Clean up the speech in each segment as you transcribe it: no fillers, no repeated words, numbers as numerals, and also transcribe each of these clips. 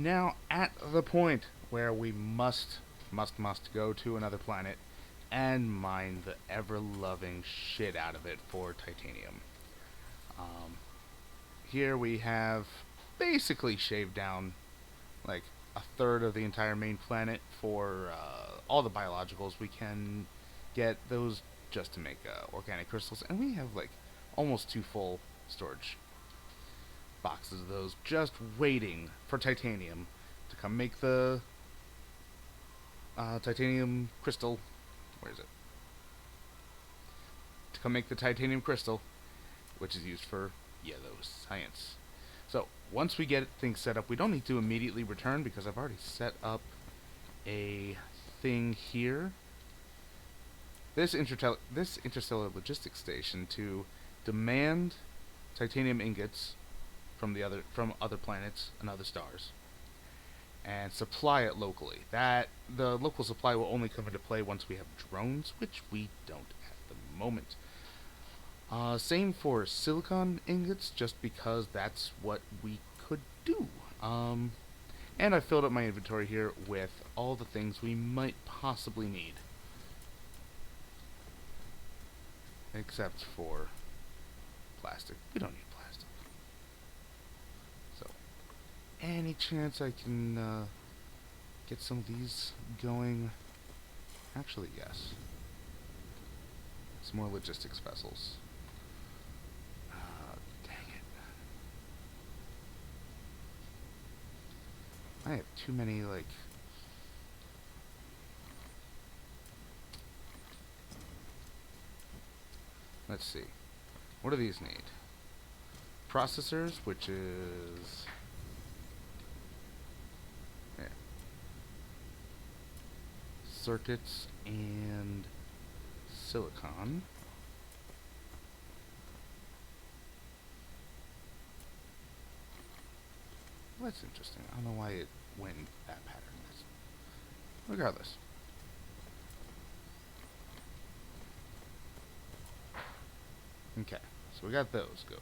now at the point where we must go to another planet and mine the ever-loving shit out of it for titanium. Um, Here we have basically shaved down like a third of the entire main planet for all the biologicals. We can get those just to make organic crystals, and we have like almost two full storage boxes of those just waiting for titanium to come make the titanium crystal. Where is it? To come make the titanium crystal, which is used for yellow science. So once we get things set up, we don't need to immediately return because I've already set up a thing here. This interstellar logistics station to demand titanium ingots from other planets and other stars, and supply it locally. That the local supply will only come into play once we have drones, which we don't at the moment. Same for silicon ingots, just because that's what we could do. And I filled up my inventory here with all the things we might possibly need. Except for plastic. We don't need plastic. So, any chance I can get some of these going? Actually, yes. Some more logistics vessels. Dang it. I have too many, like... Let's see. What do these need? Processors, which is... Yeah. Circuits and silicon. Well, that's interesting. I don't know why it went in that pattern. Regardless. Okay, so we got those going.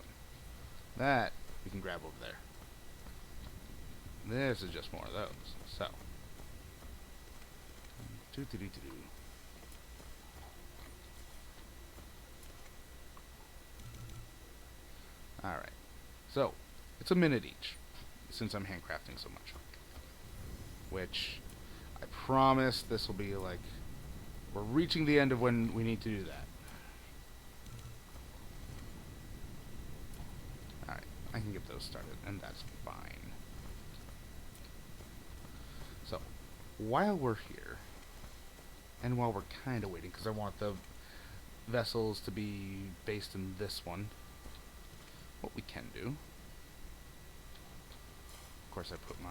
That we can grab over there. This is just more of those. So. Alright. So, it's a minute each, since I'm handcrafting so much. Which, I promise this will be like, we're reaching the end of when we need to do that. Alright, I can get those started, and that's fine. So, while we're here, and while we're kind of waiting, because I want the vessels to be based in this one, what we can do, of course I put my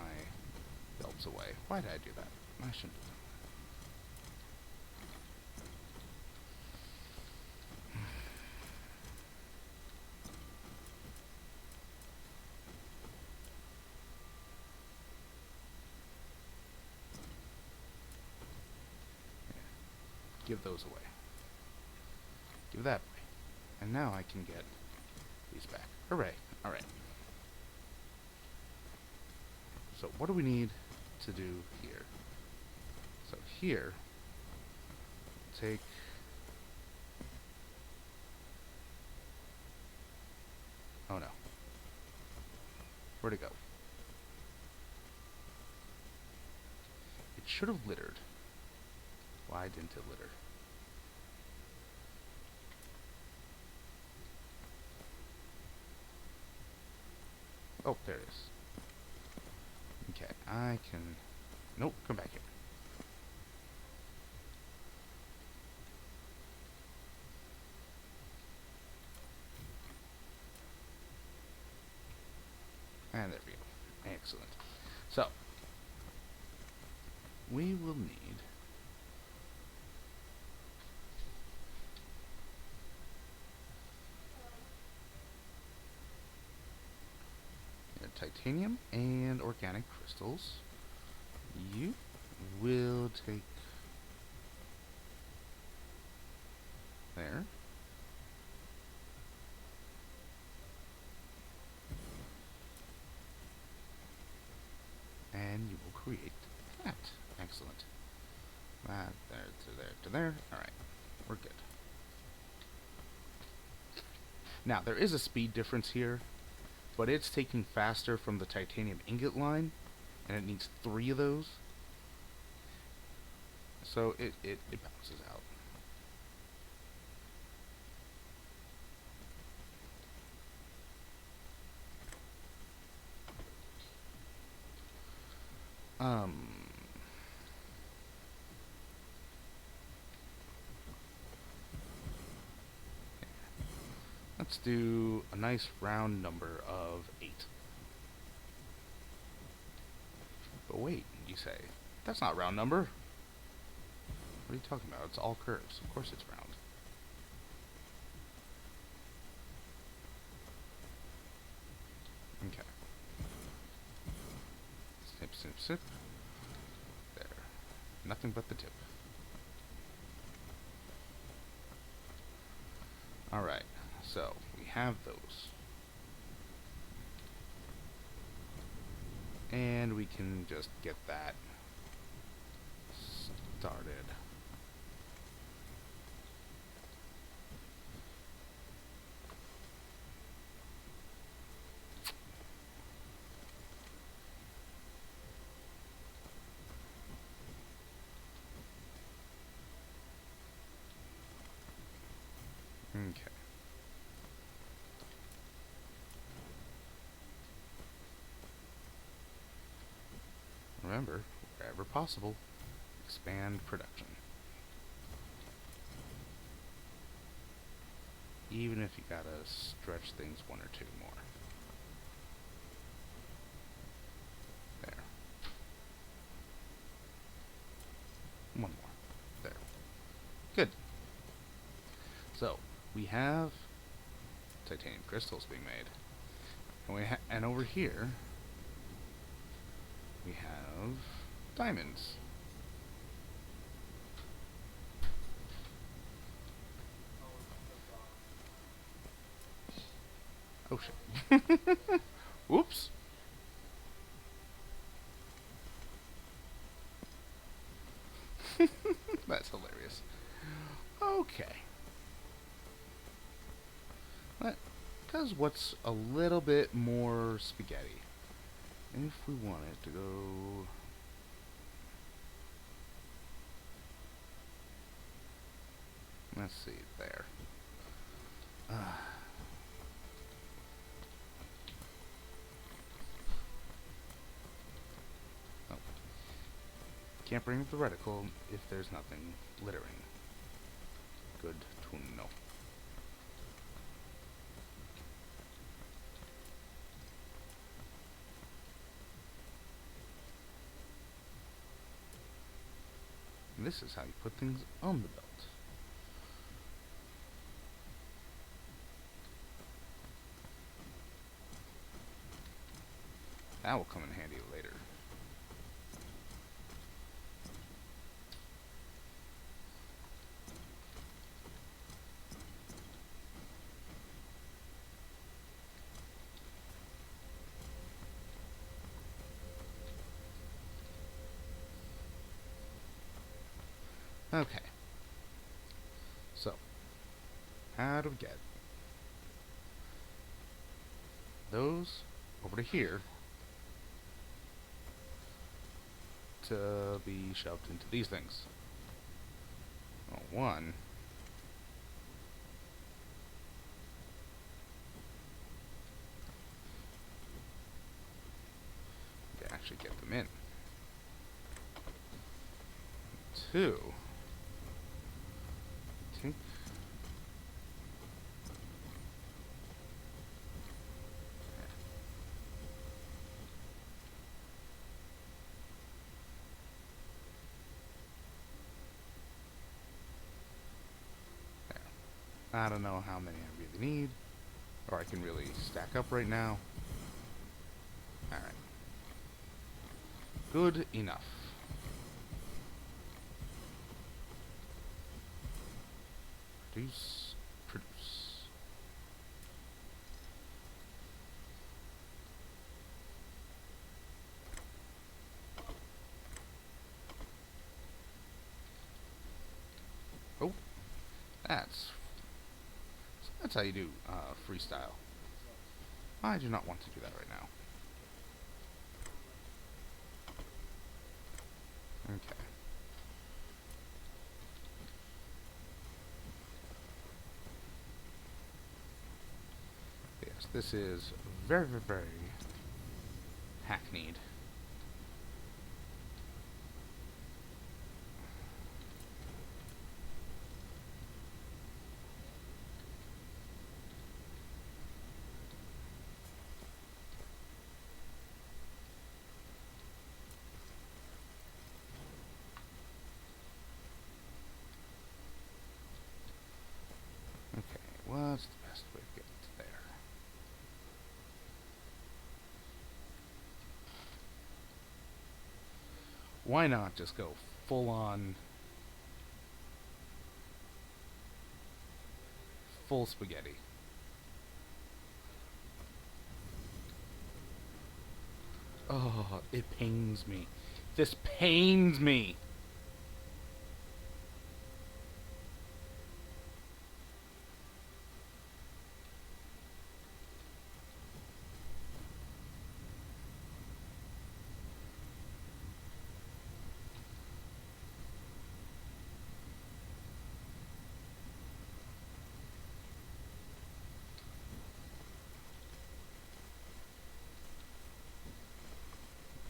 belts away. Why did I do that? I shouldn't have done that. Give those away. Give that away. And now I can get these back. Hooray. Alright. So what do we need to do here? So here, take... Oh no. Where'd it go? It should have littered. Why didn't it litter? Oh, there it is. Okay, I can... Nope, come back here. And there we go. Excellent. So, we will need... titanium and organic crystals. You will take there. and you will create that. Excellent. That, there, to there, to there. Alright, we're good. Now, there is a speed difference here, but it's taking faster from the titanium ingot line, and it needs 3 of those. So it balances out. Let's do a nice round number of 8. But wait, you say, that's not a round number. What are you talking about? It's all curves. Of course it's round. Okay. Snip, snip, snip. There. Nothing but the tip. Alright, so we have those. And we can just get that started. Okay. Remember, wherever possible, expand production. Even if you gotta stretch things 1 or 2 more. There. 1 more. There. Good. So, we have titanium crystals being made. And, and over here, we have diamonds. Oh shit. Whoops. That's hilarious. Okay. That does what's a little bit more spaghetti. If we want it to go... Let's see, there. Oh. Can't bring up the reticle if there's nothing littering. Good to know. And this is how you put things on the belt. That will come in handy later. Okay. So, how do we get those over to here to be shoved into these things? Well, one, to actually get them in. 2, take I don't know how many I really need, or I can really stack up right now. Alright. Good enough. Produce, produce. That's how you do freestyle. I do not want to do that right now. Okay. Yes, this is very, very, very hackneyed. Okay, what's the best way to get to there? Why not just go full on, full spaghetti? Oh, it pains me. This pains me.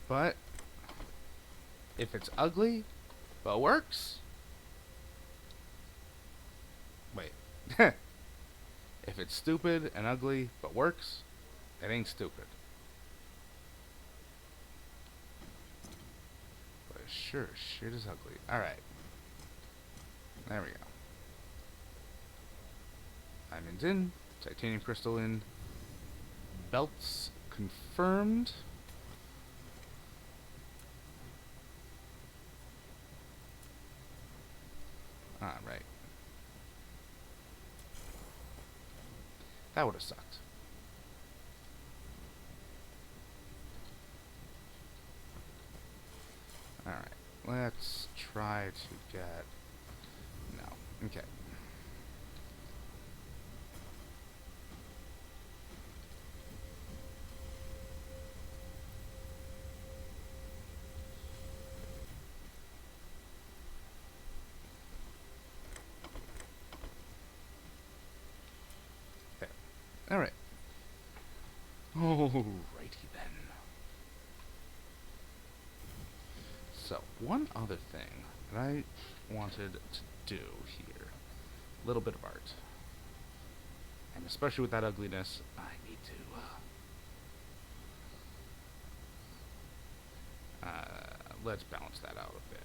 But if it's ugly but works, wait. If it's stupid and ugly but works, it ain't stupid. But it sure shit is ugly. Alright. There we go. Diamonds in. Titanium crystal in. Belts confirmed. Ah, right. That would have sucked. Alright. Let's try to get... No. Okay. Alright. Alrighty then. So, one other thing that I wanted to do here. A little bit of art. And especially with that ugliness, I need to, let's balance that out a bit.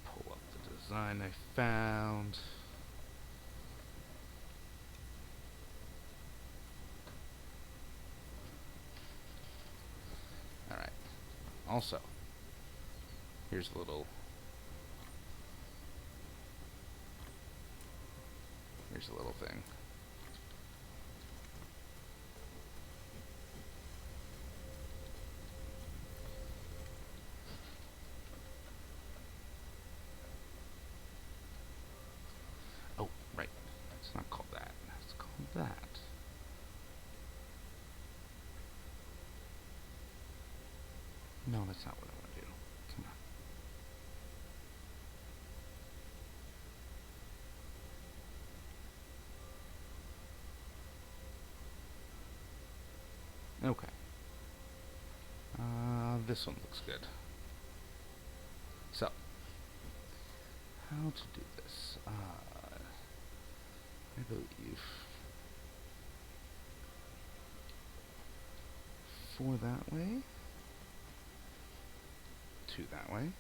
Pull up the design I found. Alright. Also, here's a little thing. Oh, right. It's not called that. It's called that. No, that's not what I want to do. Come on. Okay. This one looks good. So, how to do this? I believe 4 that way, 2 that way, 1,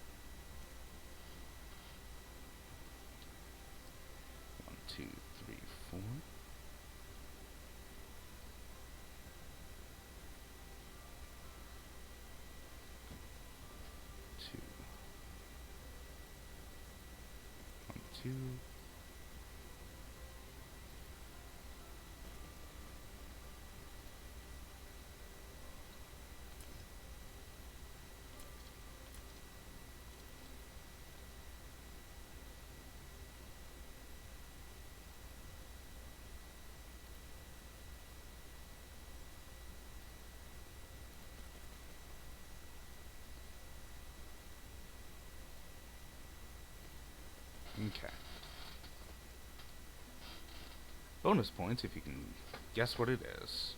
2, 3, 4. Two. Okay. Bonus points if you can guess what it is.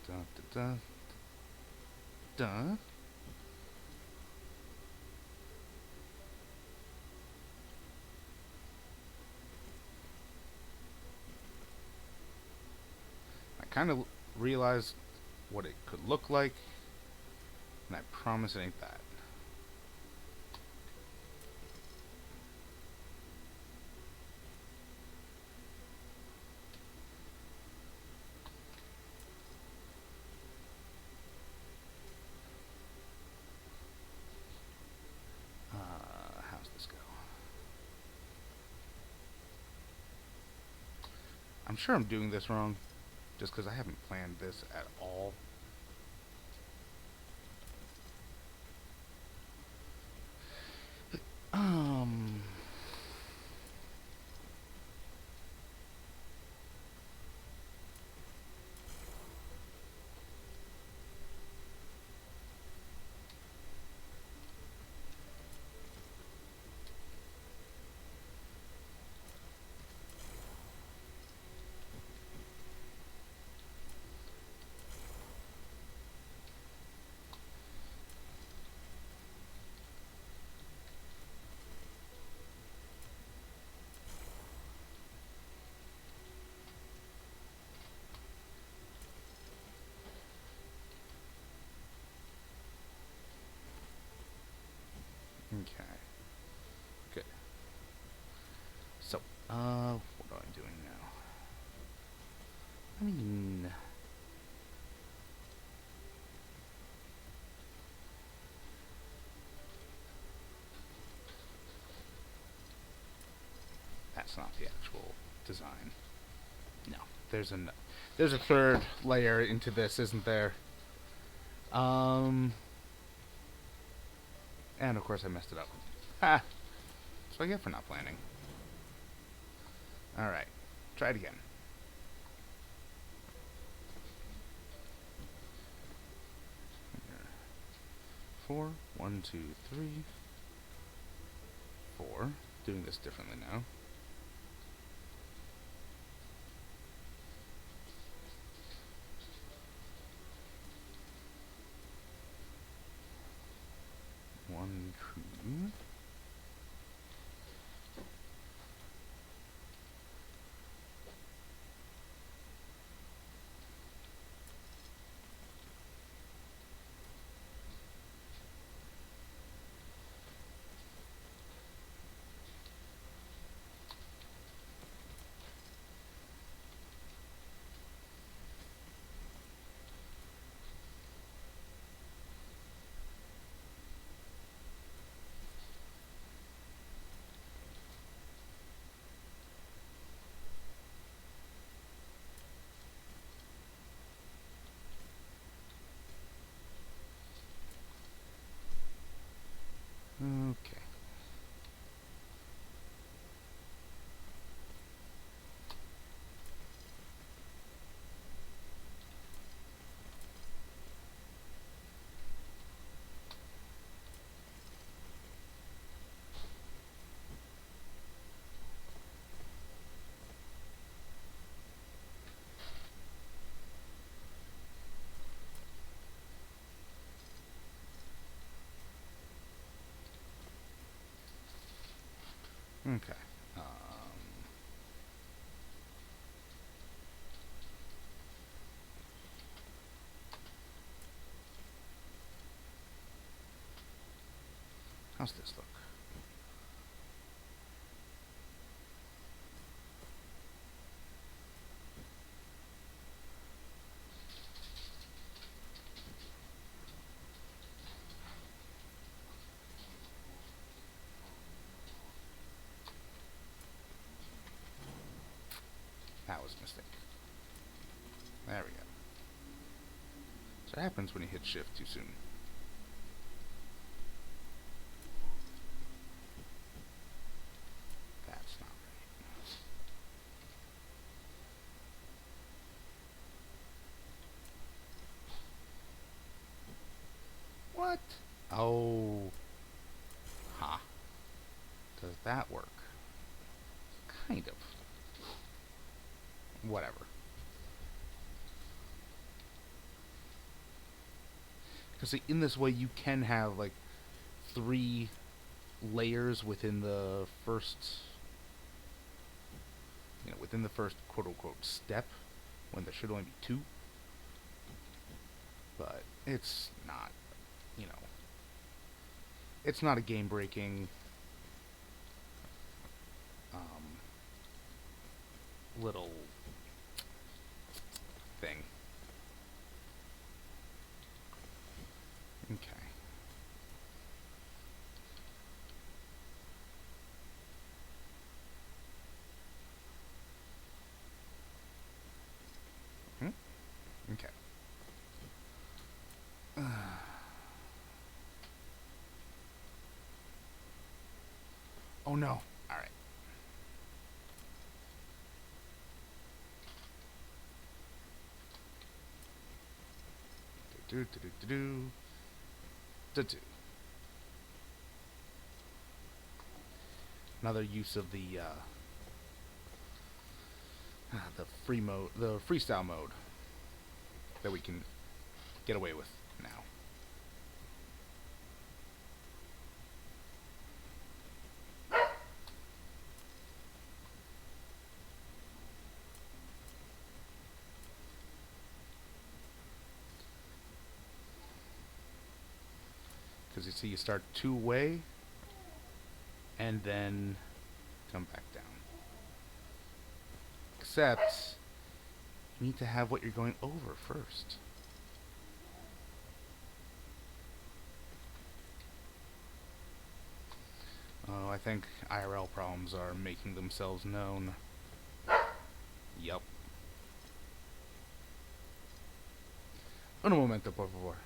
Dun, dun, dun, dun. I kind of realized what it could look like, and I promise it ain't that. How's this go? I'm sure I'm doing this wrong, just because I haven't planned this at all. Um... Okay. Good. So, what am I doing now? I mean... That's not the actual design. No. There's a third layer into this, isn't there? And of course I messed it up. Ha! That's what I get for not planning. Alright. Try it again. Four. 1, 2, 3, 4. Doing this differently now. One, two. Okay. Okay. How's this look? That was a mistake. There we go. So it happens when you hit shift too soon. What? Oh. Ha. Does that work? Kind of. Whatever. Because in this way you can have like 3 layers within the first, within the first quote unquote step, when there should only be 2. But it's not, you know, it's not a game breaking little thing. Okay. Hmm? Okay. Oh no. Alright. Do do do do do do do. Another use of the free mode, the freestyle mode that we can get away with now. Because you see, you start 2-way and then come back down. Except you need to have what you're going over first. Oh, I think IRL problems are making themselves known. Yup. Un momento, por favor.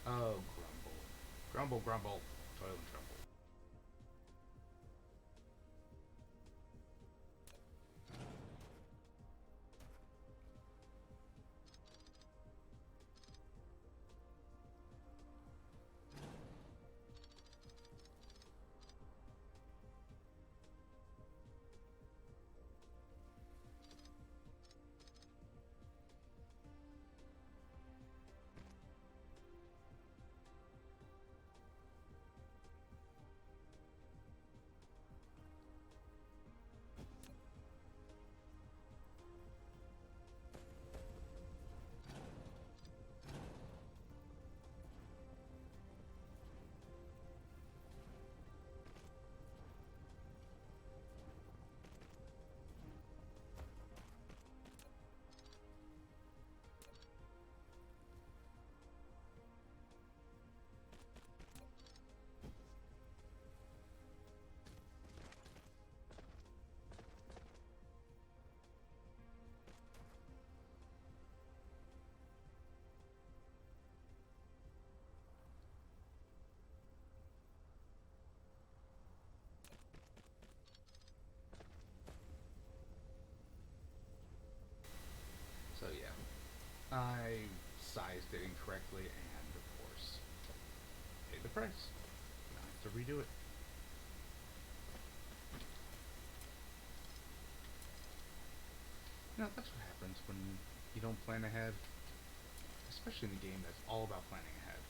Oh, grumble. Grumble, grumble. Toil and trouble. So yeah, I sized it incorrectly and of course paid the price. Now I have to redo it. That's what happens when you don't plan ahead, especially in a game that's all about planning ahead.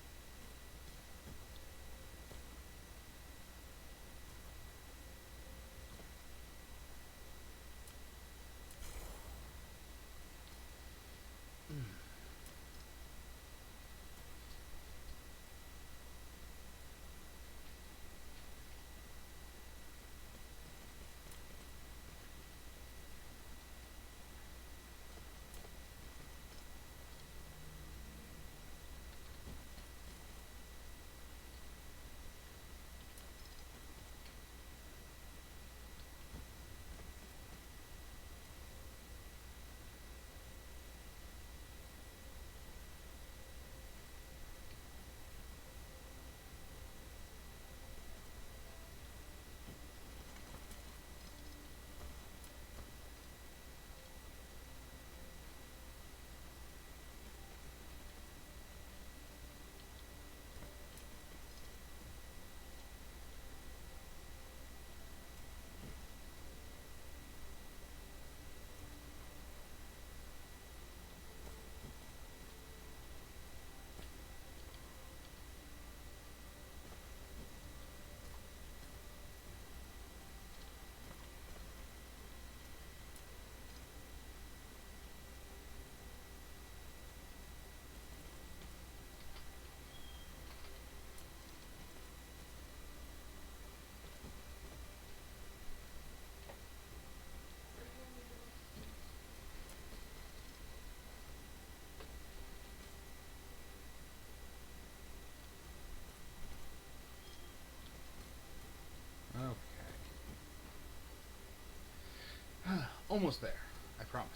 Almost there. I promise.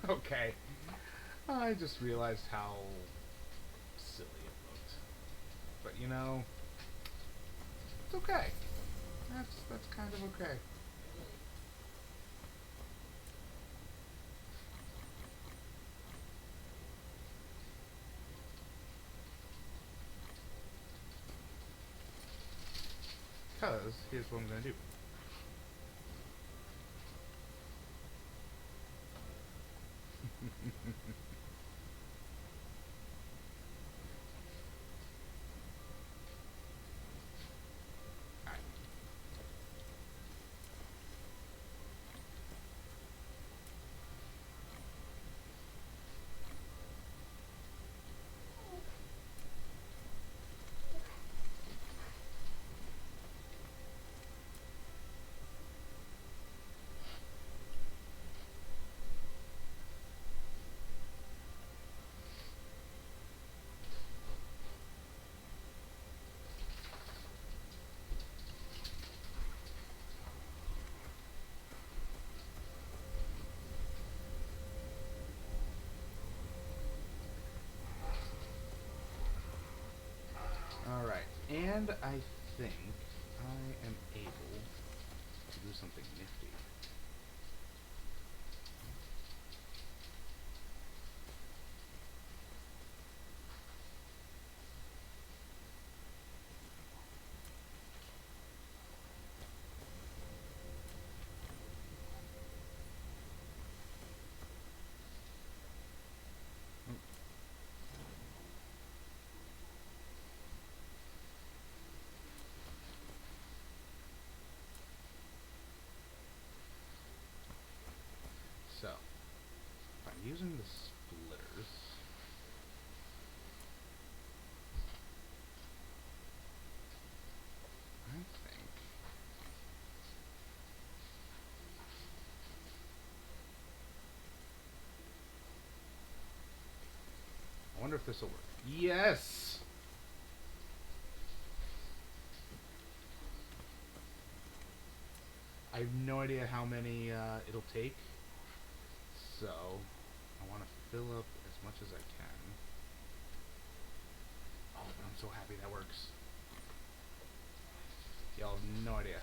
Okay. I just realized how silly it looked. But you know, it's okay. That's kind of okay. Because here's what I'm gonna do. Alright. Alright. And I think I am able to do something nifty. So, if I'm using the splitters, I think I wonder if this will work. Yes! I have no idea how many it'll take, so I want to fill up as much as I can. Oh, but I'm so happy that works. Y'all have no idea.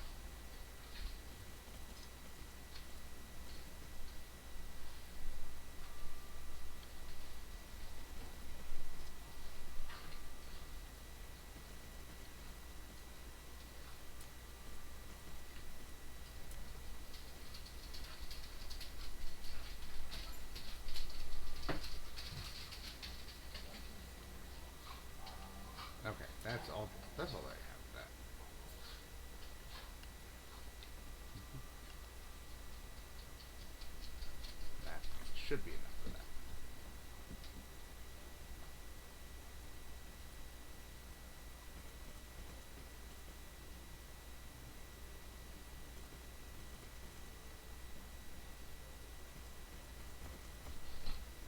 Okay, that's all. That's all I have for that. That should be enough for that.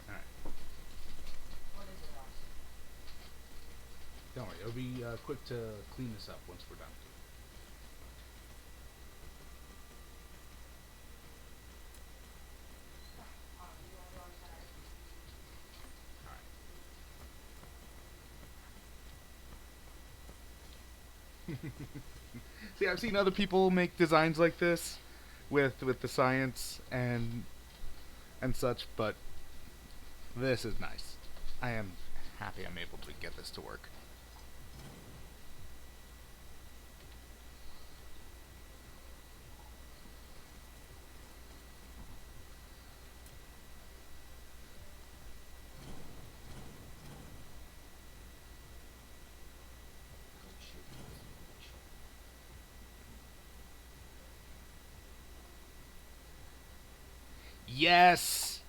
All right. Don't worry, it'll be quick to clean this up once we're done. All right. See, I've seen other people make designs like this with the science and such, but this is nice. I am happy I'm able to get this to work. Yes.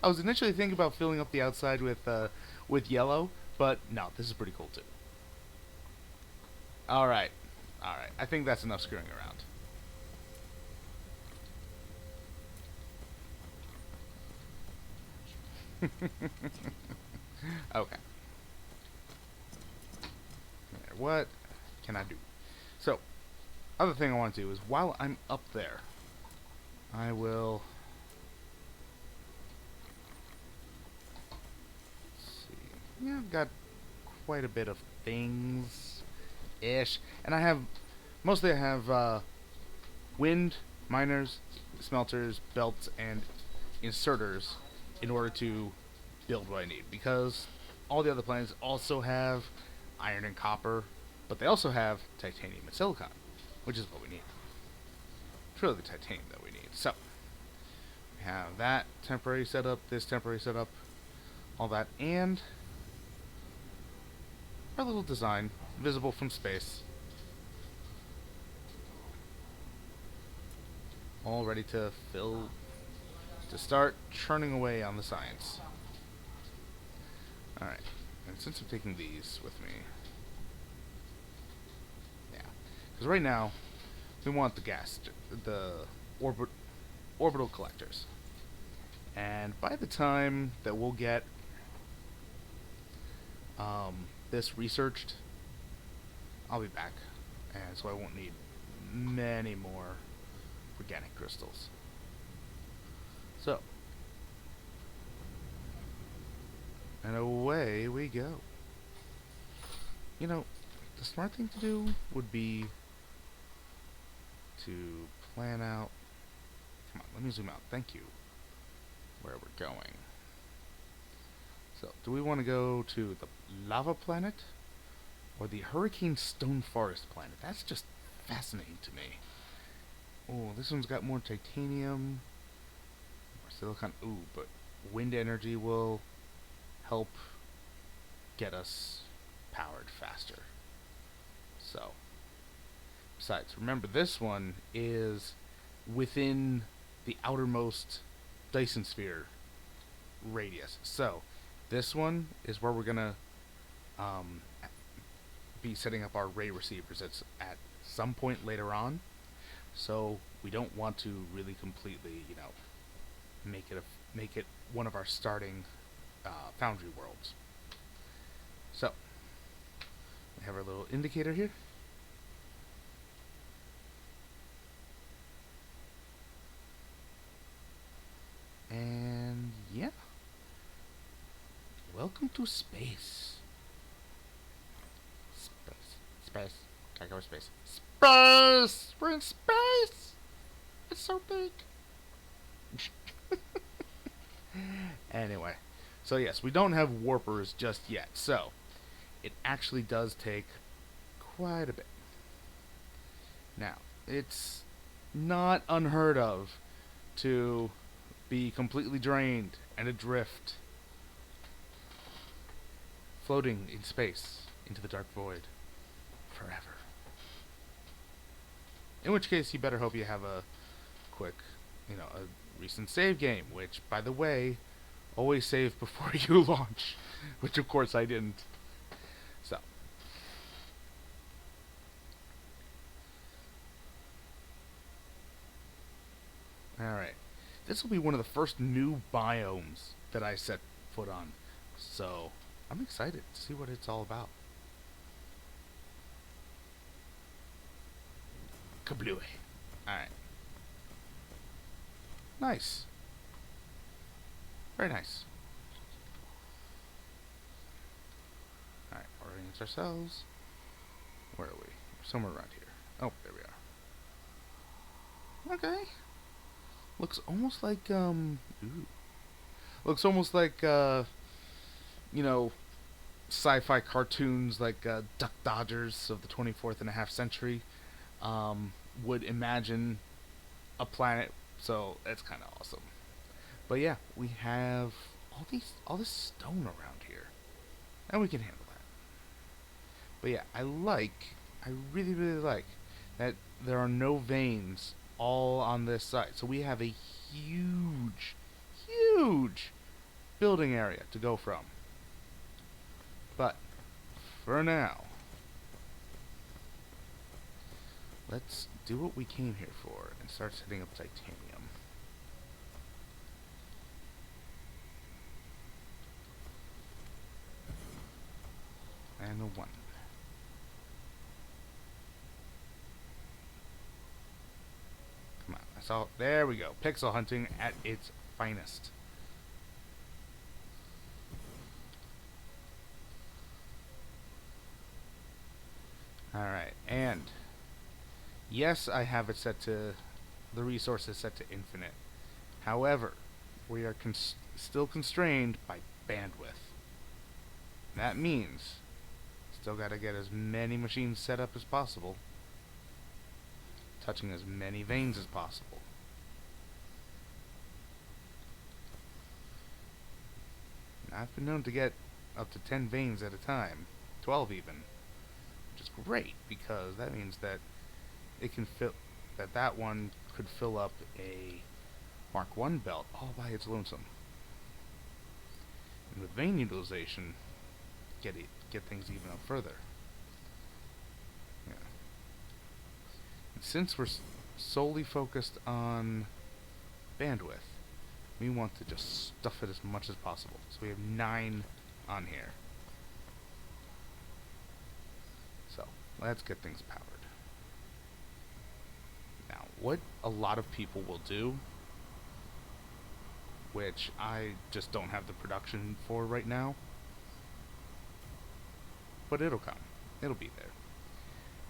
I was initially thinking about filling up the outside with yellow, but no, this is pretty cool too. All right, all right. I think that's enough screwing around. Okay. What can I do? So, other thing I want to do is while I'm up there, I will. Let's see. Yeah, I've got quite a bit of things ish, and I have mostly I have wind, miners, smelters, belts, and inserters in order to build what I need. Because all the other planets also have iron and copper, but they also have titanium and silicon, which is what we need. It's really the titanium that we need. So, we have that temporary setup, this temporary setup, all that, and our little design, visible from space, all ready to start churning away on the science. Alright, and since I'm taking these with me, yeah, because right now, we want the orbit, orbital collectors. And by the time that we'll get this researched, I'll be back. And so I won't need many more organic crystals. So, and away we go. You know, the smart thing to do would be to plan out. Come on, let me zoom out. Thank you. Where we're going. So, do we want to go to the lava planet or the Hurricane Stone Forest planet? That's just fascinating to me. Oh, this one's got more titanium, more silicon. Ooh, but wind energy will help get us powered faster. So, besides, remember this one is within the outermost Dyson sphere radius. So, this one is where we're gonna um, be setting up our ray receivers. It's at some point later on, so we don't want to really completely, make it one of our starting foundry worlds. So we have our little indicator here. And yeah. Welcome to space. Space. Gotta go to space. Space! We're in space! It's so big. Anyway. So yes, we don't have warpers just yet. So, it actually does take quite a bit. Now, it's not unheard of to be completely drained and adrift, floating in space into the dark void forever. In which case, you better hope you have a quick, a recent save game, which, by the way, always save before you launch, which of course I didn't. So. Alright. This will be one of the first new biomes that I set foot on. So, I'm excited to see what it's all about. Kablooey. Alright. Nice. Very nice. Alright, orient ourselves. Where are we? Somewhere around here. Oh, there we are. Okay. Looks almost like, Looks almost like, sci-fi cartoons like Duck Dodgers of the 24th and a half century would imagine a planet. So that's kind of awesome. But yeah, we have all this stone around here, and we can handle that. But yeah, I really like that there are no veins all on this side. So we have a huge huge building area to go from. But for now, let's do what we came here for and start setting up titanium. And a 1. Come on, I saw. There we go. Pixel hunting at its finest. Alright, and yes, I have it set to the resources set to infinite. However, we are still constrained by bandwidth. That means still got to get as many machines set up as possible, touching as many veins as possible. And I've been known to get up to 10 veins at a time, 12 even, which is great because that means that it can fill that one could fill up a Mark 1 belt all by its lonesome. And with vein utilization, get things even up further. Yeah. And since we're solely focused on bandwidth, we want to just stuff it as much as possible. So we have 9 on here. So let's get things powered. Now, what a lot of people will do, which I just don't have the production for right now, but it'll come. It'll be there.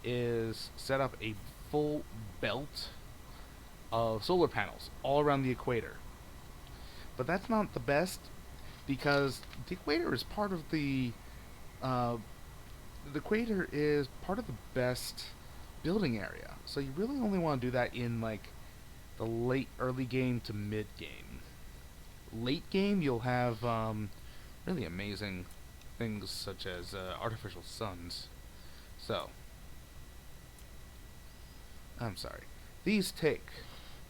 Is set up a full belt of solar panels all around the equator. But that's not the best, because the equator is part of the equator is part of the best building area. So you really only want to do that in like the early game to mid game. Late game, you'll have really amazing things such as artificial suns. So, I'm sorry. These take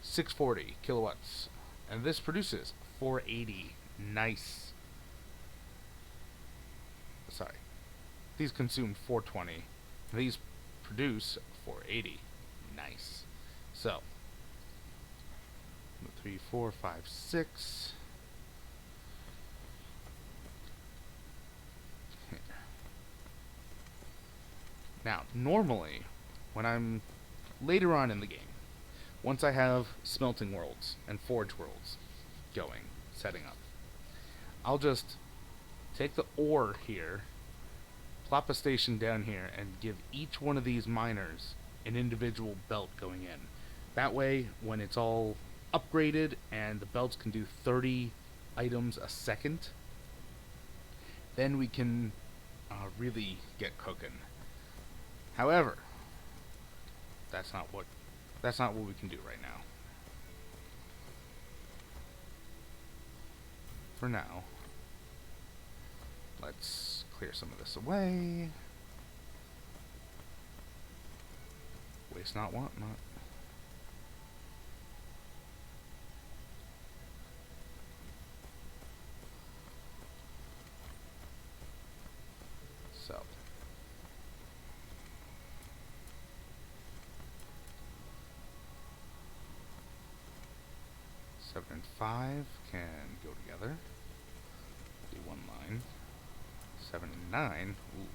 640 kilowatts, and this produces 480. Nice. Sorry. These consume 420. These produce 480. Nice. So, 3, 4, 5, 6. Now, normally, when I'm later on in the game, once I have smelting worlds and forge worlds going, setting up, I'll just take the ore here, plop a station down here, and give each one of these miners an individual belt going in. That way, when it's all upgraded and the belts can do 30 items a second, then we can really get cooking. However, that's not what we can do right now. For now, let's clear some of this away. Waste not, want not. So, 7 and 5 can go together. Do one line. 7 and 9. Ooh.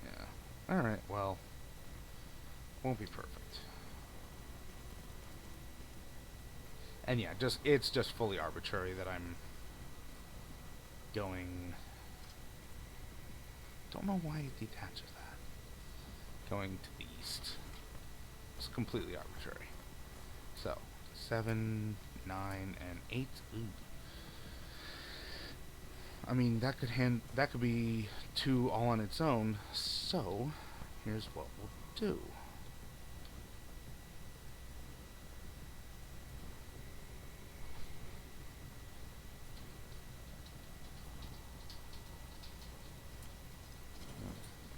Yeah. Alright, well. Won't be perfect. And yeah, it's just fully arbitrary that I'm going. Don't know why it detaches that. Going to the east. It's completely arbitrary. So, 7, 9, and 8. Ooh. I mean, that could be 2 all on its own. So, here's what we'll do.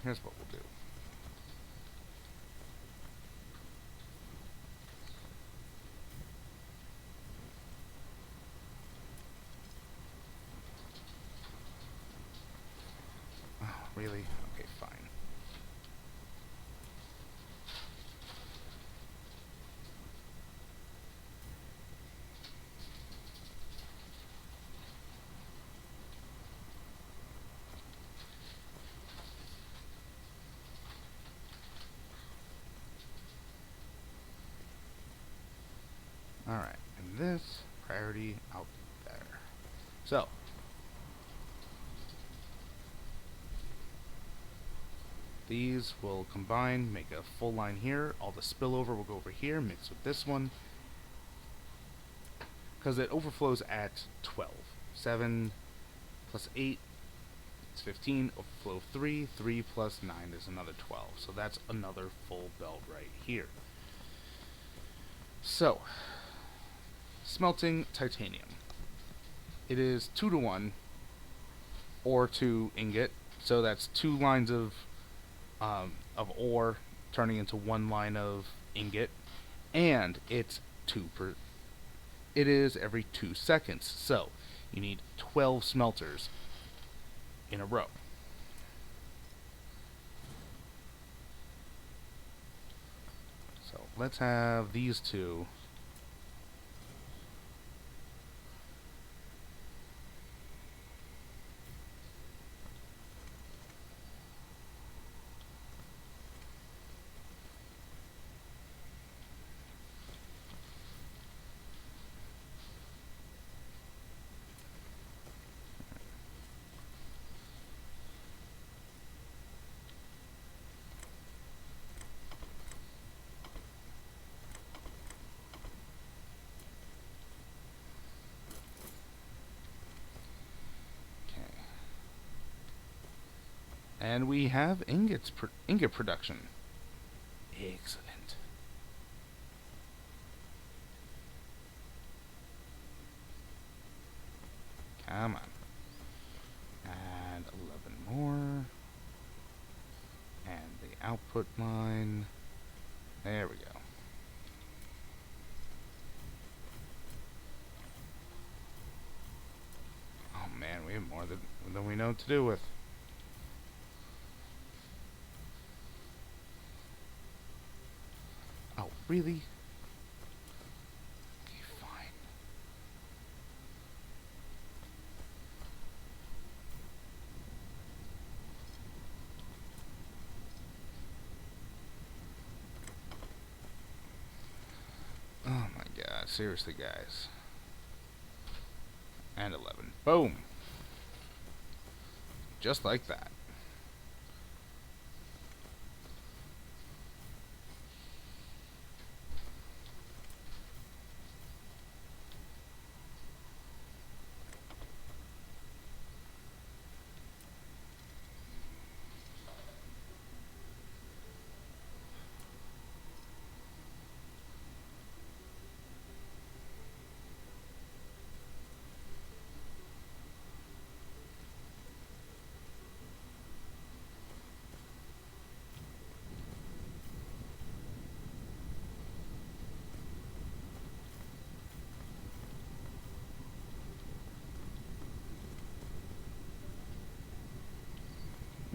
Here's what we'll do. really? Okay, fine. Alright, and this priority out there. So, these will combine, make a full line here. All the spillover will go over here, mix with this one. Because it overflows at 12. 7 plus 8 is 15. Overflow 3. 3 plus 9 is another 12. So that's another full belt right here. So, smelting titanium. It is 2 to 1 ore to ingot. So that's 2 lines of ore turning into 1 line of ingot, and it's it is every 2 seconds. So you need 12 smelters in a row. So let's have these two. And we have ingot production. Excellent. Come on. And 11 more. And the output line. There we go. Oh man, we have more than we know what to do with. Oh, really? Okay, fine. Oh my god, seriously, guys. And 11. Boom! Just like that.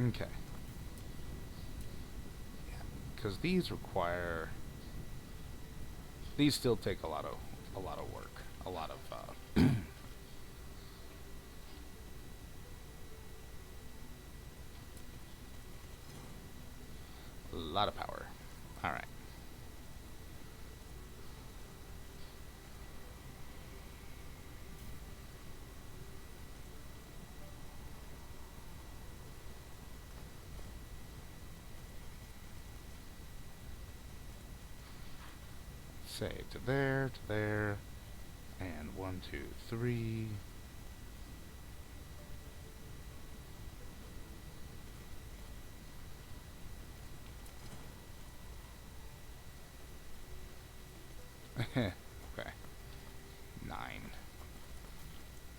Okay. Because these require... These still take a lot of work. A lot of... a lot of power. Alright. Say to there, and 1, 2, 3. Okay. 9.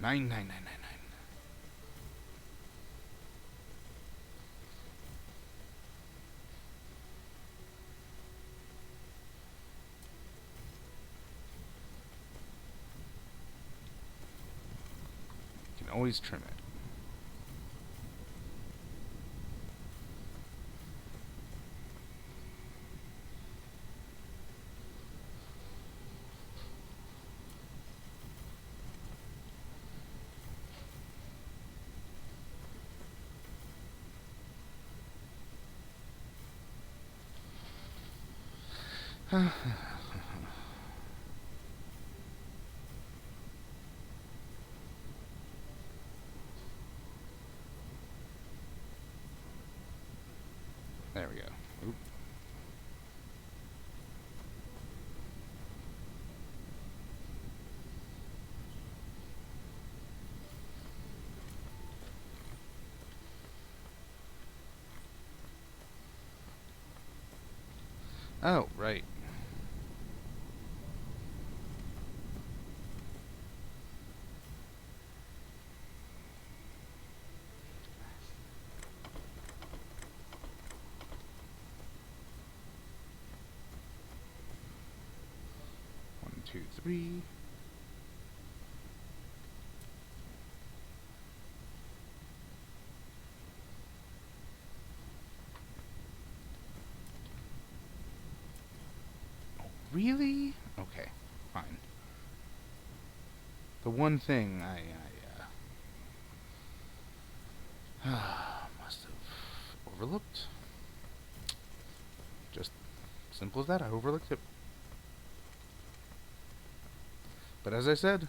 9, 9, 9, 9, 9. You can always trim it. There we go. Oop. Oh, right. One, two, three. Oh, really? Okay, fine. The one thing I must have overlooked. Just simple as that. I overlooked it. But as I said,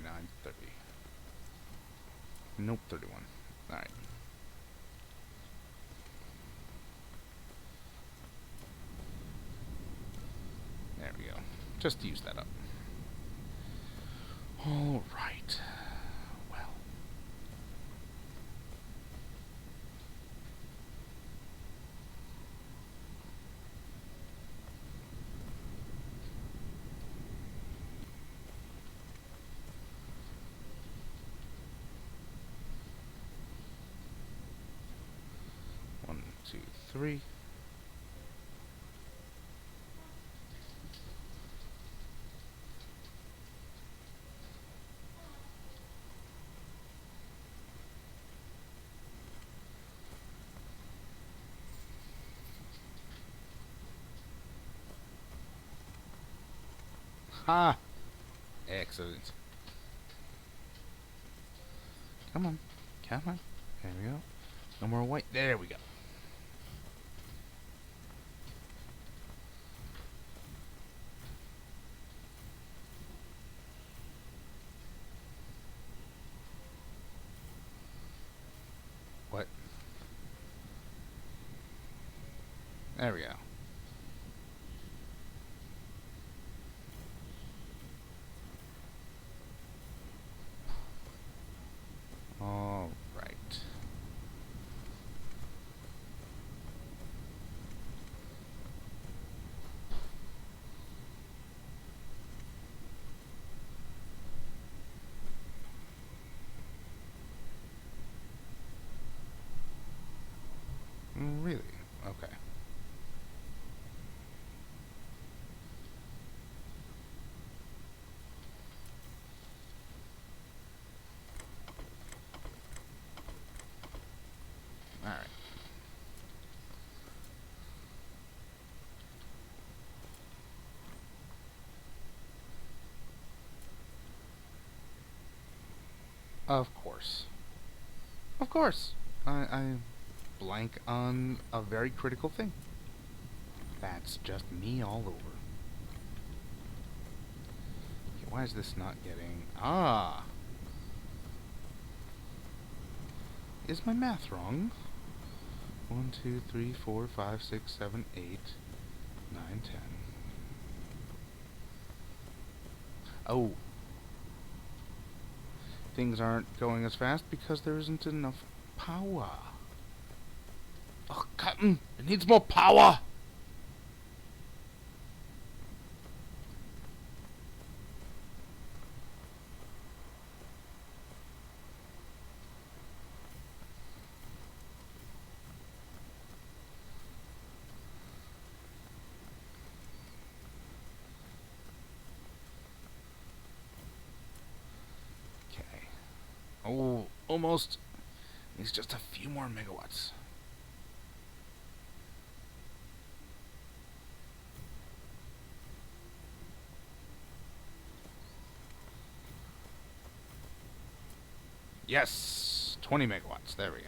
nine thirty. Nope, 31. All right. There we go. Just to use that up. All right. Well. One, two, three. Ha! Excellent. Come on. Come on. There we go. No more white. There we go. What? There we go. All right. Really? Okay. All right. Of course. Of course. I blank on a very critical thing. That's just me all over. Okay, why is this not getting... Ah! Is my math wrong? 1, 2, 3, 4, 5, 6, 7, 8, 9, 10. Oh. Things aren't going as fast because there isn't enough power. Oh, Cotton! It needs more power! Okay. Oh, almost. Needs just a few more megawatts. Yes! 20 megawatts. There we go.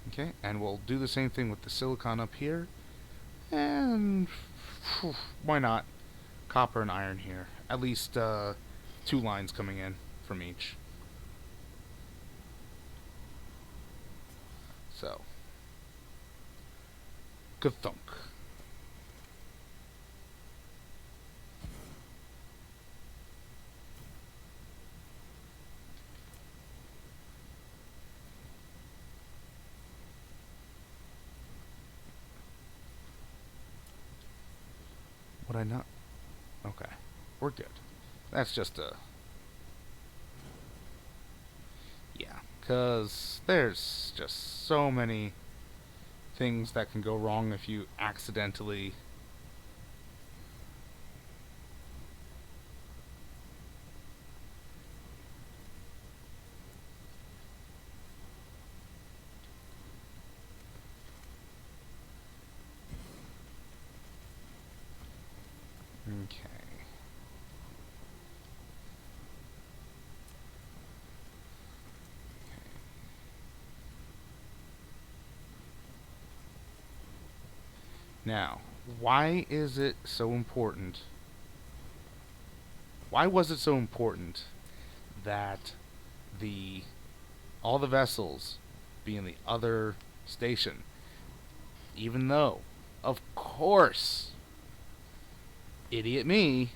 Okay, and we'll do the same thing with the silicon up here. And why not copper and iron here? At least 2 lines coming in from each. So, good thunk. Would I not? Okay, we're good. That's just a... Yeah, because there's just so many things that can go wrong if you accidentally... Okay. Now, why is it so important? Why was it so important that the all the vessels be in the other station? Even though, of course, idiot me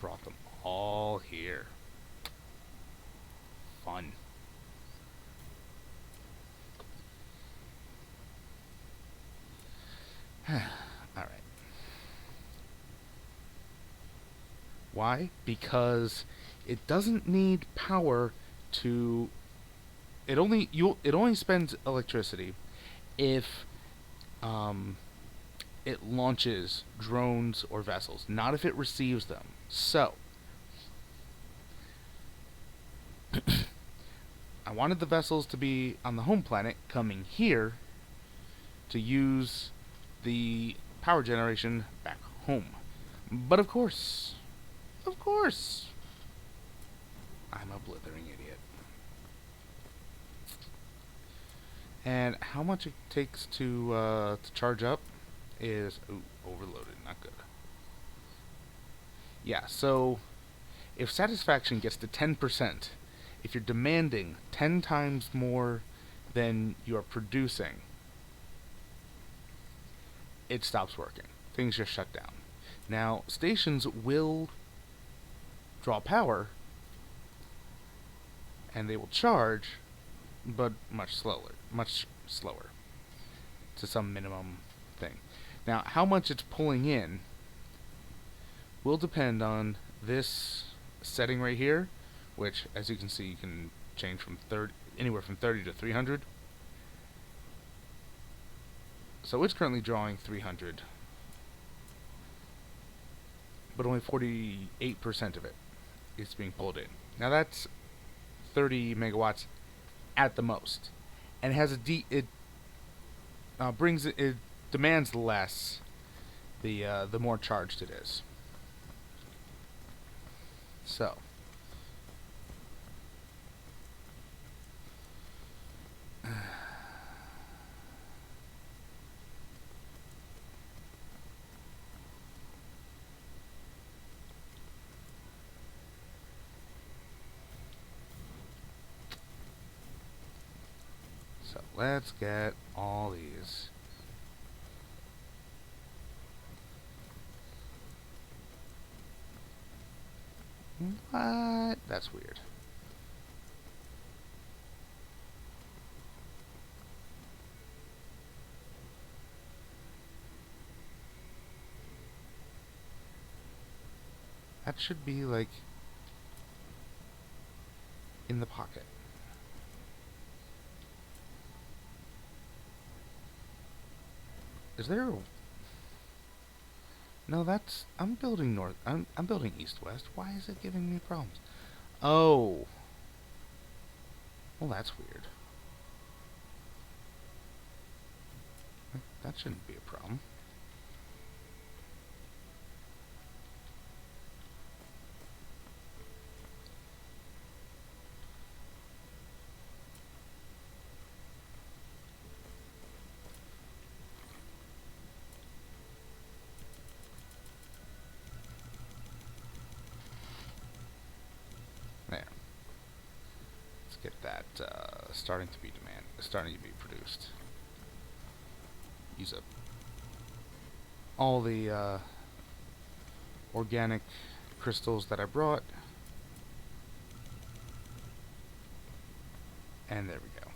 brought them all here. Fun. Alright. Why? Because it doesn't need power to... It only spends electricity if it launches drones or vessels, not if it receives them. So, I wanted the vessels to be on the home planet coming here to use the power generation back home. But of course, I'm a blithering idiot. And how much it takes to charge up is... Ooh, overloaded, not good. Yeah, so if satisfaction gets to 10%, if you're demanding 10 times more than you're producing, it stops working. Things just shut down. Now, stations will draw power, and they will charge, but much slower, to some minimum thing. Now, how much it's pulling in will depend on this setting right here, which, as you can see, you can change from anywhere from 30 to 300. So it's currently drawing 300, but only 48% of it is being pulled in. Now that's 30 megawatts at the most, and it has it demands less the more charged it is. So let's get all these. What? That's weird. That should be like in the pocket. Is there a... No, that's... I'm building north... I'm building east-west. Why is it giving me problems? Oh. Well, that's weird. That shouldn't be a problem. There. Let's get that starting to be produced. Use up all the organic crystals that I brought. And there we go.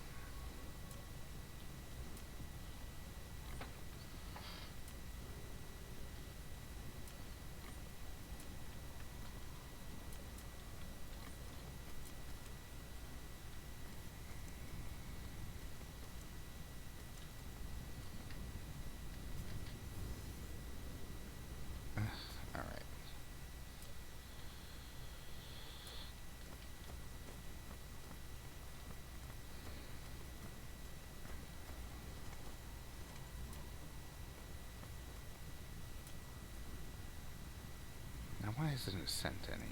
Alright. Now why isn't it sent any?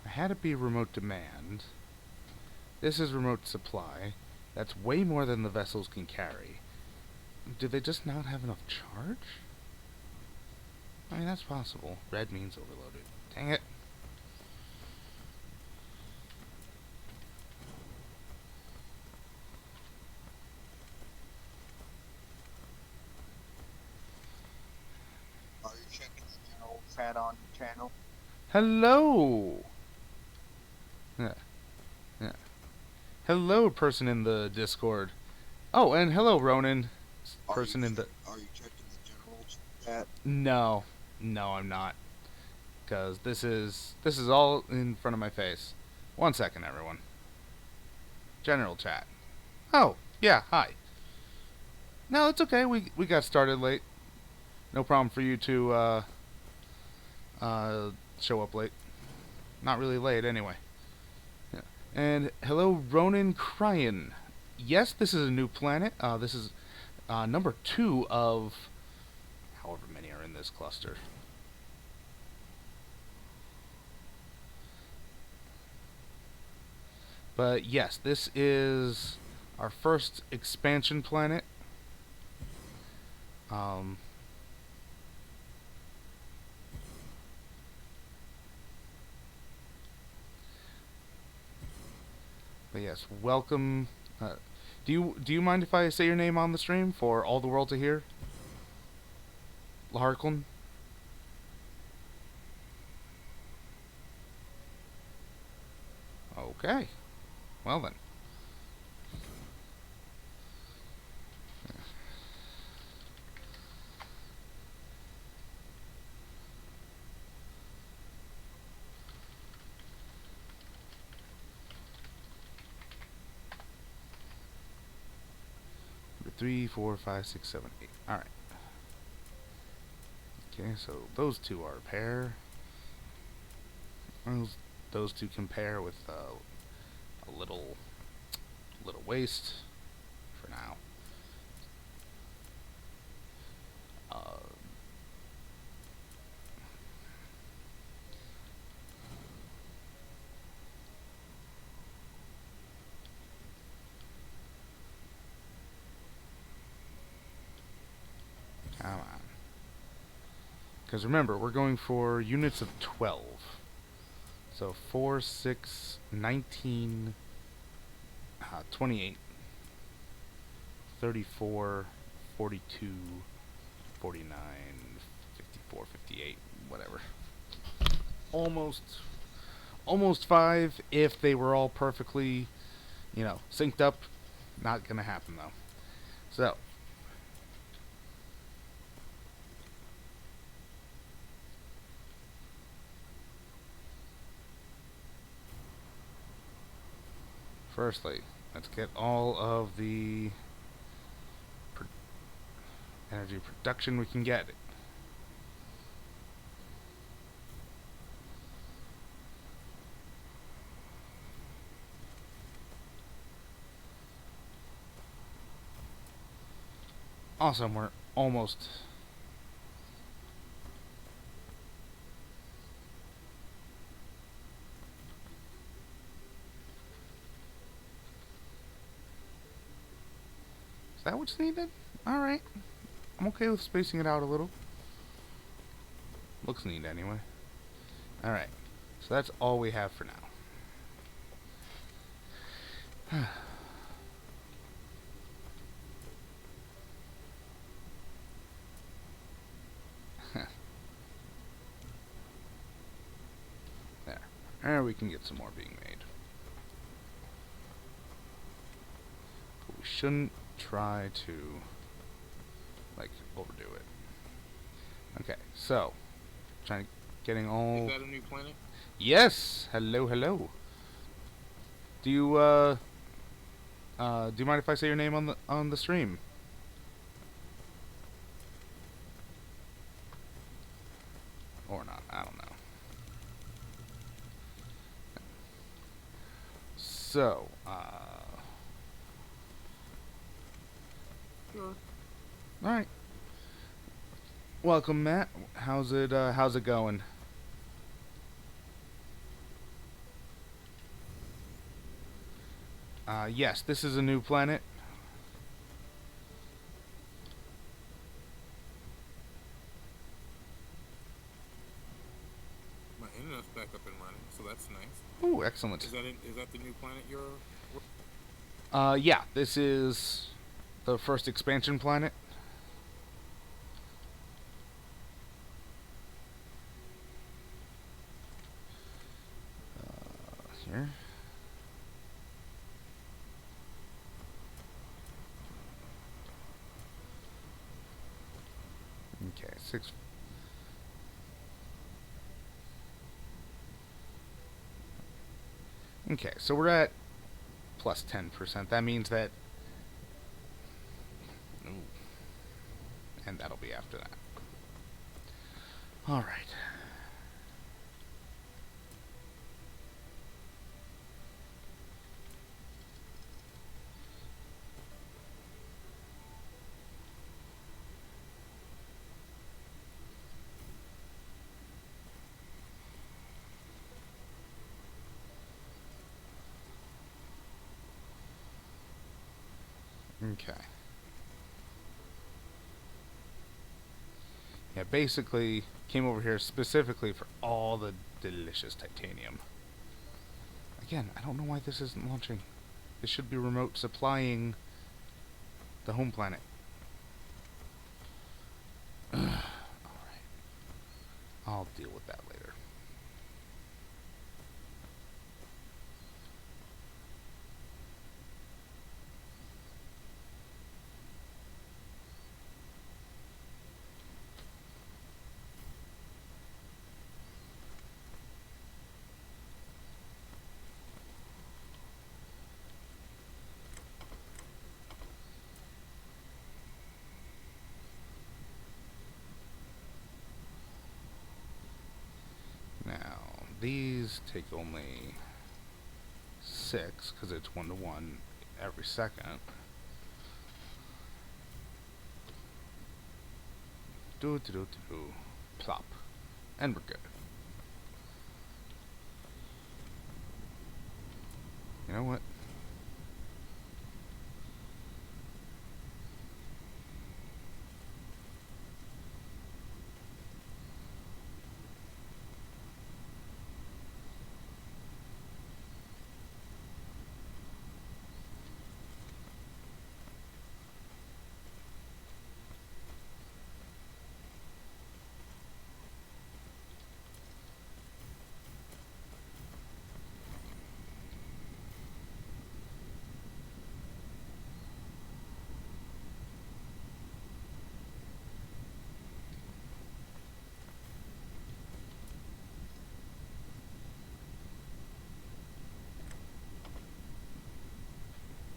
I had it be remote demand. This is remote supply. That's way more than the vessels can carry. Do they just not have enough charge? I mean, that's possible. Red means overloaded. Dang it. Are you checking the general chat on your channel? Hello! Yeah. Yeah. Hello, person in the Discord. Oh, and hello, Ronan. Person in the... Are you checking the general chat? No. No, I'm not. Because this is all in front of my face. 1 second, everyone. General chat. Oh, yeah, hi. No, it's okay. We got started late. No problem for you to show up late. Not really late, anyway. Yeah. And hello, Ronan Cryan. Yes, this is a new planet. This is number 2 of however many are in this cluster. But yes, this is our first expansion planet. But yes, welcome. Do you mind if I say your name on the stream for all the world to hear? Laharklin? Okay. Well then. Number 3, 4, 5, 6, 7, 8. Alright. Okay, so those two are a pair. Those two compare with a little waste for now. Come on. Because remember, we're going for units of 12. So 4, 6, 19, 28, 34, 42, 49, 54, 58, whatever. Almost 5 if they were all perfectly, synced up. Not gonna happen though. So firstly, let's get all of the energy production we can get. Awesome, we're almost... Is that what's needed? Alright. I'm okay with spacing it out a little. Looks neat anyway. Alright. So that's all we have for now. There, we can get some more being made. But we shouldn't try to, like, overdo it. Okay, so, getting all... Is that a new planet? Yes! Hello, hello. Do you mind if I say your name on the stream? Or not, I don't know. So, Sure. alright. Welcome, Matt. How's it going? Yes, this is a new planet. My internet's back up and running, so that's nice. Oh, excellent. Is that the new planet you're? Yeah, this is the first expansion planet. Here. Okay, 6. Okay, so we're at plus 10%. That means that... Ooh. And that'll be after that. Alright. Okay. Yeah, basically came over here specifically for all the delicious titanium. Again, I don't know why this isn't launching. This should be remote supplying the home planet. Alright. I'll deal with that later. Now, these take only 6, because it's 1 to 1 every second. Do. Plop. And we're good. You know what?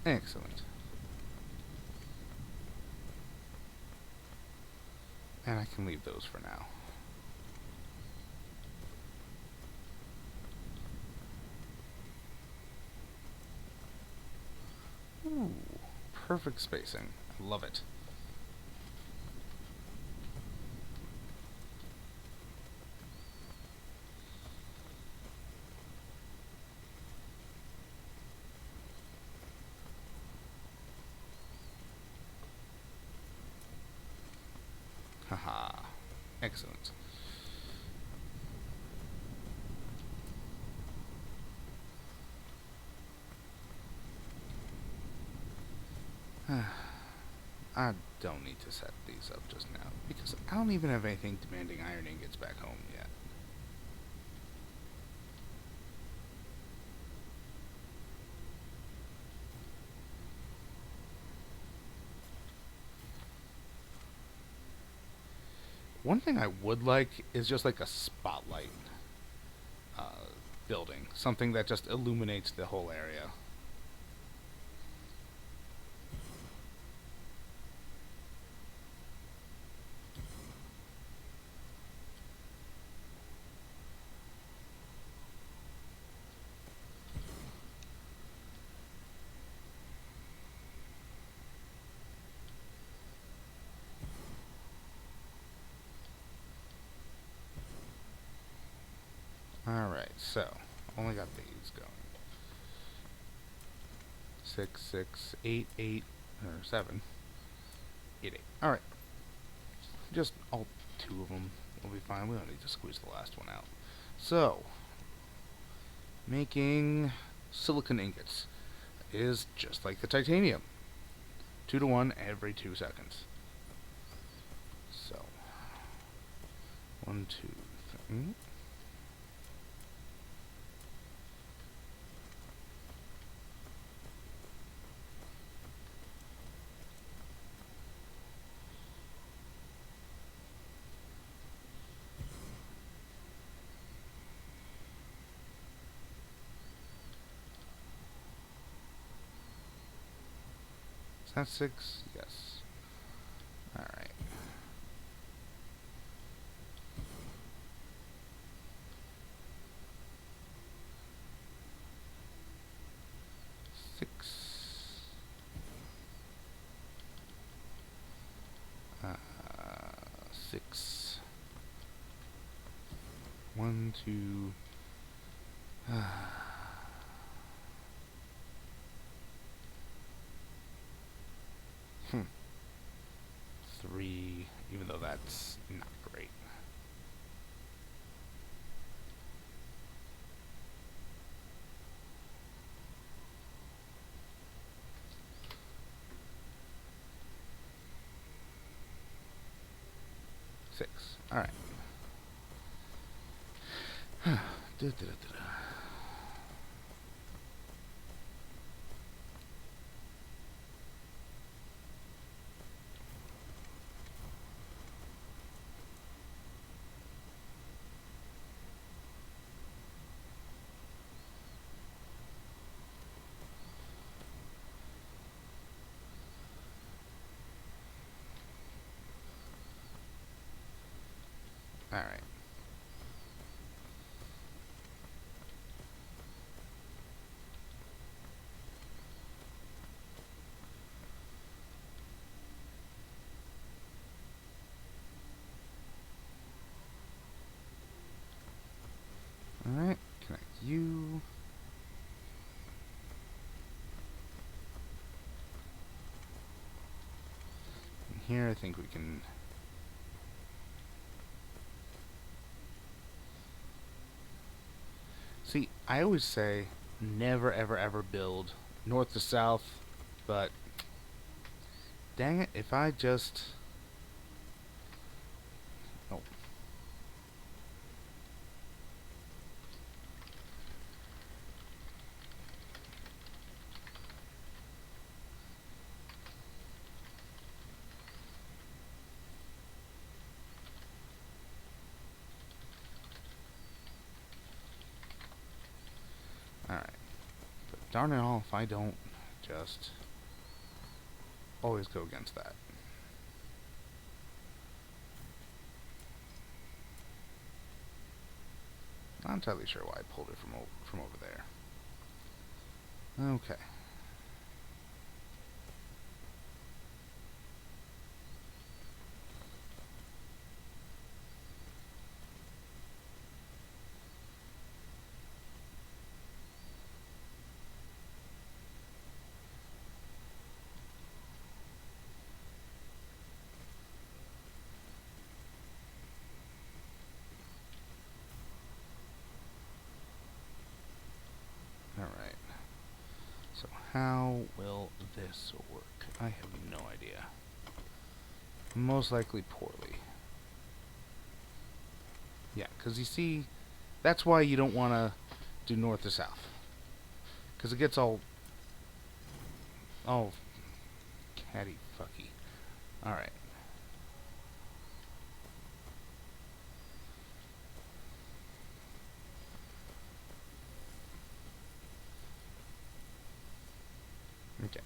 Excellent. And I can leave those for now. Ooh, perfect spacing. I love it. Haha. Excellent. I don't need to set these up just now, because I don't even have anything demanding iron ingots back home yet. One thing I would like is just like a spotlight building. Something that just illuminates the whole area. Alright, so only got these going. 6, 6, 8, 8, or 7. 8, 8. Alright. Just all 2 of them will be fine. We don't need to squeeze the last one out. So, making silicon ingots is just like the titanium. 2 to 1 every 2 seconds. So, 1, 2, 3. Is that 6? Yes. Alright. 6. 6. 1, 2. Hmm. 3, even though that's not great. Six. Alright. Alright. Alright, connect you. And here I think we can... See, I always say never ever ever build north to south, but dang it, if I just... Oh. Alright. But darn it all if I don't just always go against that. Not entirely sure why I pulled it from over there. Okay. How will this work? I have no idea. Most likely poorly. Yeah, because you see, that's why you don't want to do north to south. Because it gets all catty fucky. Alright. Okay.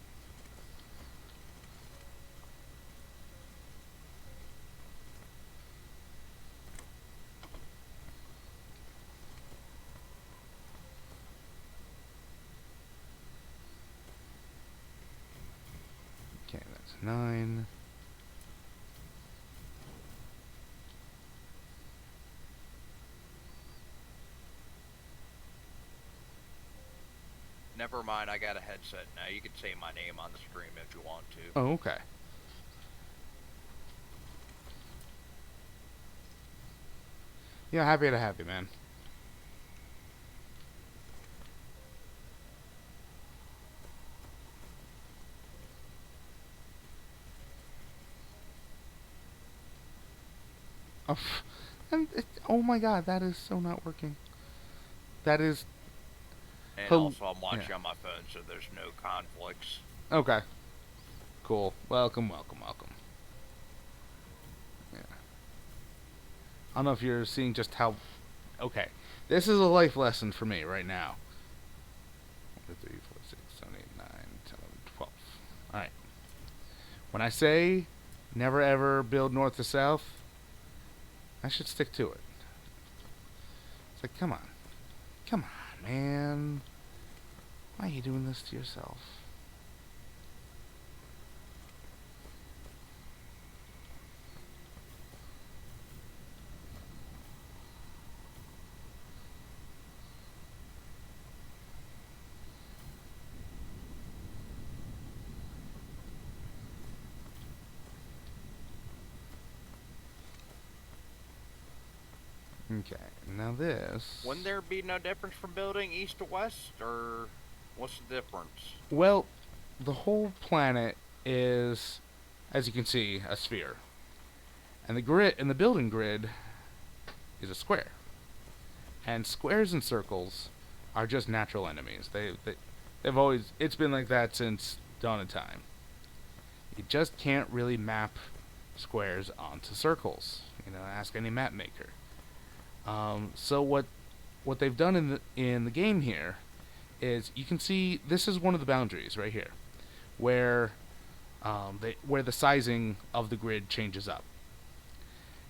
Okay, that's 9. Never mind, I got a headset now. You can say my name on the stream if you want to. Oh, okay. Yeah, happy to have you, man. Oh, oh my god, that is so not working. That is... And also, I'm watching yeah. on my phone, so there's no conflicts. Okay. Cool. Welcome, welcome, welcome. Yeah. I don't know if you're seeing just how... Okay. This is a life lesson for me right now. 1, 2, 3, 4, 6, 7, 8, 9, 10, 11, 12. Alright. When I say never ever build north to south, I should stick to it. It's like, come on. Come on, man. Why are you doing this to yourself? Okay, now this... Wouldn't there be no difference from building east to west, or what's the difference? Well, the whole planet is, as you can see, a sphere. And the grid, and the building grid is a square. And squares and circles are just natural enemies. They've always... It's been like that since dawn of time. You just can't really map squares onto circles. You know, ask any map maker. So what they've done in the game here is you can see this is one of the boundaries right here, where where the sizing of the grid changes up,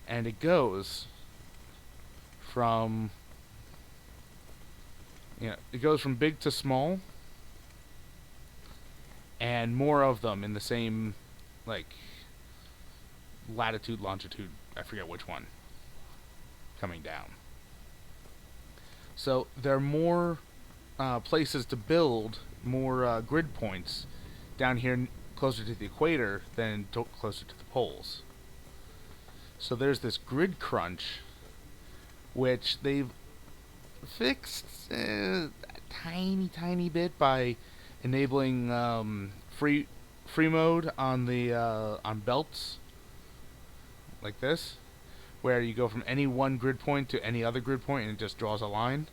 and it goes from big to small, and more of them in the same like latitude, longitude. I forget which one. Coming down. So there are more places to build, more grid points down here closer to the equator than closer to the poles. So there's this grid crunch, which they've fixed a tiny bit by enabling free mode on the on belts like this, where you go from any one grid point to any other grid point and it just draws a line,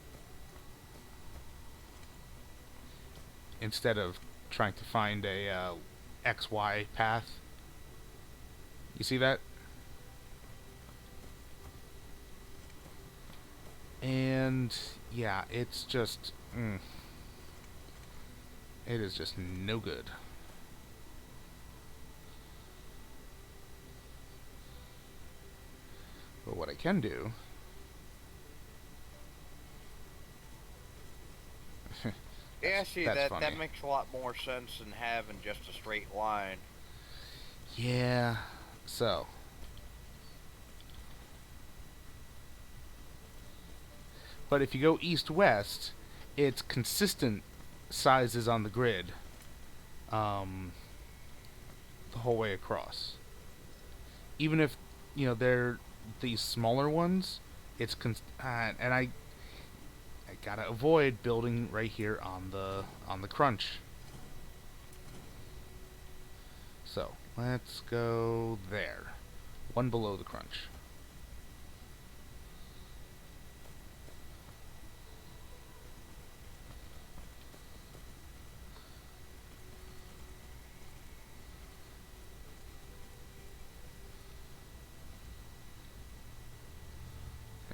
instead of trying to find a XY path. You see that? And yeah, it's just it is just no good. But what I can do... Yeah, see, that's that funny. makes a lot more sense than having just a straight line. Yeah, so... But if you go east-west, it's consistent sizes on the grid the whole way across. Even if, they're these smaller ones, it's and I gotta avoid building right here on the crunch. So, let's go there. One below the crunch.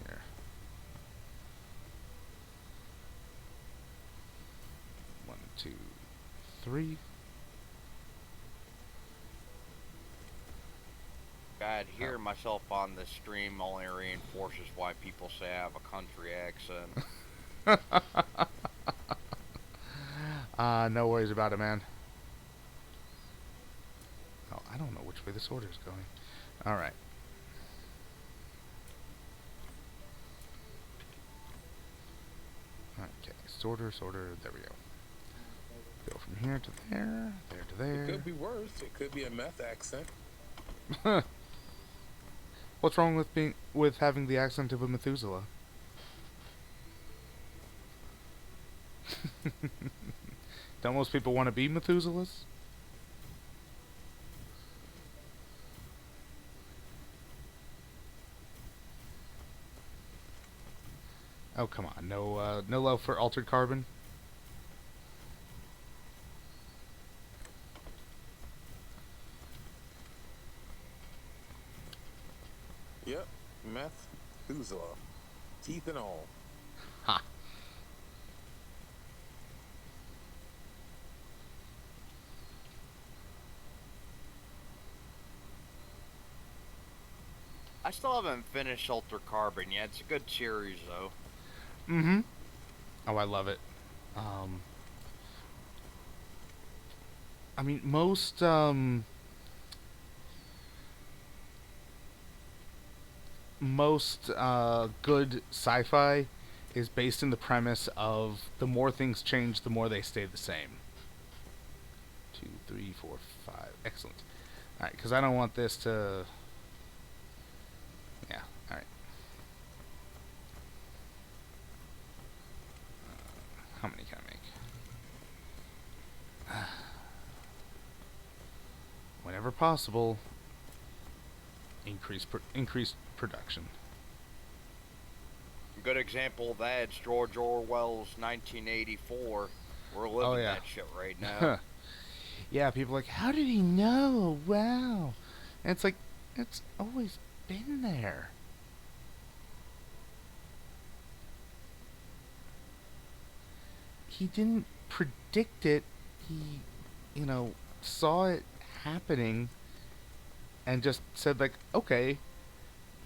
There. One, two, three. God, hearing myself on this stream only reinforces why people say I have a country accent. No worries about it, man. Oh, I don't know which way this order is going. Alright. Okay, sorter, there we go. Go from here to there, there to there. It could be worse. It could be a meth accent. What's wrong with having the accent of a Methuselah? Don't most people want to be Methuselahs? Oh, come on. No love for Altered Carbon? Yep, meth, Methuselah. Teeth and all. Ha. I still haven't finished Ultra Carbon yet. It's a good series, though. Mm-hmm. Oh, I love it. I mean, most good sci-fi is based in the premise of the more things change, the more they stay the same. 2, 3, 4, 5. Excellent. Alright, because I don't want this to... Yeah, alright. How many can I make? Whenever possible, increase production. A good example of that is George Orwell's 1984. We're living Oh, yeah. that shit right now. Yeah, people are like, how did he know? Wow. And it's like, it's always been there. He didn't predict it. He, saw it happening and just said, like, okay,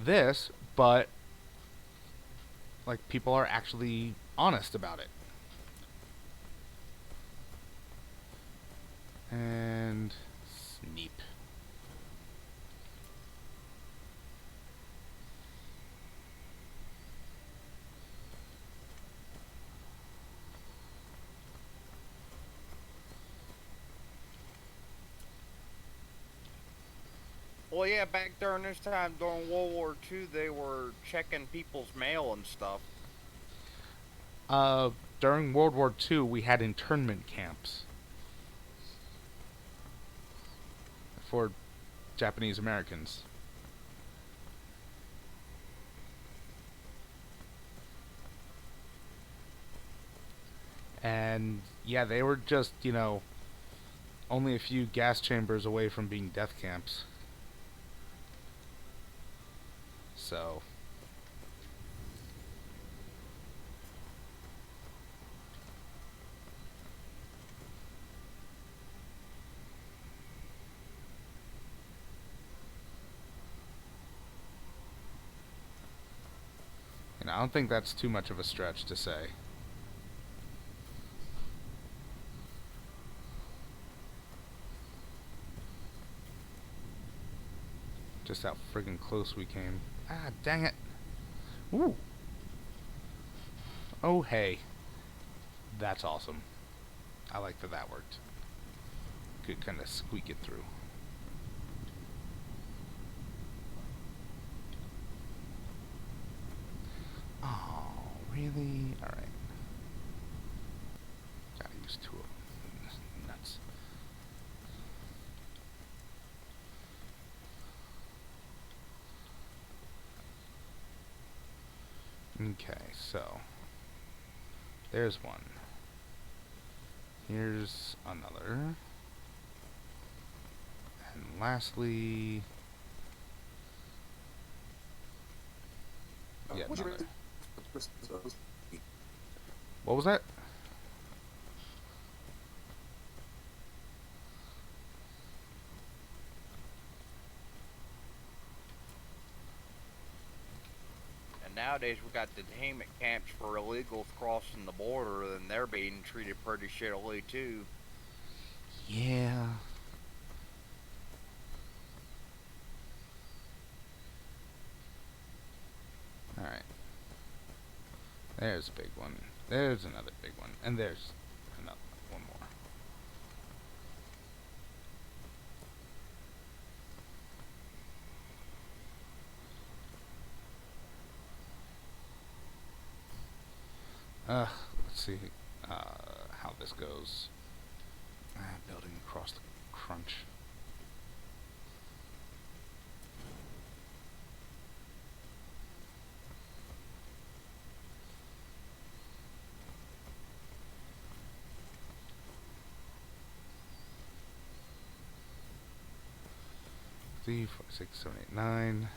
this, but, like, people are actually honest about it. And sneep. Well, yeah, back during this time, during World War II, they were checking people's mail and stuff. During World War II, we had internment camps for Japanese Americans. And yeah, they were just, only a few gas chambers away from being death camps. So I don't think that's too much of a stretch to say. Just how friggin' close we came. Ah, dang it. Ooh. Oh, hey. That's awesome. I like that worked. Could kind of squeak it through. Oh, really? Alright. Gotta use two of them. Nuts. Okay, so there's one. Here's another. And lastly, yet What'd you another. rate- What was that? And nowadays we got detainment camps for illegals crossing the border, and they're being treated pretty shittily too. Yeah. Alright. There's a big one. There's another big one. And there's another one more. Let's see how this goes. Building across the crunch. Three, four, 6, 7, 8, 9.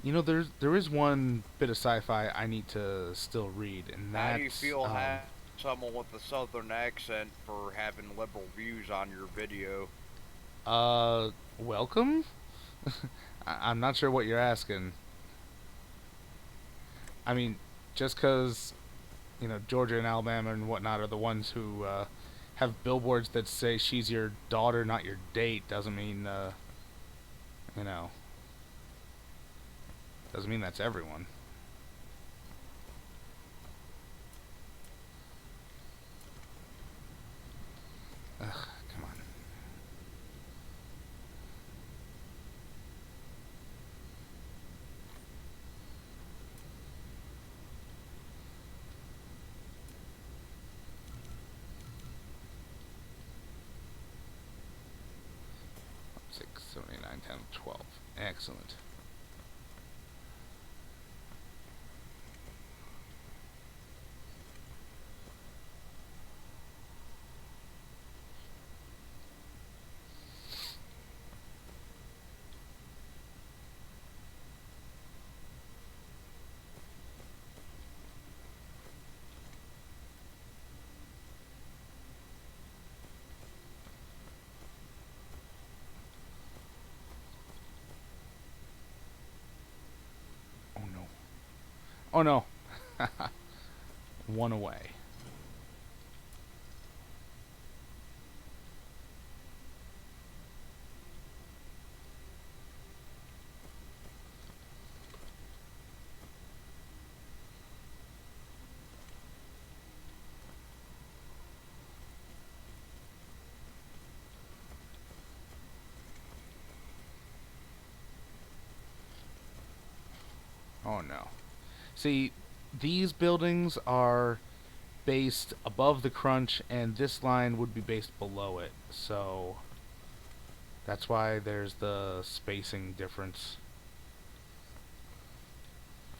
You know, there is one bit of sci-fi I need to still read, and How do you that's feel having someone with a southern accent for having liberal views on your video? welcome. I'm not sure what you're asking. I mean, just because Georgia and Alabama and whatnot are the ones who have billboards that say she's your daughter, not your date, doesn't mean you know doesn't mean that's everyone. Ugh, come on. Six, 7, 8, 9, 10, 12. Excellent. Oh no. Oh no. One away. Oh no. See, these buildings are based above the crunch, and this line would be based below it. So that's why there's the spacing difference.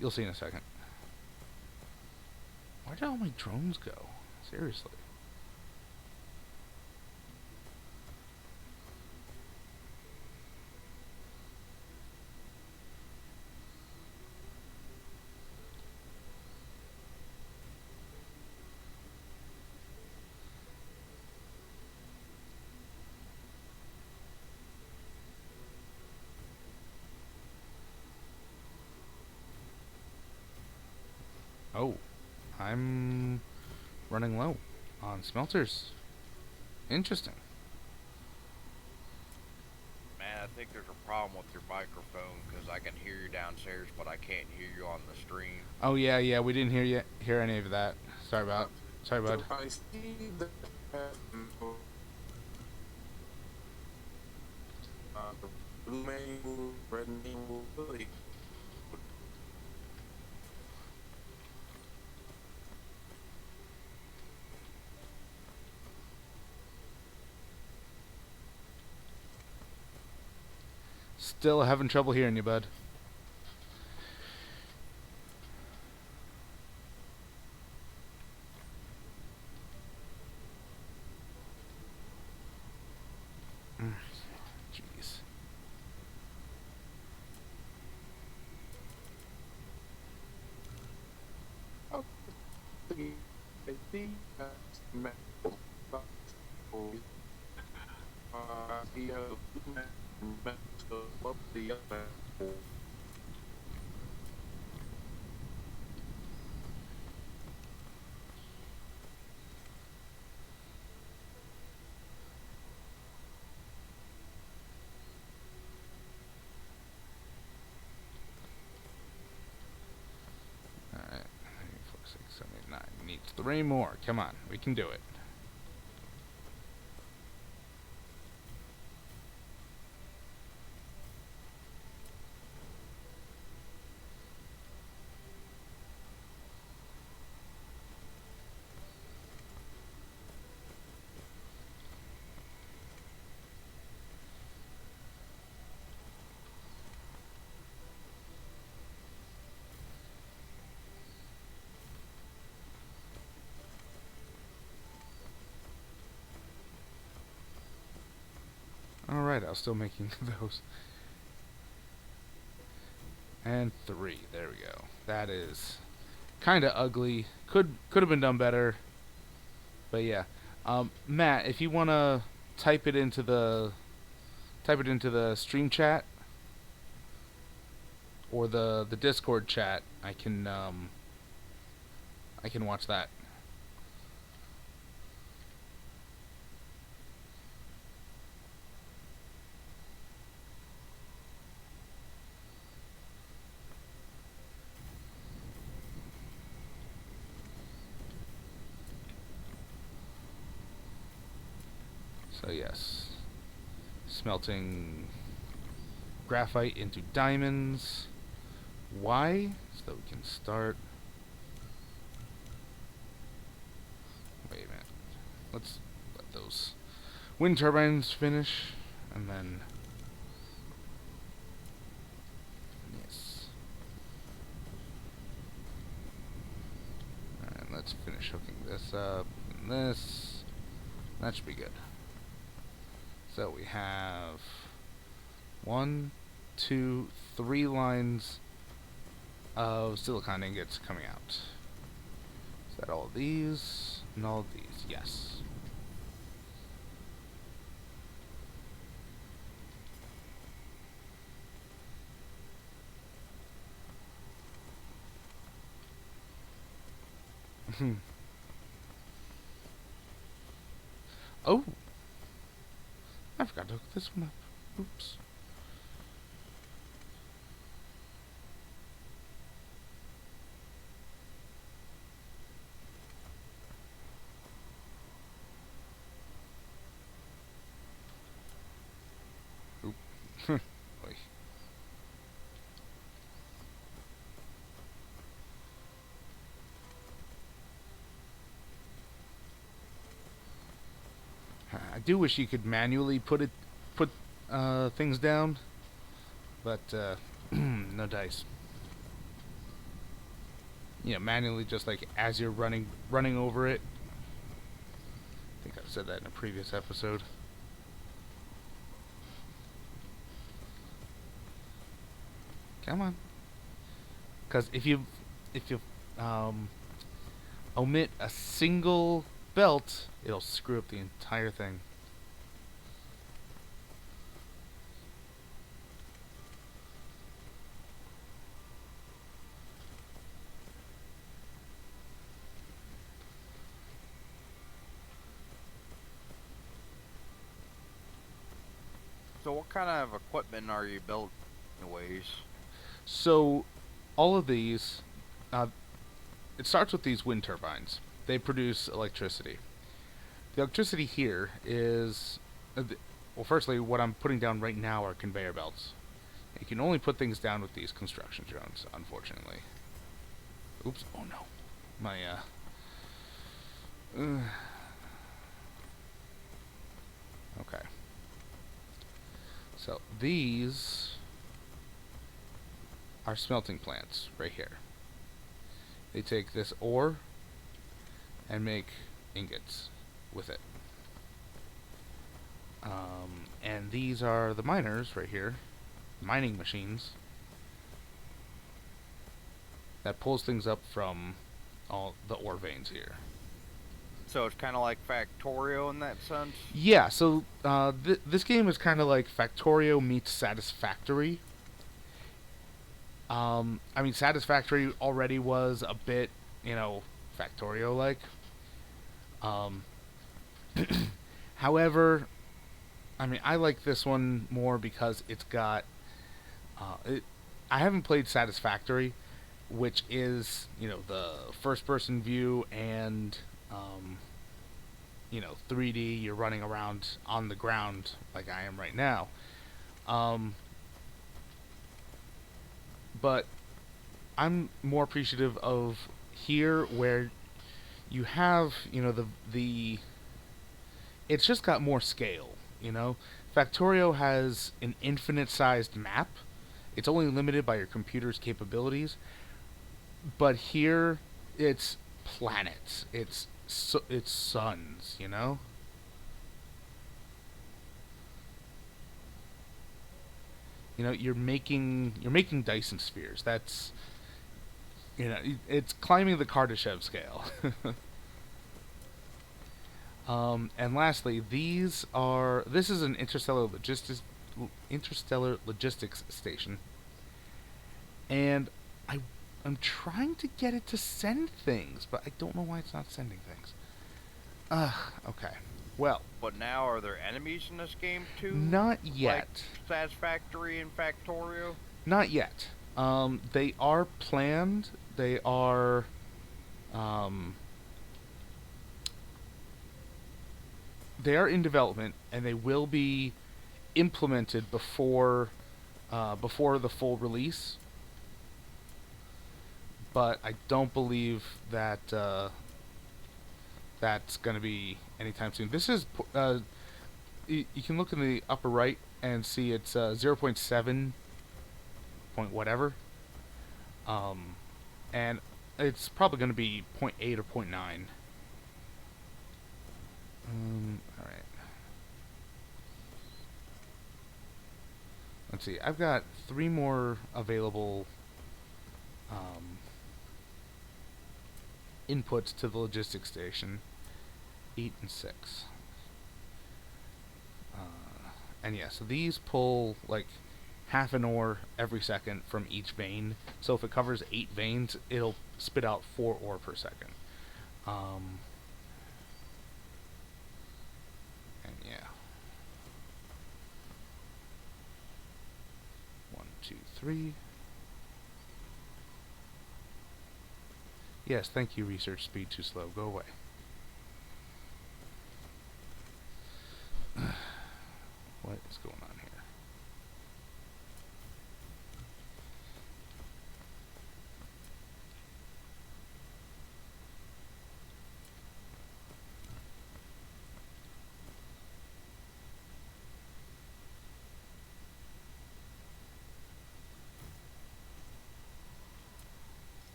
You'll see in a second. Where did all my drones go? Seriously. Oh, I'm running low on smelters. Interesting. Man, I think there's a problem with your microphone because I can hear you downstairs, but I can't hear you on the stream. Oh yeah, we didn't hear any of that. Sorry, bud. So I see that the blue man, red man, Willie. Still having trouble hearing you, bud. Jeez. Oh, I think that's metal. He has a blue man metal up the other. Alright. 4, 6, 7, 8, 9. Needs 3 more. Come on. We can do it. Alright, I was still making those. And 3. There we go. That is kind of ugly. Could have been done better. But yeah. Matt, if you want to type it into the stream chat or the Discord chat, I can watch that. So yes, smelting graphite into diamonds. Why? So that we can start. Wait a minute. Let's let those wind turbines finish, and then yes. And let's finish hooking this up. And this. That should be good. So we have 1, 2, 3 lines of silicon ingots coming out. Is that all of these? And all of these, yes. Oh! I forgot to hook this one up. Oops. Oop. Oy. I do wish you could manually put things down, but no dice. You know, manually, just like as you're running over it. I think I've said that in a previous episode. Come on, because if you omit a single belt, it'll screw up the entire thing. So what kind of equipment are you building anyways? So, all of these, it starts with these wind turbines. They produce electricity. The electricity here is, well, firstly, what I'm putting down right now are conveyor belts. You can only put things down with these construction drones, unfortunately. Oops, oh no. My, okay. So, these are smelting plants right here. They take this ore and make ingots with it. And these are the miners right here, mining machines, that pulls things up from all the ore veins here. So it's kind of like Factorio in that sense. Yeah, so this game is kind of like Factorio meets Satisfactory. I mean, Satisfactory already was a bit, Factorio-like. Um, However, I mean, I like this one more because it's got. I haven't played Satisfactory, which is the first-person view and 3D. You're running around on the ground like I am right now. But I'm more appreciative of here where you have the it's just got more scale. Factorio has an infinite sized map. It's only limited by your computer's capabilities, but here it's planets. It's suns. You're making Dyson spheres. That's it's climbing the Kardashev scale. And lastly, this is an interstellar logistics station, and I'm trying to get it to send things, but I don't know why it's not sending things. Okay. Well, But now, are there enemies in this game too? not yet. Like Satisfactory and Factorio? Not yet. They are planned. They are, they are in development, and they will be implemented before the full release. But I don't believe that that's going to be anytime soon. This is you can look in the upper right and see it's 0.7 point whatever, and it's probably going to be 0.8 or 0.9. All right. Let's see. I've got 3 more available inputs to the logistics station. 8 and 6. And yeah, so these pull like half an ore every second from each vein. So if it covers 8 veins, it'll spit out 4 ore per second. And yeah. 1, 2, 3. Yes, thank you, research speed too slow. Go away. What is going on here?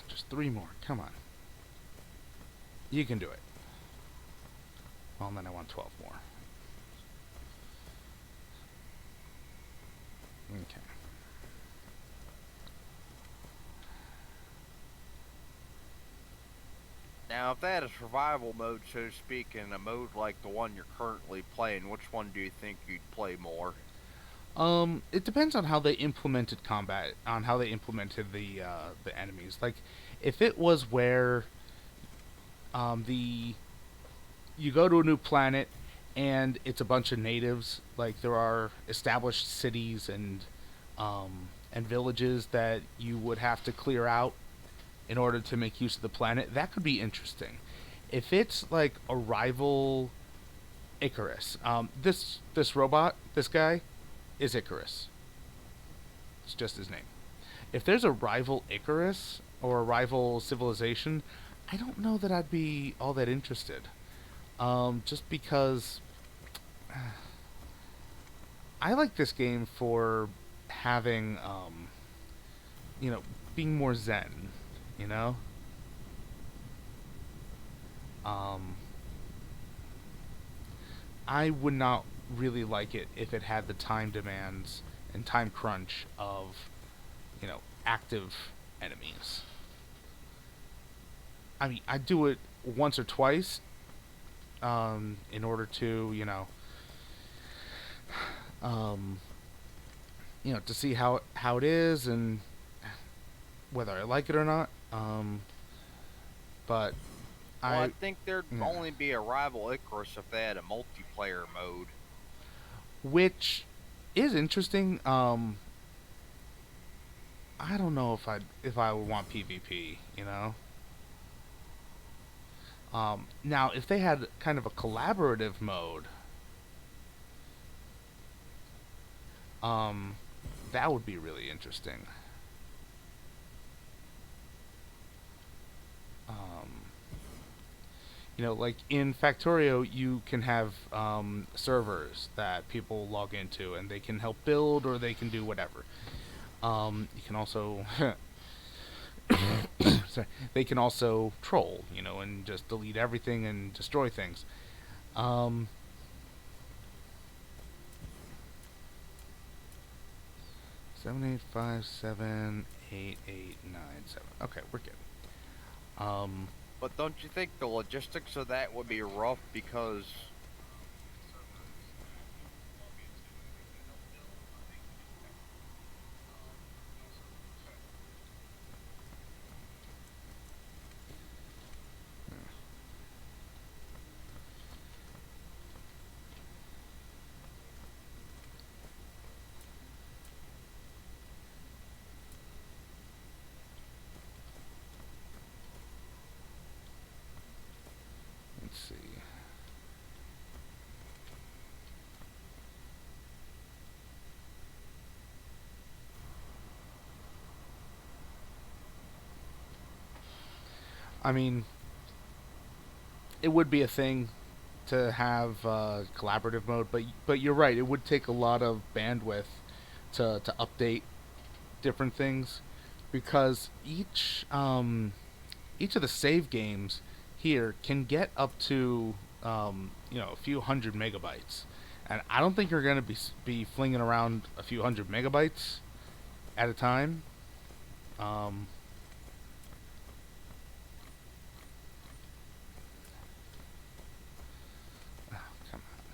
Just 3 more. Come on. You can do it. Well, then I want 12 more. Okay. Now, if they had a survival mode, so to speak, in a mode like the one you're currently playing, which one do you think you'd play more? It depends on how they implemented combat, on how they implemented the enemies. Like, if it was where you go to a new planet and it's a bunch of natives, like there are established cities and villages that you would have to clear out in order to make use of the planet, that could be interesting. If it's like a rival Icarus, this robot, this guy, is Icarus. It's just his name. If there's a rival Icarus or a rival civilization, I don't know that I'd be all that interested. Just because I like this game for having, you know, being more zen, you know? Um, I would not really like it if it had the time demands and time crunch of, active enemies. I mean, I do it once or twice, in order to, um, to see how it is and whether I like it or not. But Well, I I, think there'd yeah. only be a rival Icarus if they had a multiplayer mode. Which is interesting. I don't know if I would want PvP. Now if they had kind of a collaborative mode, um, that would be really interesting. Um, like in Factorio, you can have servers that people log into, and they can help build or they can do whatever. You can also, sorry, they can also troll, and just delete everything and destroy things. Um, 7857889 7. Okay, we're good. Um, But don't you think the logistics of that would be rough because let's see. I mean, it would be a thing to have collaborative mode, but you're right. It would take a lot of bandwidth to update different things because each of the save games here can get up to a few hundred megabytes, and I don't think you're going to be flinging around a few hundred megabytes at a time. Um, oh, come on.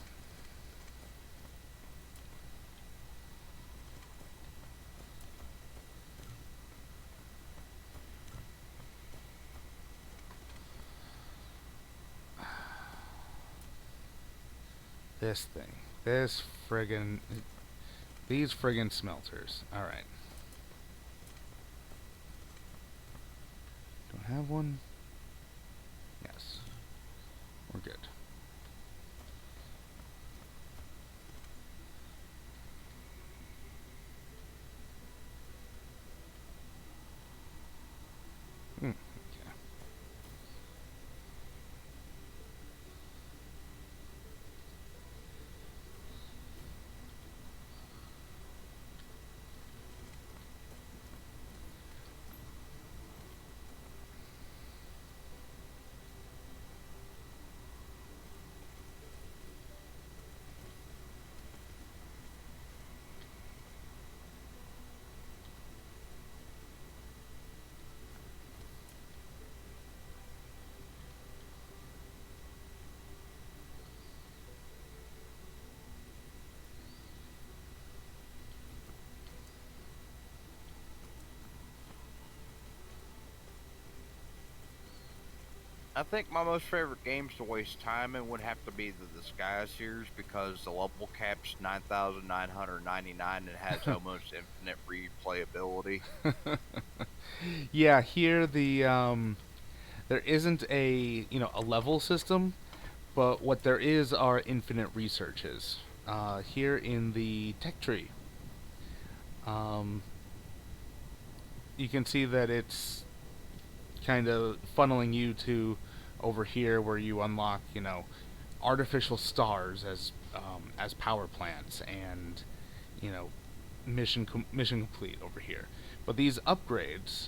This thing, this friggin' these friggin' smelters. All right, don't have one. Yes, we're good. Hmm. Okay. I think my most favorite games to waste time in would have to be the Disgaea series because the level cap's 9,999 and has almost infinite replayability. Yeah, here there isn't a level system, but what there is are infinite researches. Here in the tech tree, Um, you can see that it's kind of funneling you to over here where you unlock, artificial stars as power plants, and you know mission complete over here. But these upgrades,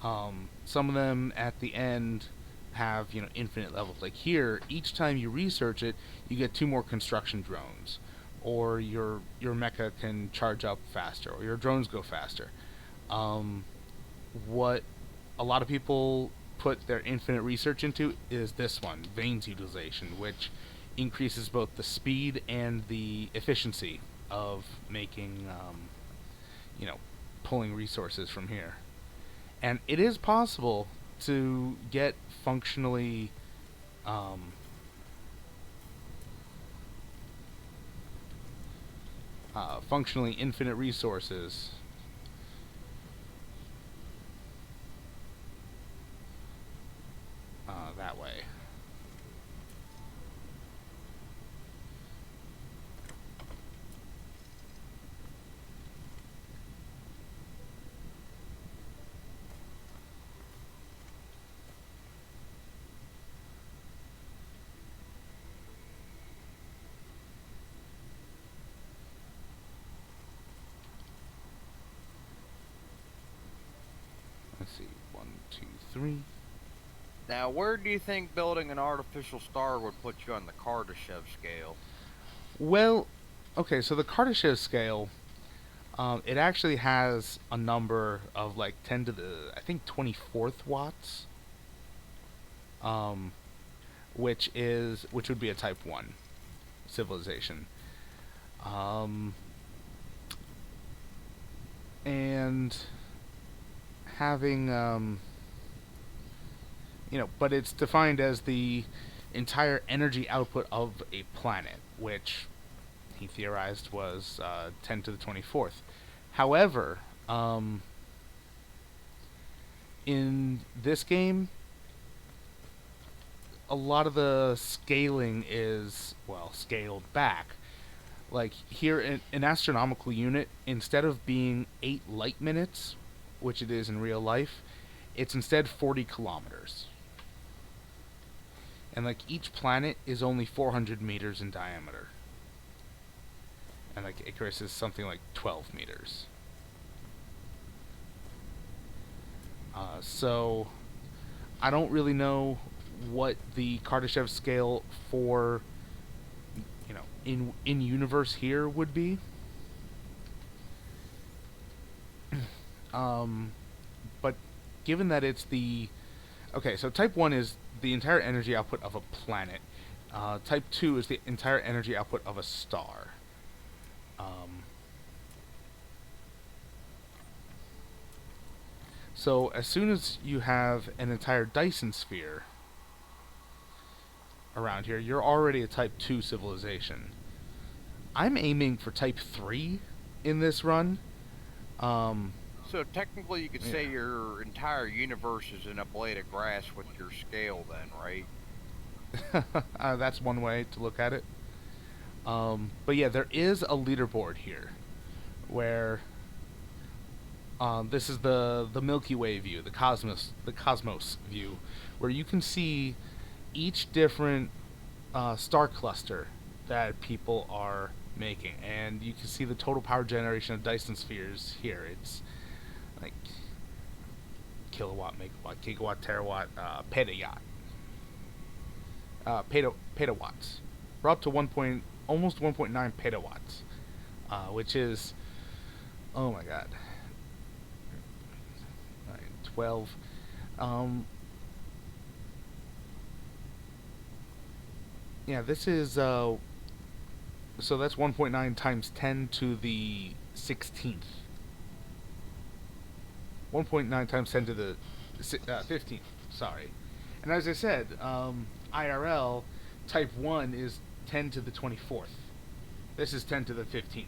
some of them at the end have infinite levels. Like here, each time you research it, you get 2 more construction drones, or your mecha can charge up faster, or your drones go faster. Um, what a lot of people put their infinite research into is this one, veins utilization, which increases both the speed and the efficiency of making, you know, pulling resources from here. And it is possible to get um, functionally infinite resources that way. Let's see, 1, 2, 3. Now, where do you think building an artificial star would put you on the Kardashev scale? Well, okay, so the Kardashev scale, it actually has a number of like 10 to the, I think, 24th watts, um, which would be a Type 1 civilization. Um, and having, but it's defined as the entire energy output of a planet, which he theorized was 10 to the 24th. However, in this game, a lot of the scaling is, well, scaled back. Like here, in an astronomical unit, instead of being 8 light minutes, which it is in real life, it's instead 40 kilometers. And like each planet is only 400 meters in diameter. And like Icarus is something like 12 meters. So I don't really know what the Kardashev scale for in universe here would be. Um, but given that it's the okay, so Type 1 is the entire energy output of a planet. Type 2 is the entire energy output of a star. Um, so as soon as you have an entire Dyson sphere around here, you're already a Type 2 civilization. I'm aiming for Type 3 in this run. Um, So technically, you could yeah. say your entire universe is in a blade of grass with your scale, then, right? That's one way to look at it. But yeah, there is a leaderboard here where this is the Milky Way view, the cosmos view, where you can see each different star cluster that people are making, and you can see the total power generation of Dyson spheres here. It's like kilowatt, megawatt, gigawatt, terawatt, petawatts. We're up to almost 1.9 petawatts, which is, oh my god, 9, 12. Yeah, this is so that's 1.9 times 10 to the 16th. 1.9 times 10 to the 15th. Sorry. And as I said, IRL Type 1 is 10 to the 24th. This is 10 to the 15th.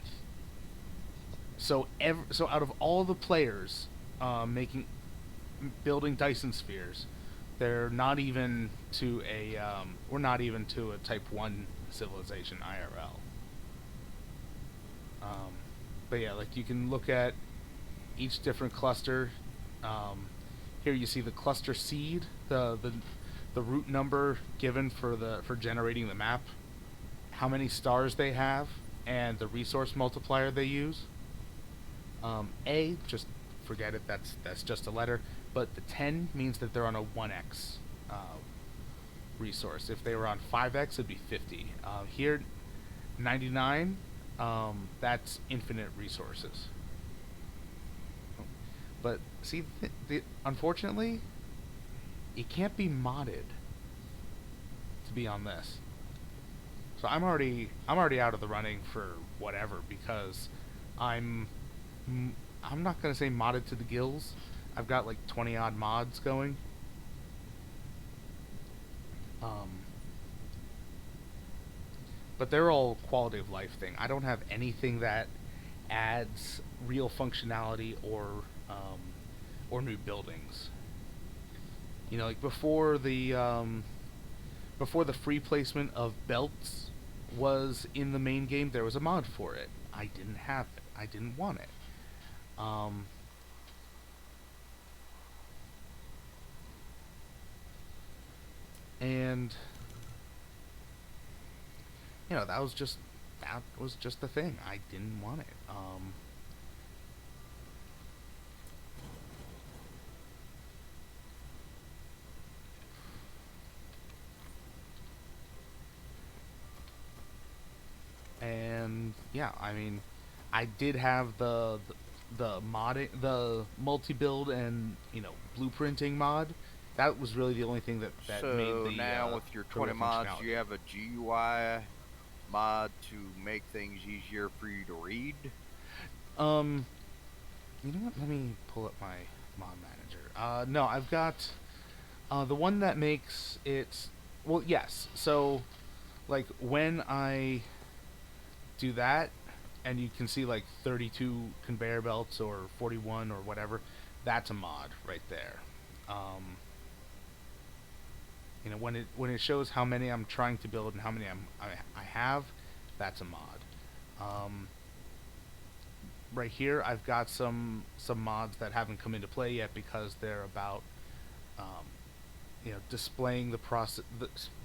So out of all the players building Dyson spheres, they're not even to a we're not even to a Type 1 civilization IRL. But yeah, like you can look at each different cluster. Um, Here you see the cluster seed, the root number given for generating the map, how many stars they have, and the resource multiplier they use. A, just forget it. That's just a letter. But the 10 means that they're on a 1x resource. If they were on 5x, it'd be 50. Here, 99. That's infinite resources. But see, unfortunately, it can't be modded to be on this. So I'm already out of the running for whatever because I'm I'm not gonna say modded to the gills. I've got like 20 odd mods going. Um, but they're all quality of life thing. I don't have anything that adds real functionality or new buildings. You know, like before the free placement of belts was in the main game, there was a mod for it. I didn't have it. I didn't want it. Um, and you know that was just the thing. I didn't want it. And yeah, I mean, I did have the modding, the multi build, and blueprinting mod. That was really the only thing that made So now with your the real 20 mods, do functionality. you have a GUI mod to make things easier for you to read? Um, you know what? Let me pull up my mod manager. No, I've got the one that makes it. Well, yes. So, like when I do that, and you can see like 32 conveyor belts or 41 or whatever. That's a mod right there. Um, when it shows how many I'm trying to build and how many I have, that's a mod. Um, right here, I've got some mods that haven't come into play yet because they're about um, displaying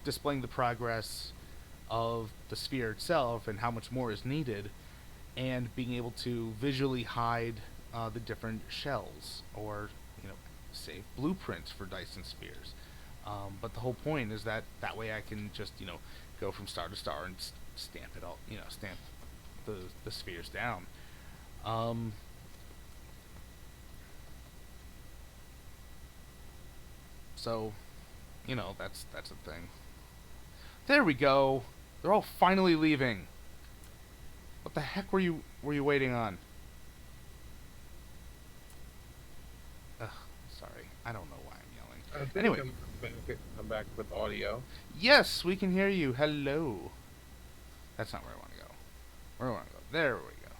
displaying the progress of the sphere itself and how much more is needed, and being able to visually hide the different shells or save blueprints for Dyson spheres. But the whole point is that way I can just go from star to star and stamp it all, stamp the spheres down. Um, so that's a thing. There we go. They're all finally leaving. What the heck were you waiting on? Ugh, sorry. I don't know why I'm yelling. I think Anyway, I'm back with audio. yes, we can hear you. Hello. That's not where I want to go. Where do I want to go? There we go.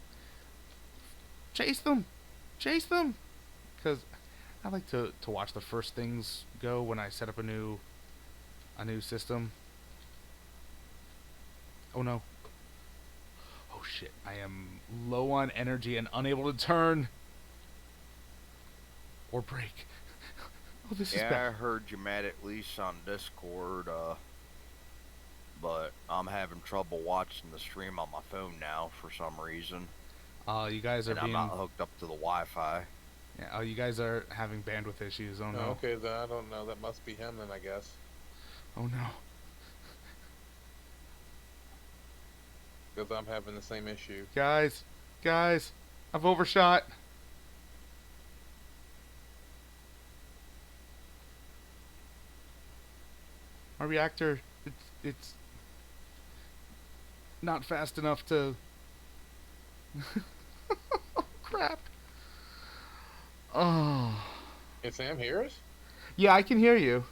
Chase them. Chase them. Because I like to watch the first things go when I set up a new system. Oh no. Oh shit. I am low on energy and unable to turn or brake. Oh, this is Yeah, bad. I heard you mad at least on Discord, but I'm having trouble watching the stream on my phone now for some reason, You guys are and I'm not being. hooked up to the Wi-Fi. Yeah, oh, you guys are having bandwidth issues. Oh Oh, no. okay, then I don't know. That must be him then, I guess. Oh no. Because I'm having the same issue. Guys, I've overshot. My reactor, it's not fast enough to. Oh crap. Oh. Can Sam hear us? Yeah, I can hear you.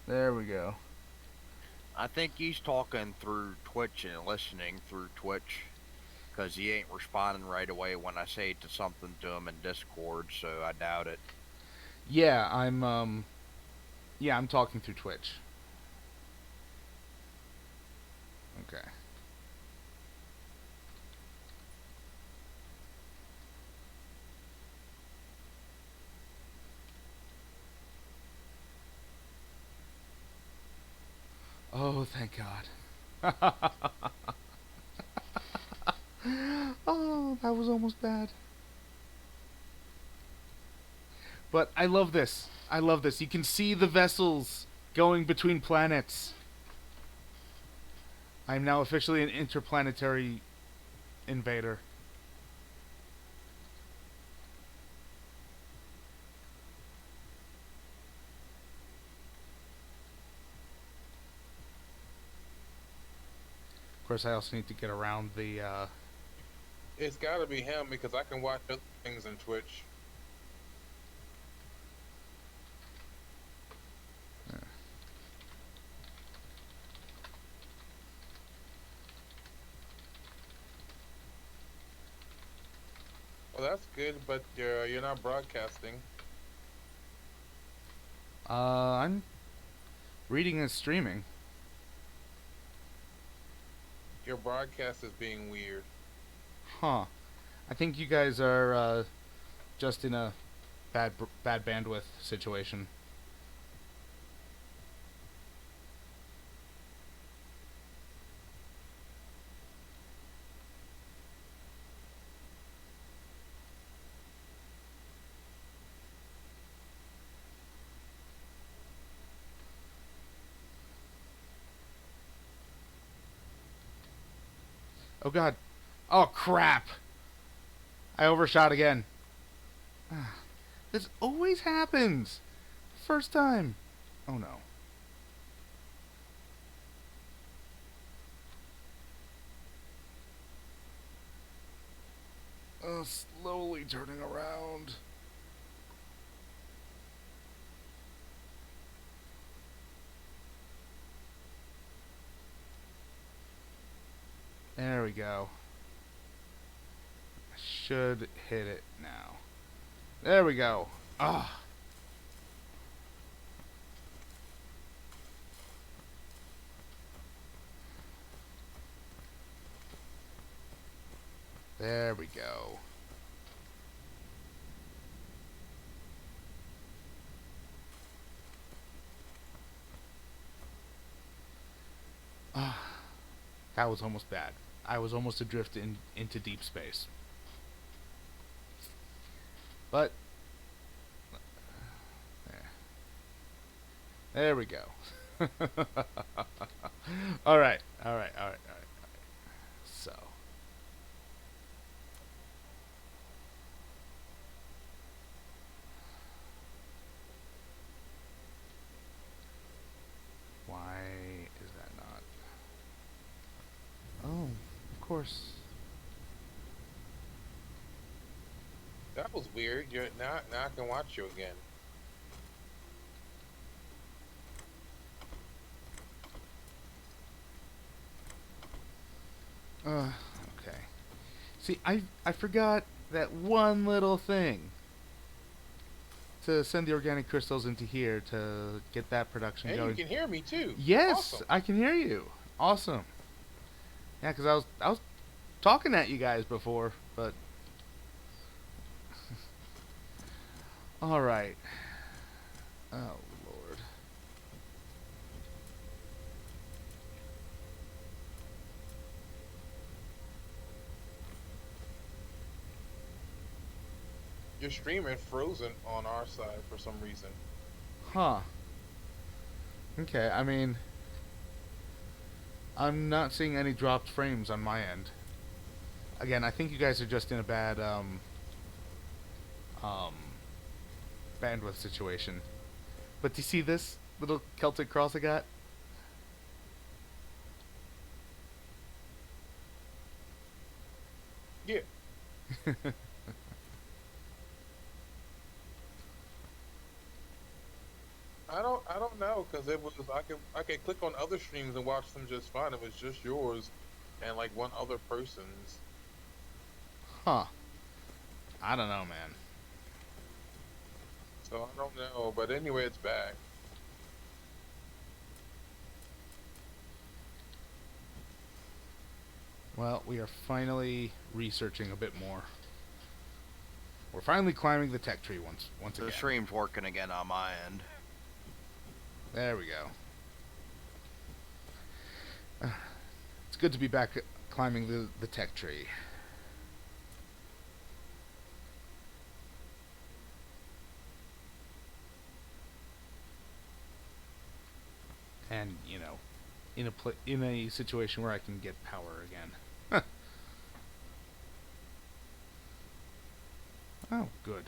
There we go. I think he's talking through Twitch and listening through Twitch, because he ain't responding right away when I say to something to him in Discord, so I doubt it. Yeah, Yeah, I'm talking through Twitch. Okay. Oh, thank God. Oh, that was almost bad. But I love this. I love this. You can see the vessels going between planets. I'm now officially an interplanetary invader. Of course, I also need to get around the. It's got to be him because I can watch other things in Twitch. Well, that's good, but you're not broadcasting. I'm reading and streaming. Your broadcast is being weird. Huh. I think you guys are just in a bad bandwidth situation. Oh God. Oh crap. I overshot again. This always happens. First time. Oh no. Slowly turning around. There we go. I should hit it now. There we go. Ah. There we go. Ah. That was almost bad. I was almost adrift into deep space. But there we go. All right. So, why is that not? Oh, of course. That was weird. You're now I can watch you again. Okay. See, I forgot that one little thing. To send the organic crystals into here to get that production And going. you can hear me too. Yes, Awesome. I can hear you. Awesome. Yeah, because I was talking at you guys before, but all right. Oh Lord. Your streaming frozen on our side for some reason. Huh. Okay. I mean, I'm not seeing any dropped frames on my end. Again, I think you guys are just in a bad um bandwidth situation. But do you see this little Celtic cross I got? Yeah. I don't know because it was I could click on other streams and watch them just fine. It was just yours and like one other person's. Huh. I don't know, man. So I don't know. But anyway, it's back. Well, we are finally researching a bit more. We're finally climbing the tech tree once The again. stream's working again on my end. There we go. It's good to be back climbing the tech tree. And, you know, in a situation where I can get power again. Oh, good.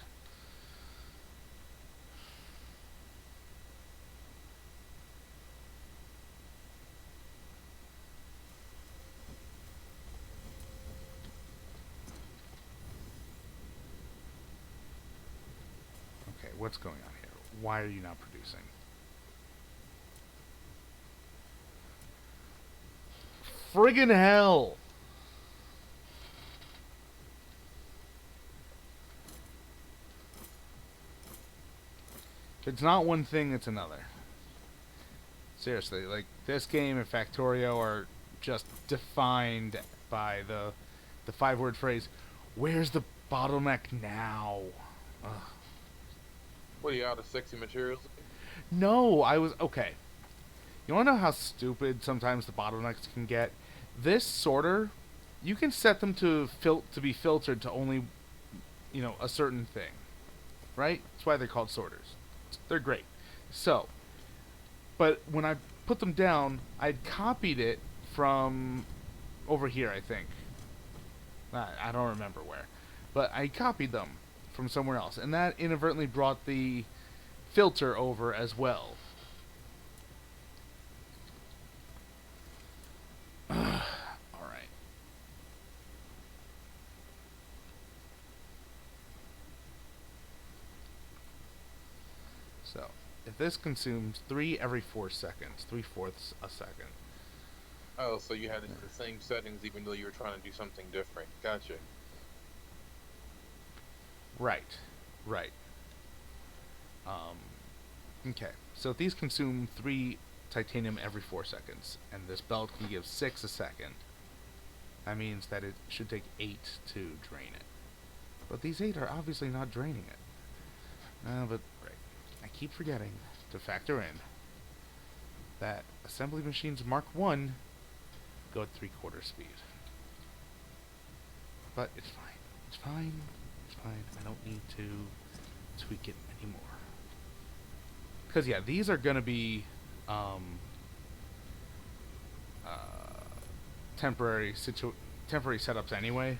Okay, what's going on here? Why are you not producing? Friggin' hell! If it's not one thing, it's another. Seriously, like, this game and Factorio are just defined by the 5-word phrase, where's the bottleneck now? Ugh. What are you out of sexy materials? No, I was... Okay. You wanna know how stupid sometimes the bottlenecks can get? This sorter, you can set them to be filtered to only, you know, a certain thing. Right? That's why they're called sorters. They're great. So, but when I put them down, I'd copied it from over here, I think. I don't remember where. But I copied them from somewhere else. And that inadvertently brought the filter over as well. Alright. So, if this consumes 3 every 4 seconds, 3/4 a second. Oh, so you had it in the same settings even though you were trying to do something different. Gotcha. Right. Right. Okay. So if these consume 3 titanium every 4 seconds, and this belt can give 6 a second, that means that it should take 8 to drain it. But these 8 are obviously not draining it. But right. I keep forgetting to factor in that assembly machines Mark 1 go at 3/4 speed. But it's fine. It's fine. It's fine. I don't need to tweak it anymore. Because, yeah, these are going to be temporary setups anyway.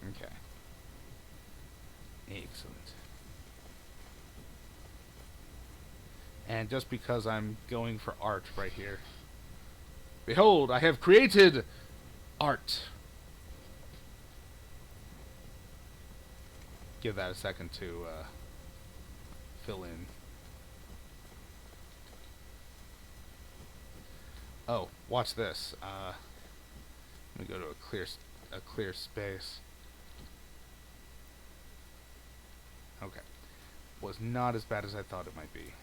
Okay. Excellent. And just because I'm going for art right here. Behold, I have created art. Give that a second to fill in. Oh, watch this. Let me go to a clear space. Okay. Was not as bad as I thought it might be.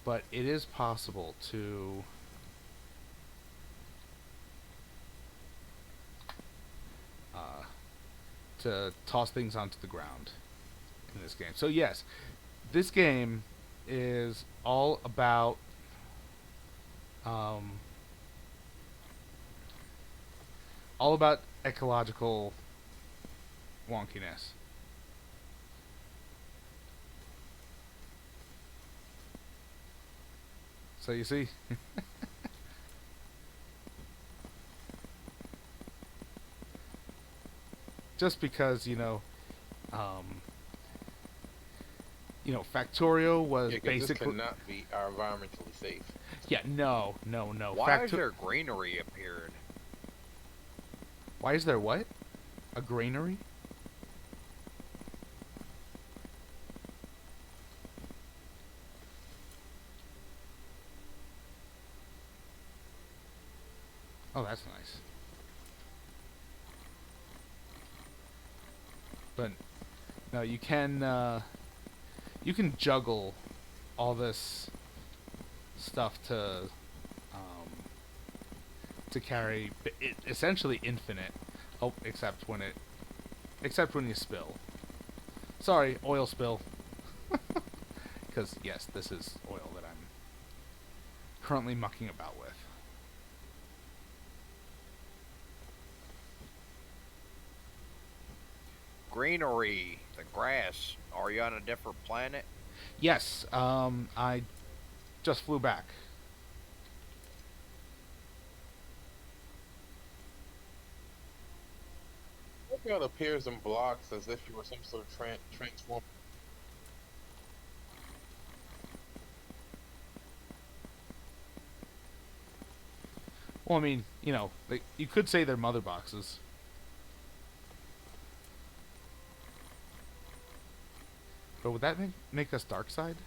But it is possible to toss things onto the ground in this game. So yes, this game is all about ecological wonkiness. So you see, just because um, Factorio was Yeah, because this basically. cannot be our environmentally safe. Yeah, no, no, no. Why is there greenery appeared? Why is there what? A granary? Oh, that's nice. But no, you can juggle all this stuff um, to carry essentially infinite. Oh, except when you spill. Sorry, oil spill. Because yes, this is oil that I'm currently mucking about with. Greenery, the grass. Are you on a different planet? Yes, I just flew back. Look how it appears in blocks as if you were some sort of transform. Well, I mean, you could say they're mother boxes. But would that make us dark side?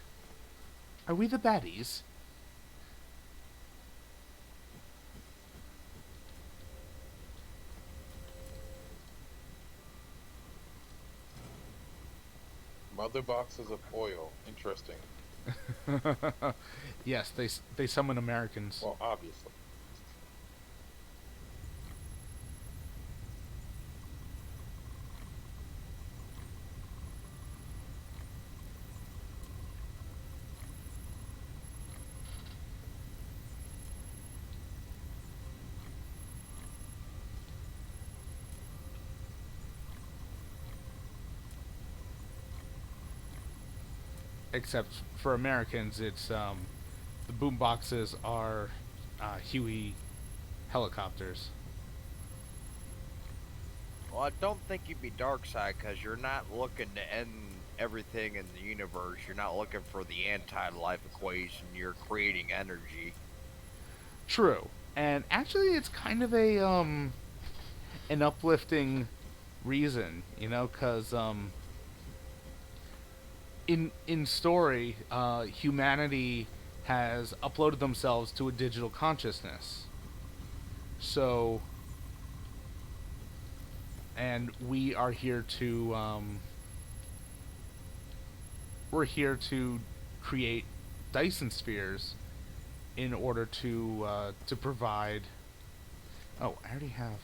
Are we the baddies? Mother boxes of oil. Interesting. Yes, they summon Americans. Well, obviously. Except for Americans, it's the boom boxes are Huey helicopters. Well, I don't think you'd be dark side because you're not looking to end everything in the universe. You're not looking for the anti-life equation. You're creating energy. True, and actually, it's kind of a an uplifting reason, because in story, humanity has uploaded themselves to a digital consciousness. So, and we are here to we're here to create Dyson spheres in order to provide. Oh, I already have.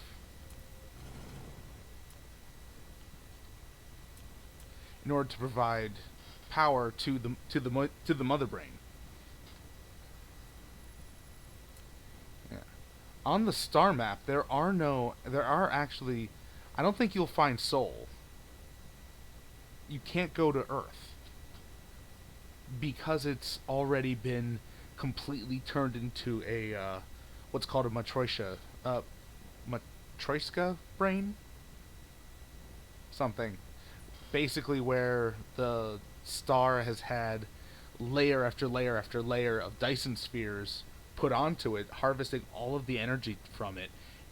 In order to provide power to the mother brain. Yeah. On the star map, there are actually, I don't think you'll find Sol. You can't go to Earth because it's already been completely turned into a what's called a matryoshka brain, something. Basically, where the star has had layer after layer after layer of Dyson spheres put onto it, harvesting all of the energy from it,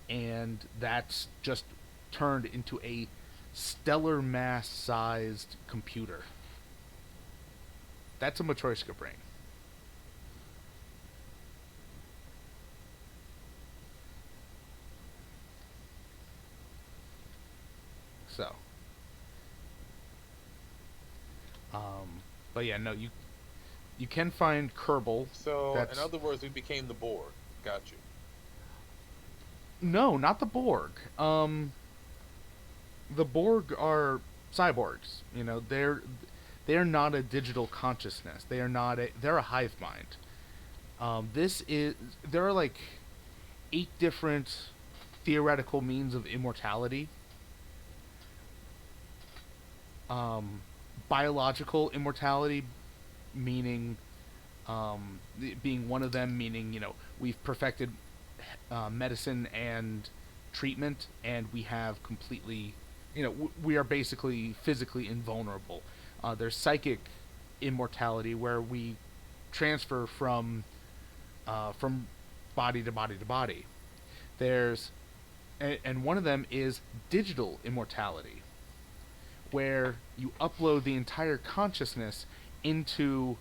and that's just turned into a stellar mass sized computer. That's a Matryoshka brain. So, but yeah, no, you can find Kerbal. So, in other words, we became the Borg. Got you. No, not the Borg. The Borg are cyborgs. They're not a digital consciousness. They're a hive mind. There are like 8 different theoretical means of immortality. Biological immortality, meaning being one of them, meaning we've perfected medicine and treatment, and we have completely we are basically physically invulnerable. There's psychic immortality where we transfer from body to body to body. There's and one of them is digital immortality, where you upload the entire consciousness into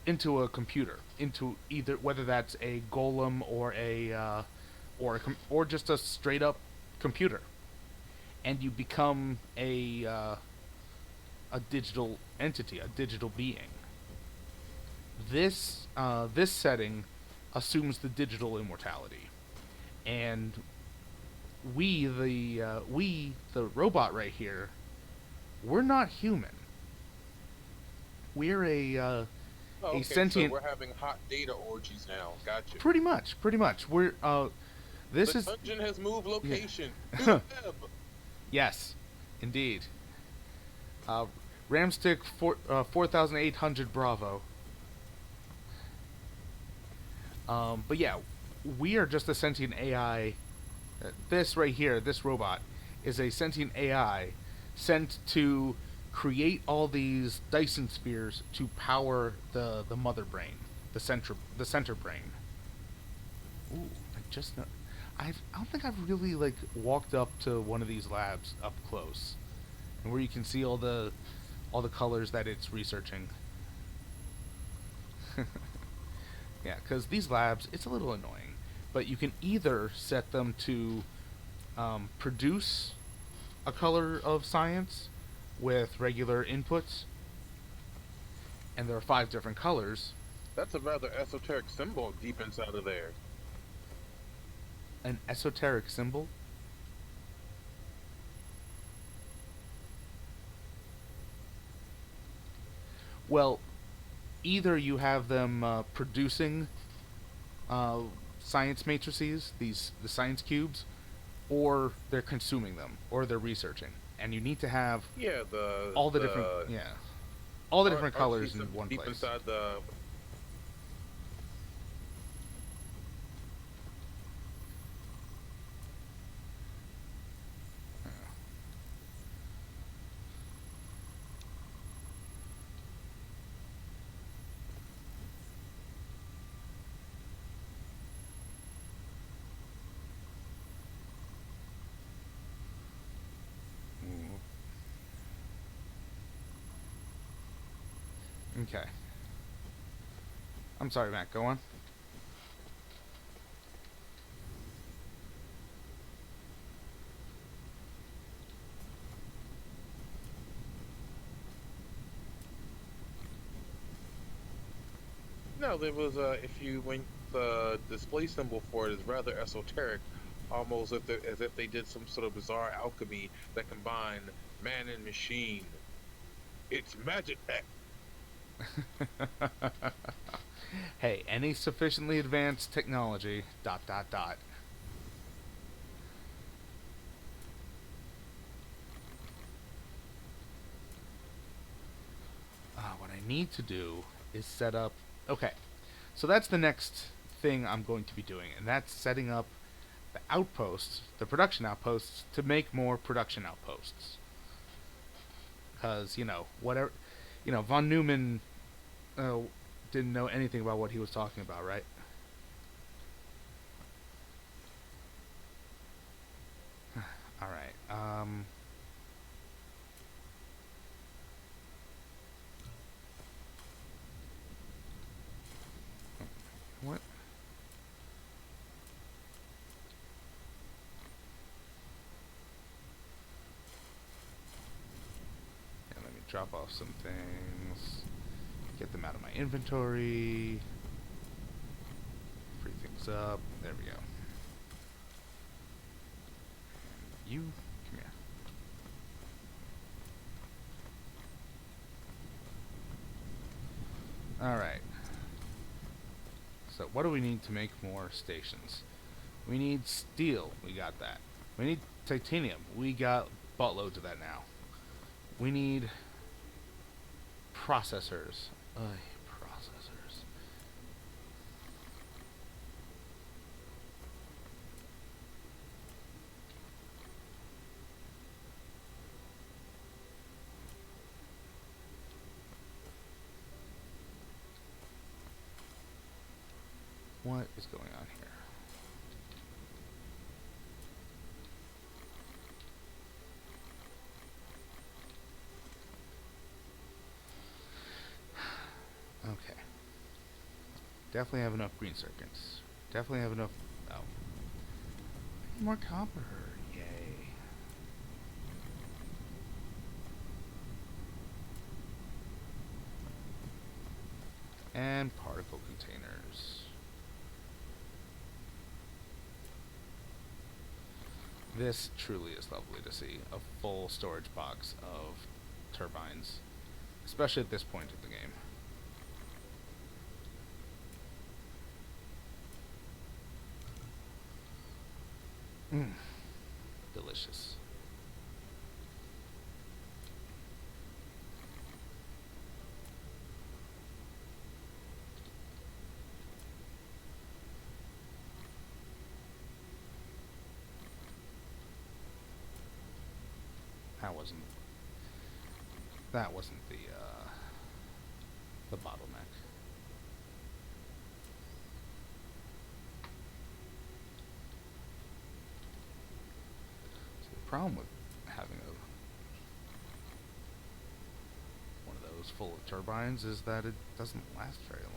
into a computer, into either whether that's a golem or or just a straight up computer, and you become a digital entity, a digital being. This setting assumes the digital immortality, and we the robot right here, we're not human. We're Oh, a okay, sentient. so we're having hot data orgies now. Gotcha. Pretty much. We're this The is dungeon has moved location. To yeah. the web. Yes, indeed. Ramstick 4800 Bravo. But yeah, we are just a sentient AI. This right here, this robot, is a sentient AI sent to create all these Dyson spheres to power the mother brain, the center brain. Ooh, I just know. I don't think I've really like walked up to one of these labs up close, and where you can see all the colors that it's researching. Yeah, because these labs, it's a little annoying, but you can either set them to produce a color of science with regular inputs, and there are 5 different colors. That's a rather esoteric symbol deep inside of there. An esoteric symbol. Well, either you have them producing science matrices, the science cubes, or they're consuming them, or they're researching, and you need to have Yeah, all the different all the different colors in symbol one deep place. inside the. Okay. I'm sorry, Matt. Go on. No, there was if you went the display symbol for it is rather esoteric, almost as if they did some sort of bizarre alchemy that combined man and machine. It's magic tech. Hey, any sufficiently advanced technology. Dot dot dot. What I need to do is set up. Okay, so that's the next thing I'm going to be doing, and that's setting up the outposts, the production outposts, to make more production outposts. Because whatever, von Neumann uh, didn't know anything about what he was talking about, right? All right. What? Yeah, let me drop off some things. Get them out of my inventory. Free things up. There we go. And you, come here. Alright. So what do we need to make more stations? We need steel. We got that. We need titanium. We got buttloads of that now. We need processors. Processors. What is going on here? Okay. Definitely have enough green circuits. Definitely have enough... Oh. I need more copper. Yay. And particle containers. This truly is lovely to see. A full storage box of turbines. Especially at this point of the game. Mmm. Delicious. That wasn't the bottleneck. So the problem with having one of those full of turbines is that it doesn't last very long.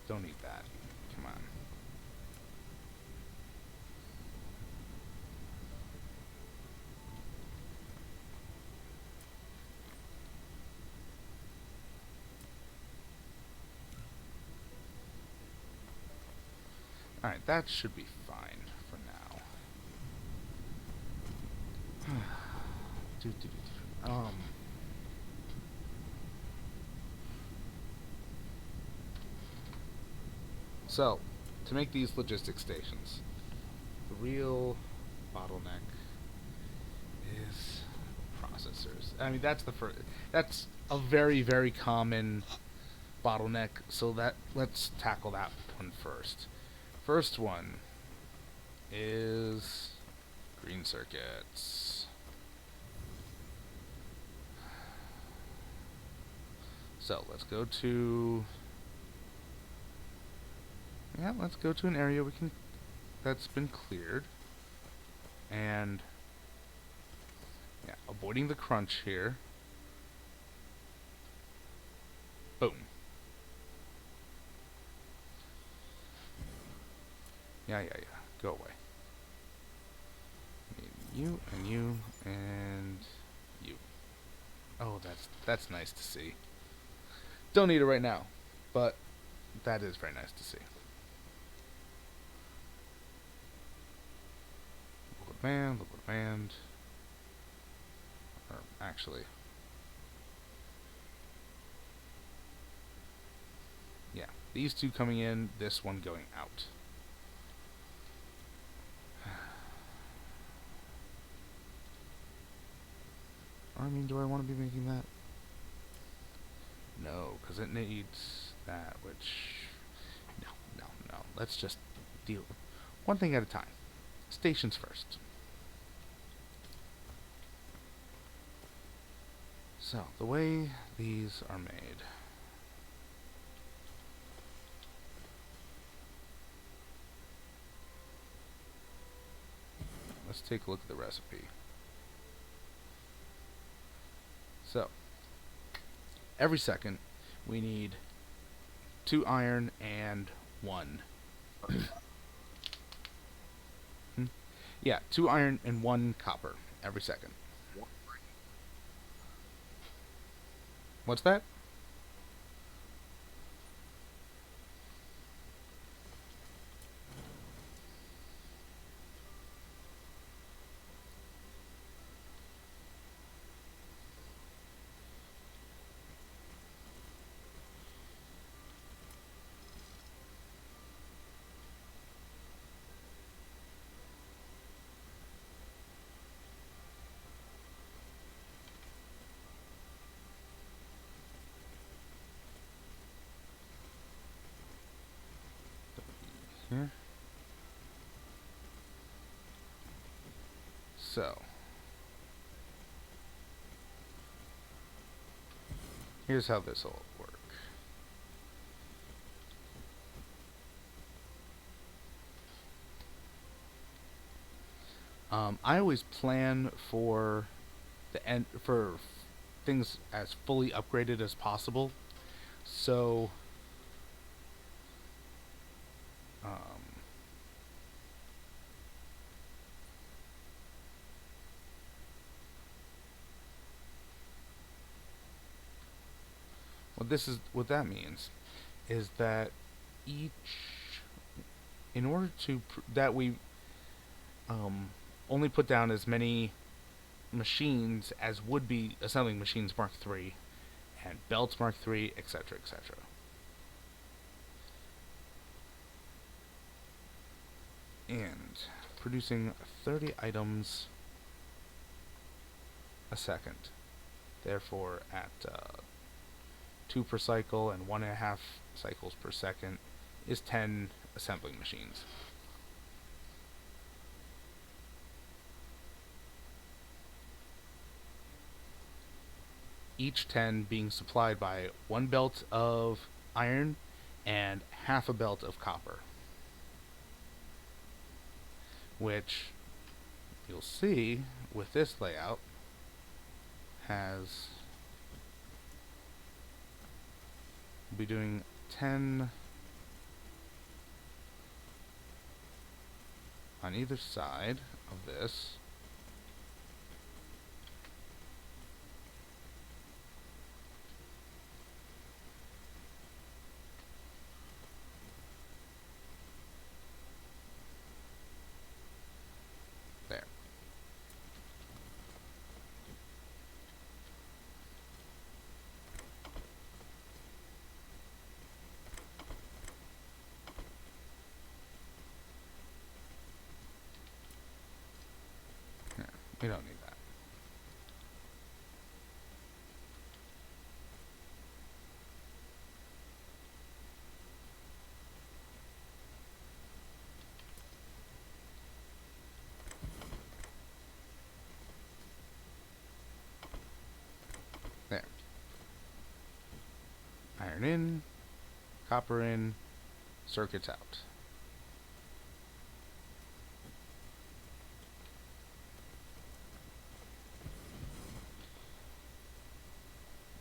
Don't eat that. Come on. Alright, that should be fine for now. So, to make these logistics stations, the real bottleneck is processors. I mean, that's the first. That's a very, very common bottleneck. So let's tackle that one first. First one is green circuits. So let's go to. Yeah, let's go to an area that's been cleared. And yeah, avoiding the crunch here. Boom. Yeah. Go away. You and you and you. Oh, that's nice to see. Don't need it right now, but that is very nice to see. Liquid band. Or actually, yeah, these two coming in, this one going out. Or, I mean, do I want to be making that? No, because it needs that, which... No. Let's just deal one thing at a time. Stations first. So, the way these are made... Let's take a look at the recipe. So, every second, we need 2 iron and 1. Yeah, 2 iron and 1 copper every second. What's that? here. So, here's how this will work. I always plan for the end for things as fully upgraded as possible. So, what that means is that each, in order to that we only put down as many machines as would be assembling machines Mark III and belts Mark III, etc., etc. And producing 30 items a second. Therefore, at 2 per cycle and 1.5 cycles per second is 10 assembling machines. Each 10 being supplied by 1 belt of iron and half a belt of copper, which you'll see with this layout has, we'll be doing 10 on either side of this. There. Yeah, we don't need that. There. Iron in, copper in, circuits out.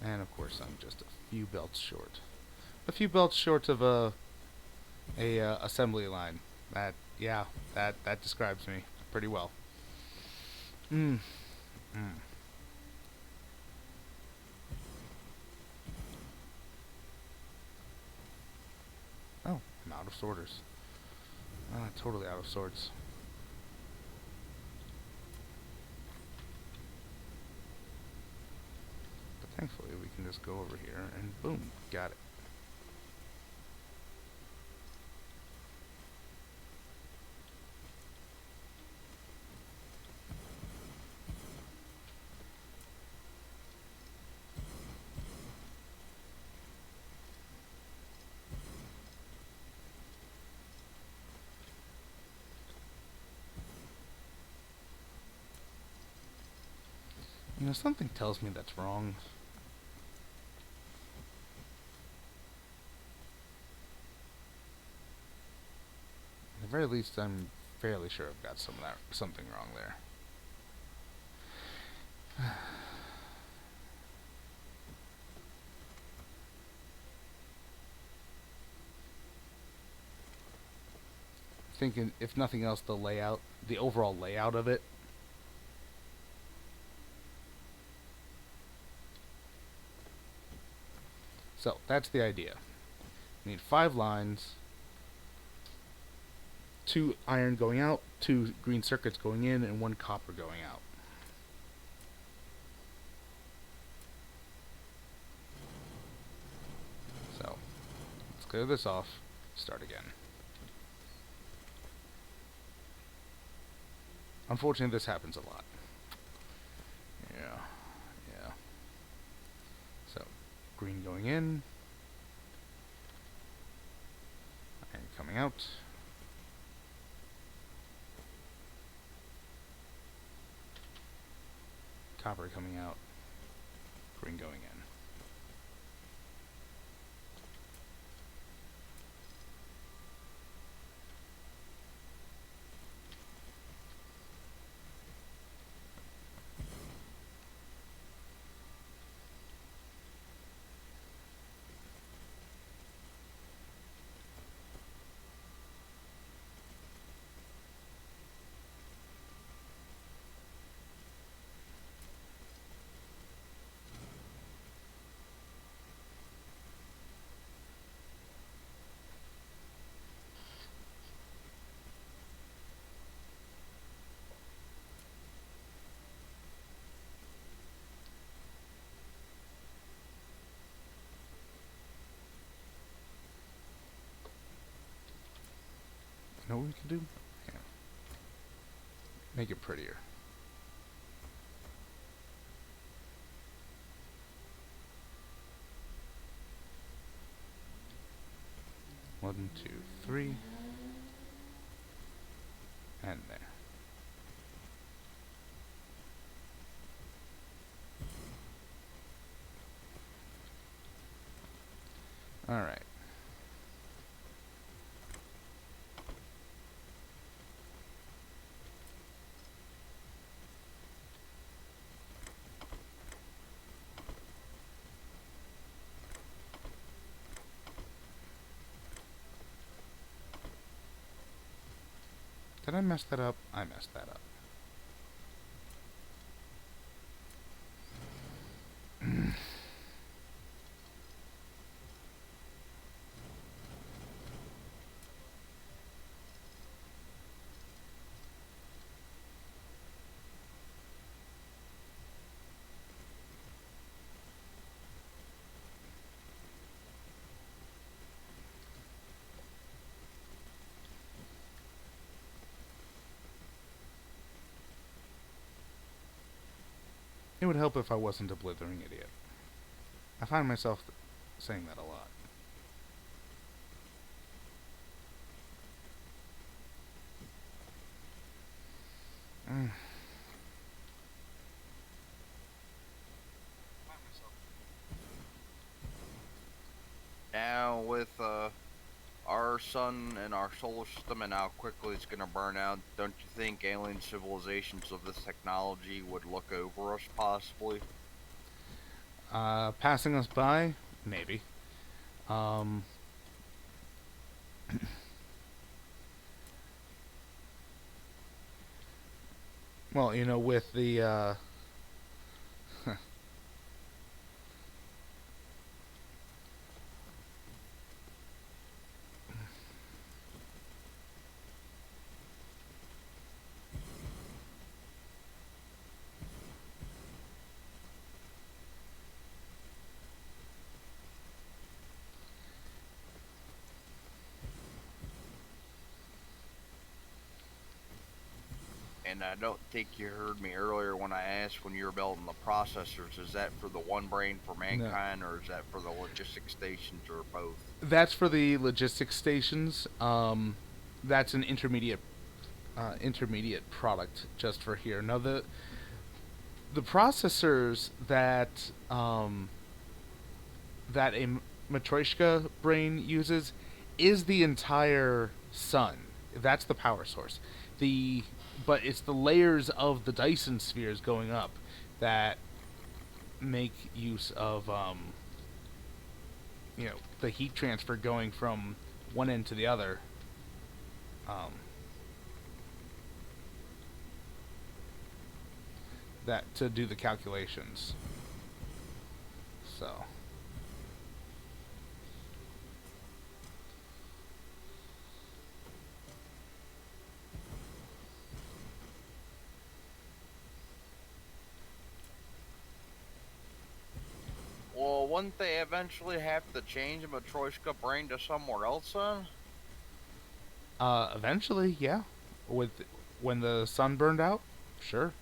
And of course I'm just a few belts short. A few belts short of a assembly line. That describes me pretty well. Mm. Mm. Oh, I'm out of sorters. Totally out of sorts. But thankfully we can just go over here and boom, got it. You know, something tells me that's wrong. At the very least, I'm fairly sure I've got something wrong there. Thinking, if nothing else, the overall layout of it. So, that's the idea. We need 5 lines, 2 iron going out, 2 green circuits going in, and 1 copper going out. So, let's clear this off, start again. Unfortunately, this happens a lot. Yeah. So, green going in, iron coming out, copper coming out, green going in. You know what we can do? Yeah. Make it prettier. One, two, three. And there. Alright. Did I mess that up? I messed that up. It would help if I wasn't a blithering idiot. I find myself saying that a lot. Now, with our sun and our solar system and how quickly it's going to burn out, don't you think alien civilizations of this technology would look over us, possibly? Passing us by? Maybe. Um... Well, you know, with the, And I don't think you heard me earlier when I asked when you were building the processors. Is that for the one brain for mankind, or is that for the logistics stations, or both? that's for the logistics stations. That's an intermediate product just for here. Now the processors that that a Matryoshka brain uses is the entire sun. That's the power source. But it's the layers of the Dyson spheres going up that make use of the heat transfer going from one end to the other. That to do the calculations. So. Well, wouldn't they eventually have to change a Matryoshka brain to somewhere else then? Eventually, yeah. With when the sun burned out, sure.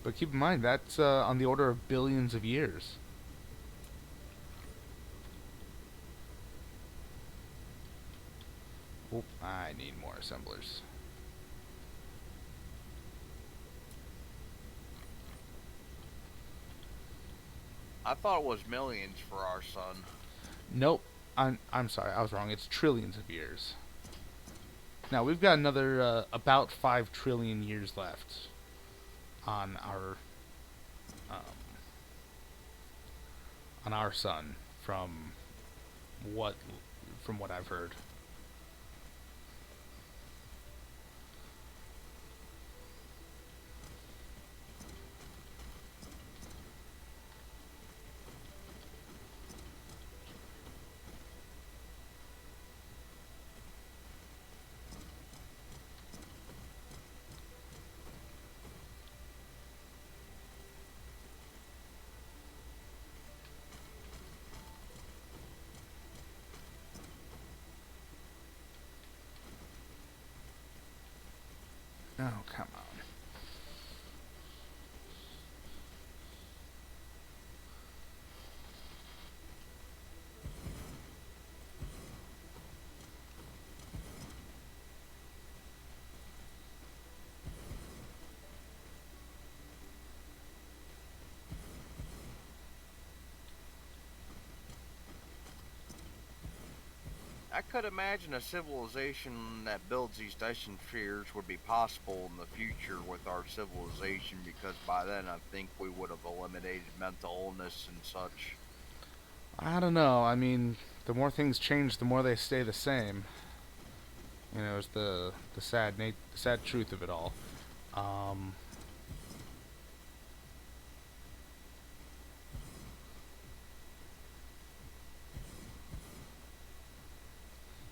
But keep in mind that's on the order of billions of years. Oop, I need more assemblers. I thought it was millions for our sun. Nope. I'm sorry, I was wrong. It's trillions of years. Now we've got another about 5 trillion years left on um, our sun what from what I've heard. Oh, come on. I could imagine a civilization that builds these Dyson spheres would be possible in the future with our civilization because by then I think we would have eliminated mental illness and such. I don't know. I mean, the more things change, the more they stay the same. You know, it's the the sad truth of it all. Um,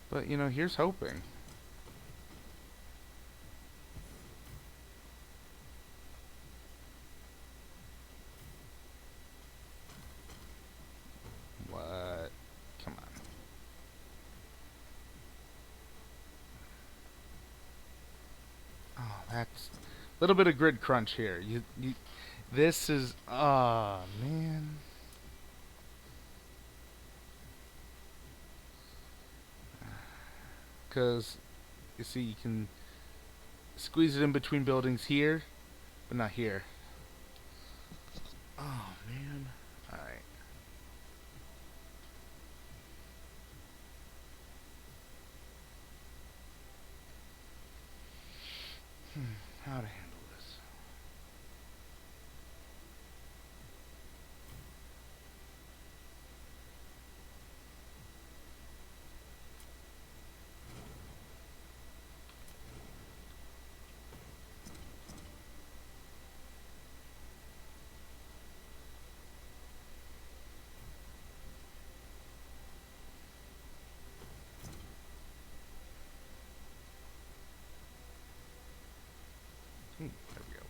but you know, here's hoping. What? Come on. Oh, that's a little bit of grid crunch here. This is, oh man. Because you see, you can squeeze it in between buildings here, but not here. Oh man. All right. How to handle this? There we go.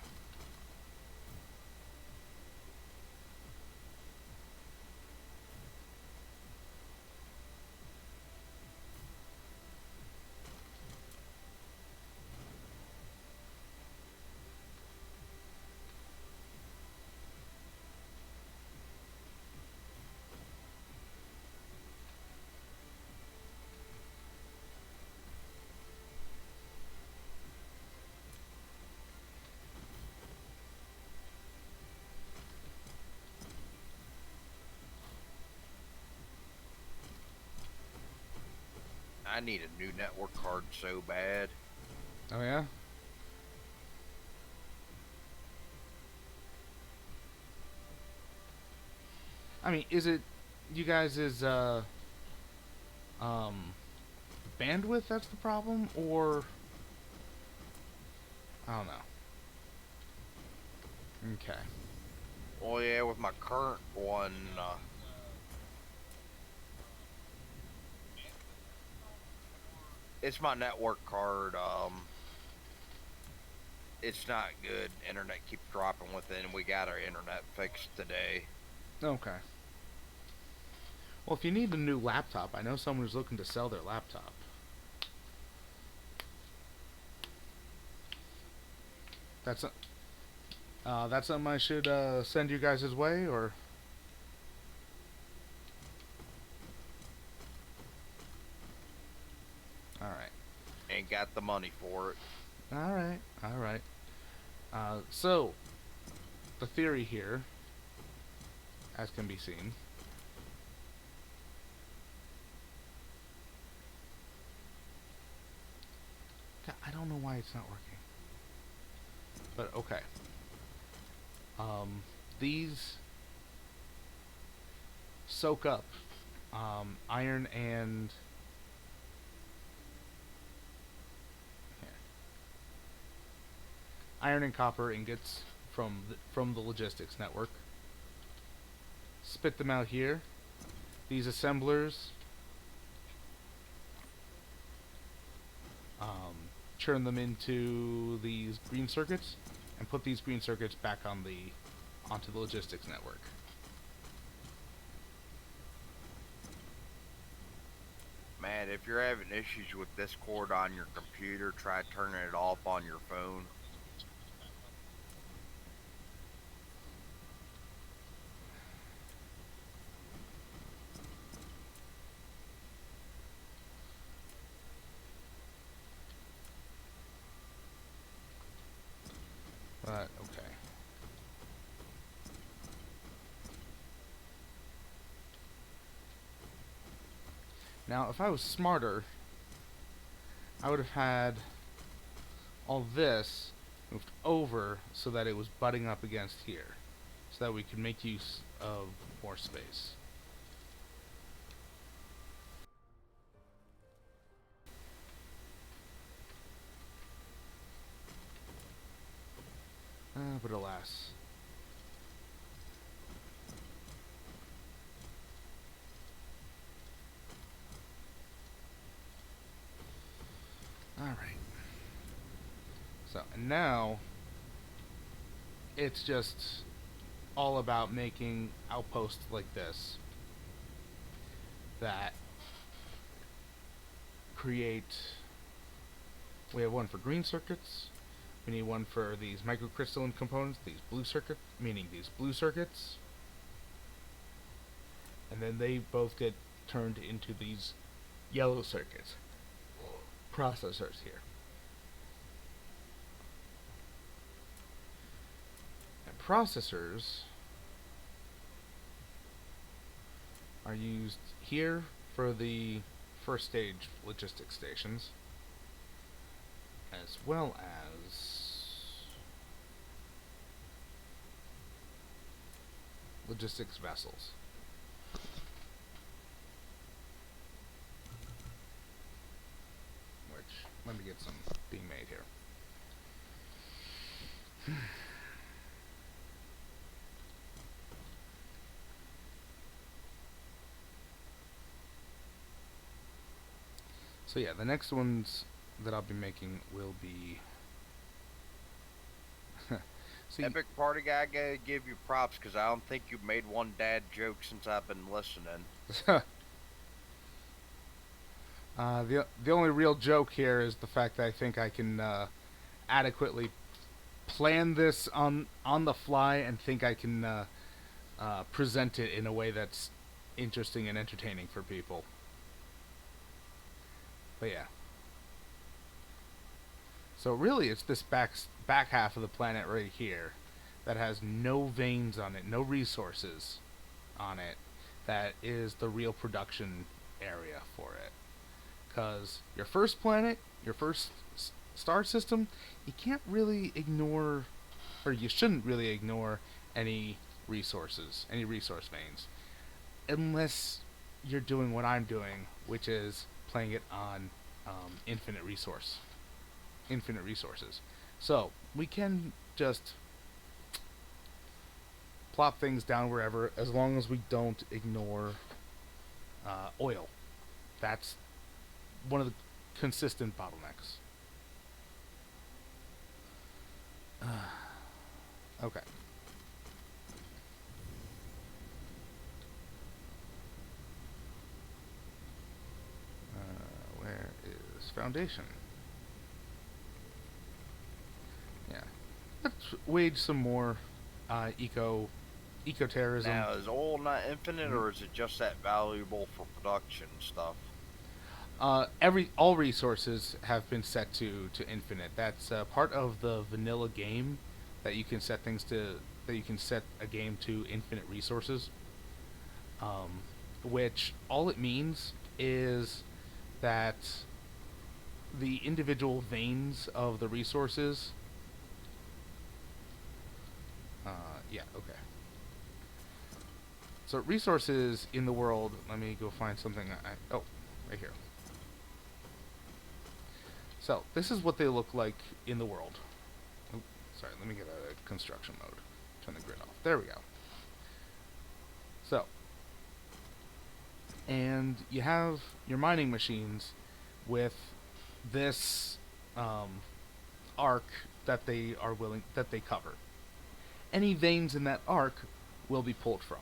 I need a new network card so bad. Oh yeah. I mean, is it you guys' um bandwidth that's the problem, or I don't know. Okay. Well, yeah, with my current one, it's my network card. It's not good. Internet keeps dropping with it, and we got our internet fixed today. Okay. Well, if you need a new laptop, I know someone who's looking to sell their laptop. That's that's something I should send you guys his way, or all right. got the money for it. All right, all right. So the theory here, as can be seen, God, I don't know why it's not working, but okay. These soak up iron and here, iron and copper ingots from the logistics network. Spit them out here. These assemblers churn them into these green circuits and put these green circuits back onto the logistics network. Man, if you're having issues with Discord on your computer, try turning it off on your phone. But okay. Now, if I was smarter, I would have had all this moved over so that it was butting up against here, so that we could make use of more space. But alas. Alright. So, and now, it's just all about making outposts like this that create... We have one for green circuits. We need one for these microcrystalline components, these blue circuits, meaning these blue circuits. And then they both get turned into these yellow circuits. Processors here. And processors are used here for the first stage logistics stations, as well as logistics vessels. Which, let me get some being made here. So yeah, the next ones that I'll be making will be... See, Epic Party Guy, I gotta give you props because I don't think you've made one dad joke since I've been listening. the only real joke here is the fact that I think I can adequately plan this on the fly and think I can present it in a way that's interesting and entertaining for people. But yeah. So really it's this back half of the planet right here that has no veins on it, no resources on it, that is the real production area for it. Because your first planet, your first star system, you can't really ignore, or you shouldn't really ignore any resources, any resource veins. Unless you're doing what I'm doing, which is playing it on infinite resources. So we can just plop things down wherever, as long as we don't ignore oil. That's one of the consistent bottlenecks. Okay. Where is foundation? Yeah. Let's wage some more eco-terrorism. Now, is oil not infinite, or is it just that valuable for production stuff? All resources have been set to infinite. That's part of the vanilla game that you can set things to that you can set a game to infinite resources. Um, which all it means is that the individual veins of the resources. Yeah. Okay. So resources in the world. Let me go find something. Oh, right here. So this is what they look like in the world. Oop, sorry, let me get a construction mode. Turn the grid off. There we go. So, and you have your mining machines with this arc that they cover. Any veins in that arc will be pulled from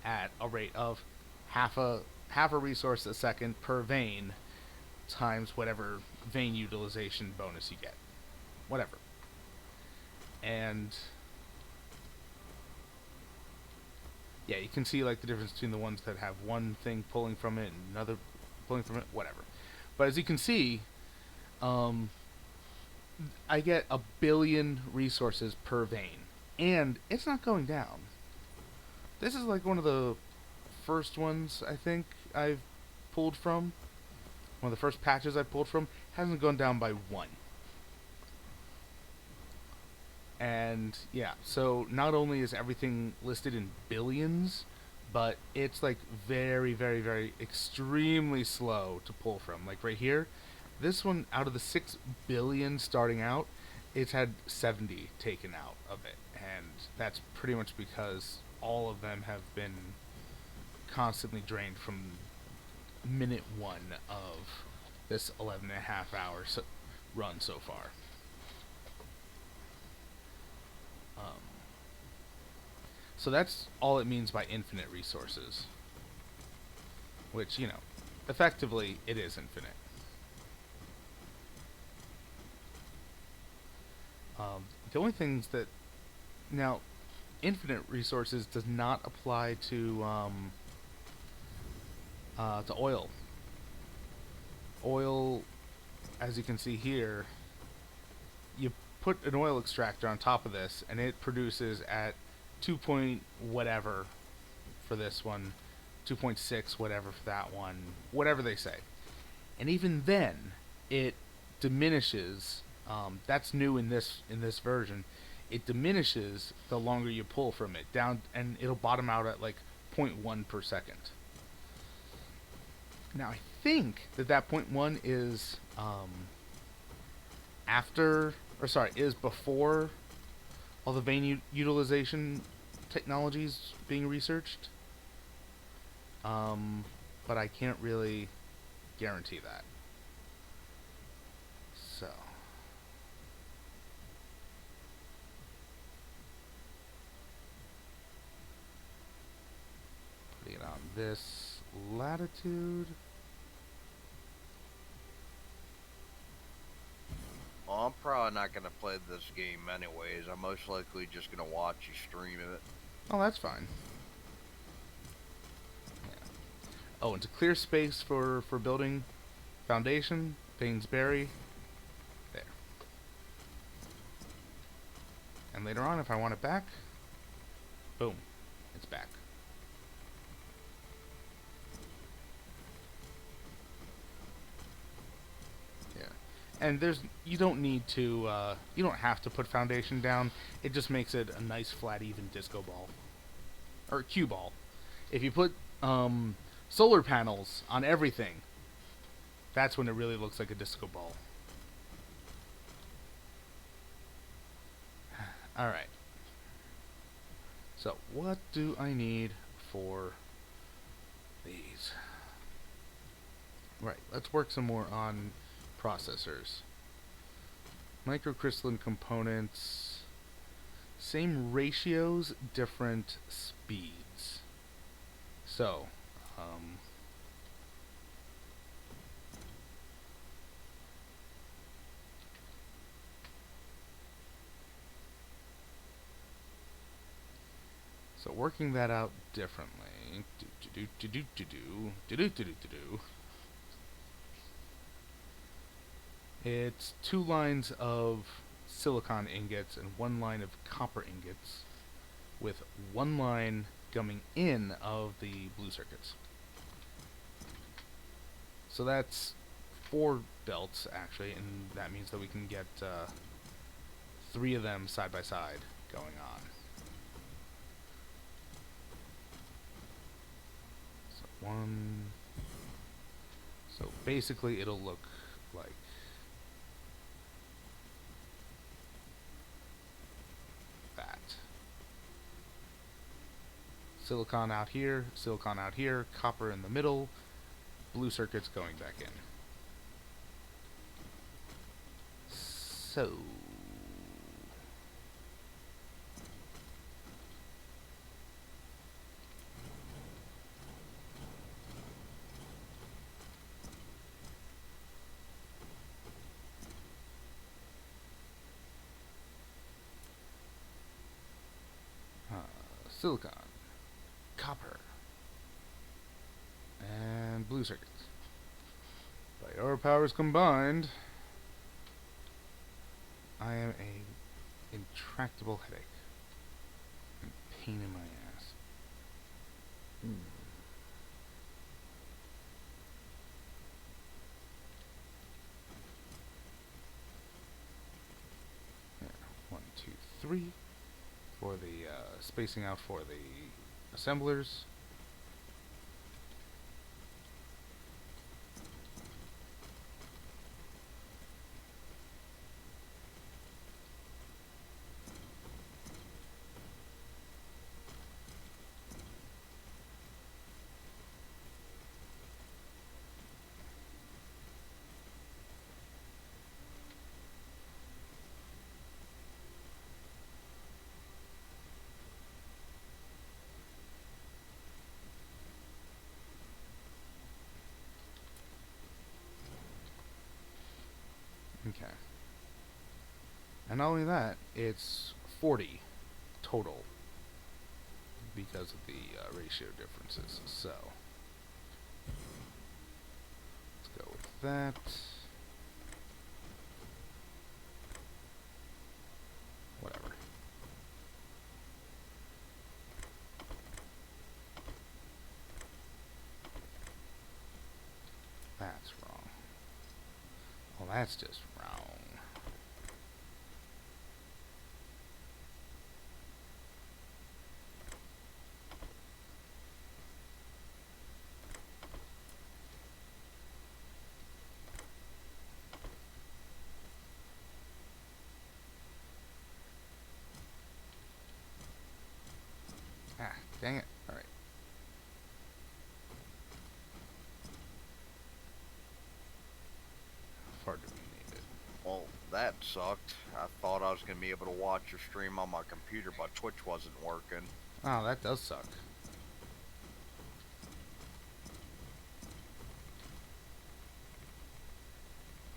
at a rate of half a resource a second per vein times whatever vein utilization bonus you get. Whatever. And yeah, you can see like the difference between the ones that have one thing pulling from it and another pulling from it, whatever. But as you can see, I get 1 billion resources per vein, and it's not going down. This is like one of the first ones I think I've pulled from. One of the first patches I pulled from hasn't gone down by 1. And yeah, so not only is everything listed in billions, but it's like very, very, very extremely slow to pull from. Like right here, this one out of the 6 billion starting out, it's had 70 taken out of it. And that's pretty much because all of them have been constantly drained from minute 1 of this 11.5 hour run so far. So that's all it means by infinite resources. Which, you know, effectively, it is infinite. The only things that... Now, infinite resources does not apply to oil. Oil, as you can see here, you put an oil extractor on top of this, and it produces at 2 point whatever for this one, 2.6 whatever for that one, whatever they say. And even then, it diminishes. That's new in this version. It diminishes the longer you pull from it down, and it'll bottom out at like 0.1 per second. Now I think that 0.1 is is before all the vein utilization technologies being researched. But I can't really guarantee that. So. Putting it on this latitude. Well, I'm probably not going to play this game anyways. I'm most likely just going to watch you stream it. Oh, that's fine. Yeah. Oh, and to clear space for building foundation, Bainsbury. There. And later on, if I want it back, boom, it's back. And you don't need to, you don't have to put foundation down. It just makes it a nice, flat, even disco ball. Or cue ball. If you put solar panels on everything, that's when it really looks like a disco ball. Alright. So, what do I need for these? Right, let's work some more on processors. Microcrystalline components, same ratios, different speeds. So, working that out differently. It's 2 lines of silicon ingots and 1 line of copper ingots, with 1 line coming in of the blue circuits. So that's 4 belts actually, and that means that we can get 3 of them side by side going on. So one. So basically, it'll look like that. Silicon out here, copper in the middle, blue circuits going back in. So silicon, copper, and blue circuits. By our powers combined, I am a intractable headache and pain in my ass. There, 1, 2, 3 for the spacing out for the assemblers. Okay. And not only that, it's 40 total because of the ratio differences. So let's go with that. Whatever. That's wrong. Well, that's just wrong. Ah, dang it. Alright. How far do we need it? Well, that sucked. I thought I was going to be able to watch your stream on my computer, but Twitch wasn't working. Oh, that does suck.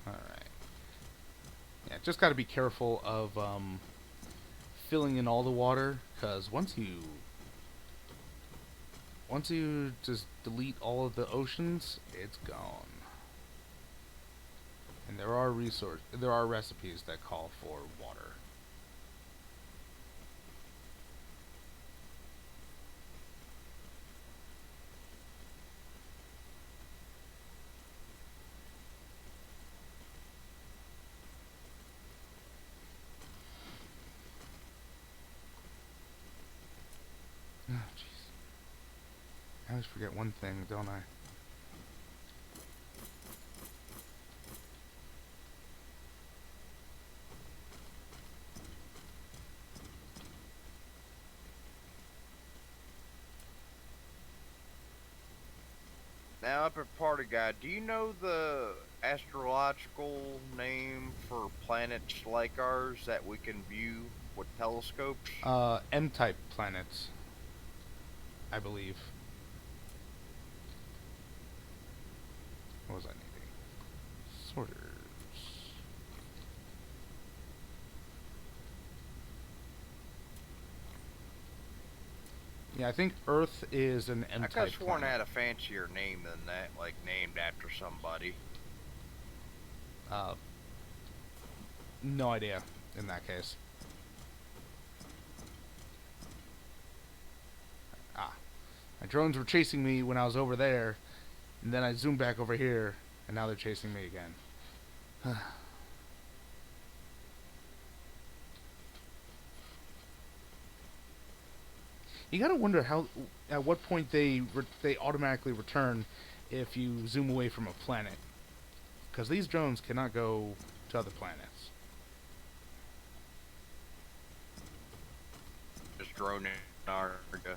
Alright. Yeah, just gotta be careful of filling in all the water, because once you just delete all of the oceans, it's gone. And there are recipes that call for water. Oh, jeez. I always forget one thing, don't I? Now, up at Party Guy, do you know the astrological name for planets like ours that we can view with telescopes? M-type planets, I believe. What was I needing? Sorters. Yeah, I think Earth is an I M-type could have sworn planet. it had a fancier name than that, like named after somebody. no idea in that case. Ah. My drones were chasing me when I was over there, and then I zoomed back over here, and now they're chasing me again. You gotta wonder how, at what point they automatically return if you zoom away from a planet, because these drones cannot go to other planets. Just drone in Antarctica.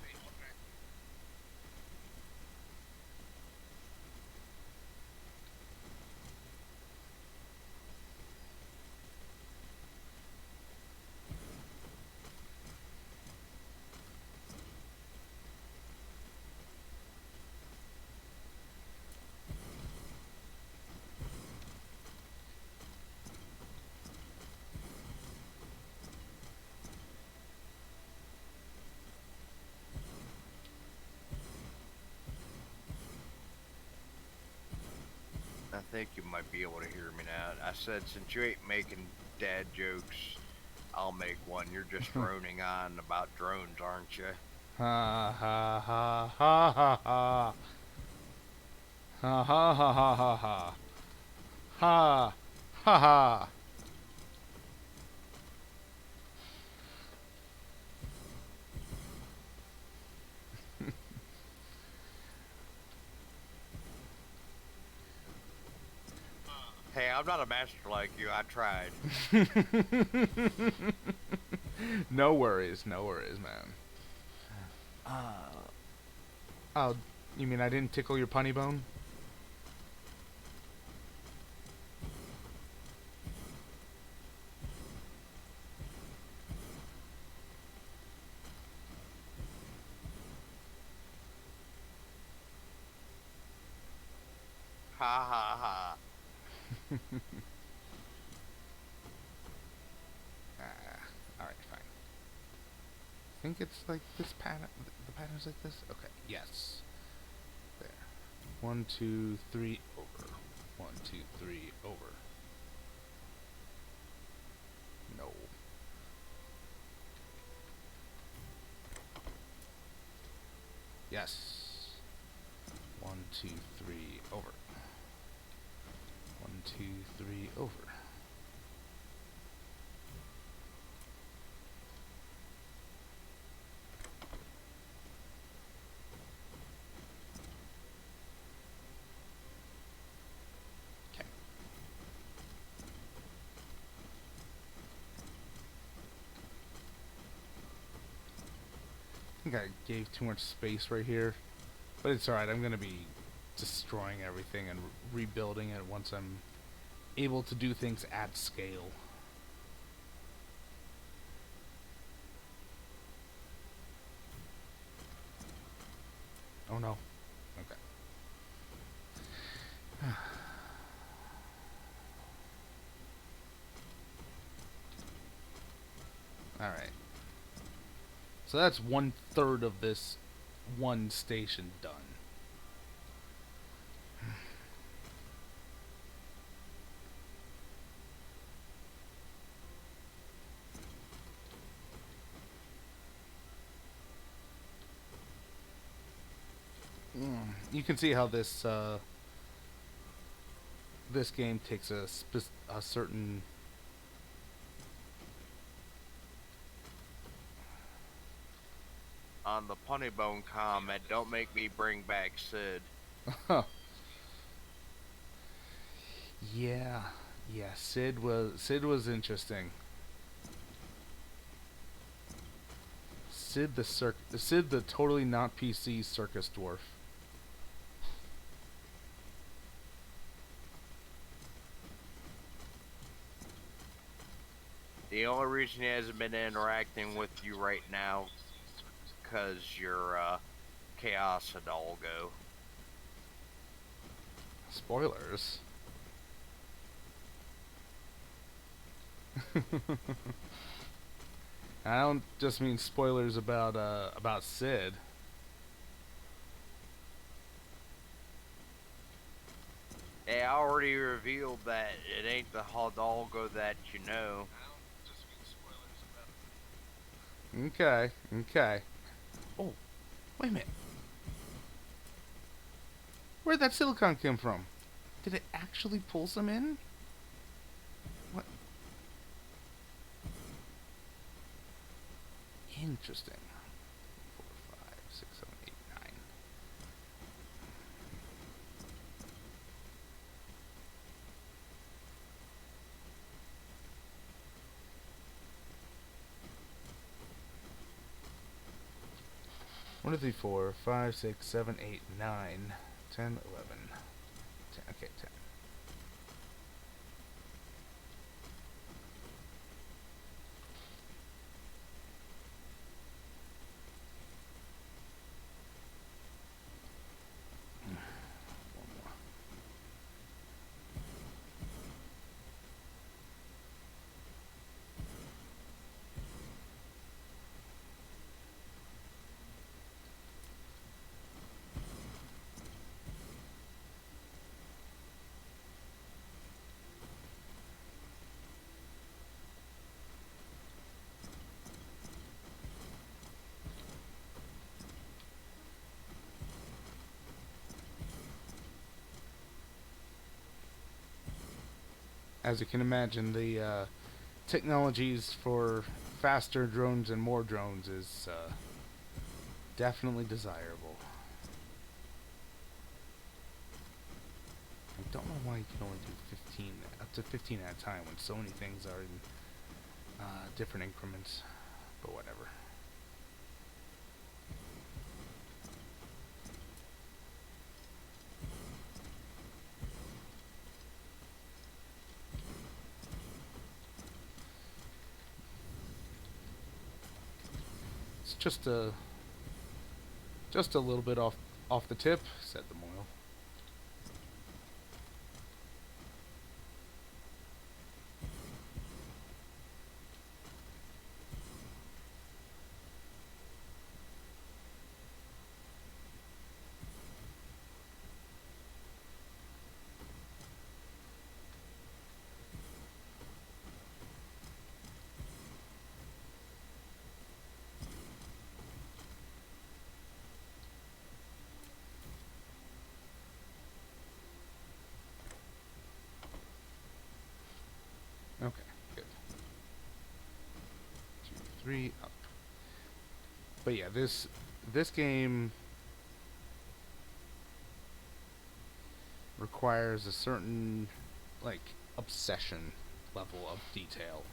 I think you might be able to hear me now. I said, since you ain't making dad jokes, I'll make one. You're just droning on about drones, aren't you? Ha ha ha ha ha ha. Ha ha ha ha ha ha. Ha ha ha. Hey, I'm not a master like you. I tried. No worries, man. Oh, you mean I didn't tickle your punny bone? Ha ha ha. Alright, fine. I think it's like this pattern. The pattern's like this? Okay, yes. There. 1, 2, 3, over. 1, 2, 3, over. No. Yes. 1, 2, 3, over. 1, 2, 3, over. Okay. I think I gave too much space right here, but it's alright. I'm gonna be destroying everything and rebuilding it once I'm able to do things at scale. Oh no. Okay. Alright. So that's 1/3 of this one station done. You can see how this this game takes a certain On the punny bone comment, don't make me bring back Sid. yeah, yeah. Sid was interesting. Sid the totally not PC circus dwarf. The only reason he hasn't been interacting with you right now, because you're Chaos Hidalgo. Spoilers. I don't just mean spoilers about Sid. Yeah, already revealed that it ain't the Hidalgo that you know. Okay, okay. Oh, wait a minute. Where'd that silicon come from? Did it actually pull some in? What? Interesting. 4, 5, 6, 7, 8, 9. One, 2, 3, 4, 5, 6, 7, 8, 9, 10, 11. 10. Okay, 10. One more. As you can imagine, the technologies for faster drones and more drones is definitely desirable. I don't know why you can only do 15, up to 15 at a time when so many things are in different increments, but whatever. It's just a little bit off the tip, said the Moyle. Okay, good. 2, 3, up. But yeah, this game requires a certain like obsession level of detail.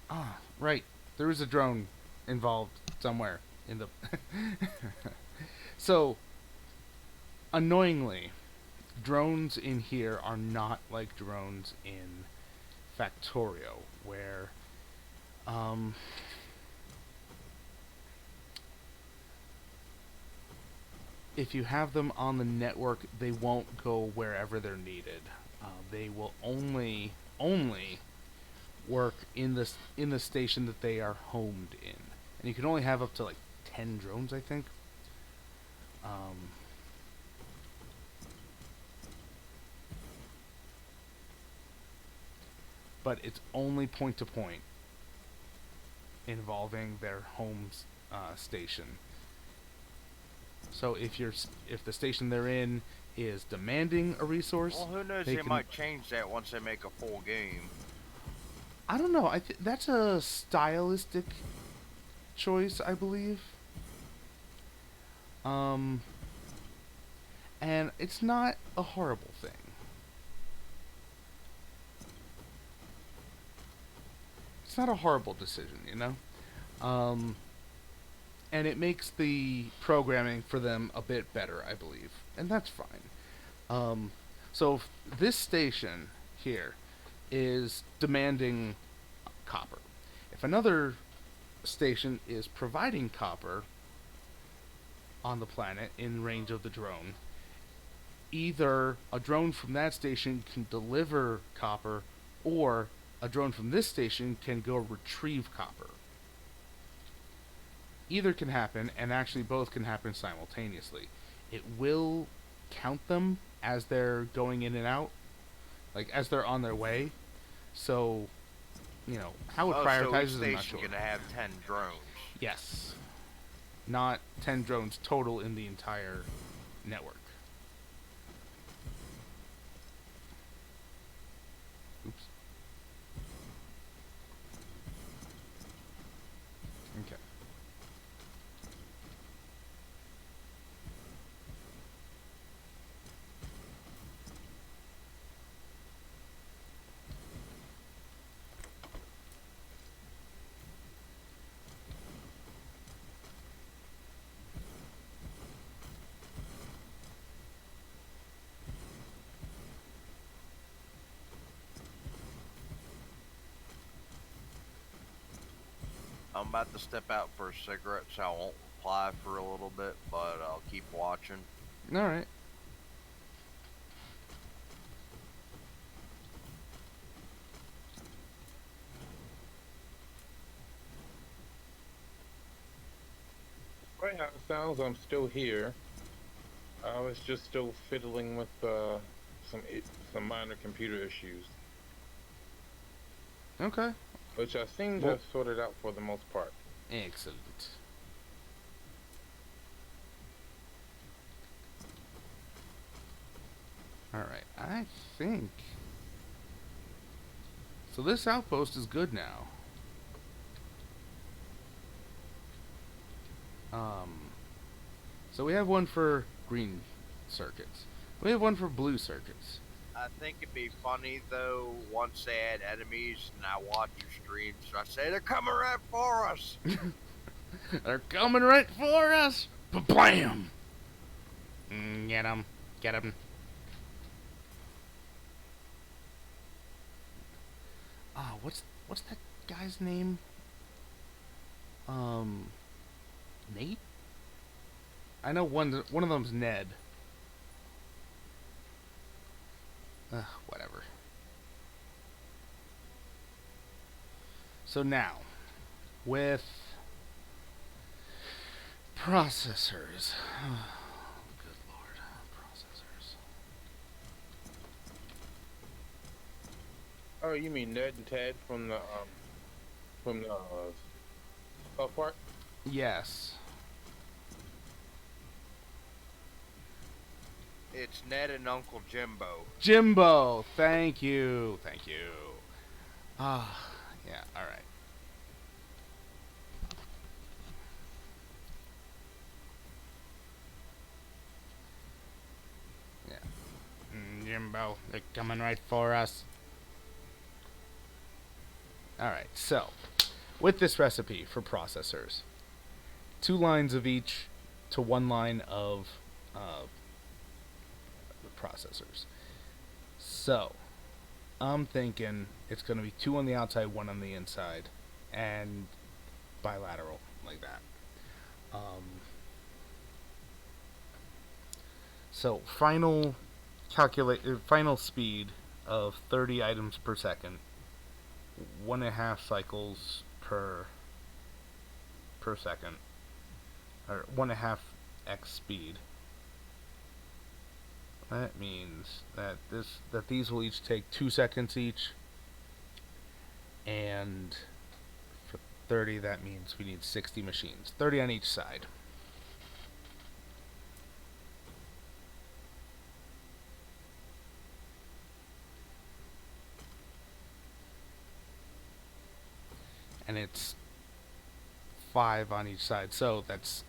Ah, right. There is a drone involved somewhere in the. So, annoyingly, drones in here are not like drones in Factorio, where um, if you have them on the network, they won't go wherever they're needed. They will only work in the station that they are homed in, and you can only have up to like 10 drones, I think. Um, but it's only point to point, involving their homes station. So if the station they're in is demanding a resource, Well, who knows? they They can. might change that once they make a full game. I don't know. That's a stylistic choice, I believe. Um, and it's not a horrible thing. It's not a horrible decision, you know. And it makes the programming for them a bit better, I believe, and that's fine. So if this station here is demanding copper. If another station is providing copper on the planet in range of the drone, either a drone from that station can deliver copper or a drone from this station can go retrieve copper. Either can happen, and actually both can happen simultaneously. It will count them as they're going in and out, like as they're on their way. So, how it Oh, so each prioritizes, I'm not station sure. gonna have 10 drones. Yes, not 10 drones total in the entire network. Oops. Okay. I'm about to step out for a cigarette, so I won't reply for a little bit, but I'll keep watching. All right. Right how it sounds, I'm still here. I was just still fiddling with some minor computer issues, Okay. which I seem to Well, have sorted out for the most part. excellent. All right. I think so. This outpost is good now. Um, so we have one for green circuits. We have one for blue circuits. I think it'd be funny though once they add enemies and I watch your streams. I say they're coming right for us. They're coming right for us. Bam! Get 'em. Get 'em. Ah, what's that guy's name? Nate? I know one of them's Ned. Whatever. So now, with processors. Good lord, processors. Oh, you mean Ned and Ted from the South Park? Yes. It's Ned and Uncle Jimbo. Jimbo, thank you. Thank you. Ah, yeah, alright. Yeah. Jimbo, they're coming right for us. Alright, so, with this recipe for processors, 2 lines of each to 1 line of the processors. So, I'm thinking it's going to be 2 on the outside, 1 on the inside, and bilateral, like that. So, final speed of 30 items per second, 1.5 cycles per second, or 1.5 x speed. That means that these will each take 2 seconds each, and 30, that means we need 60 machines. 30 on each side. And it's 5 on each side. So it's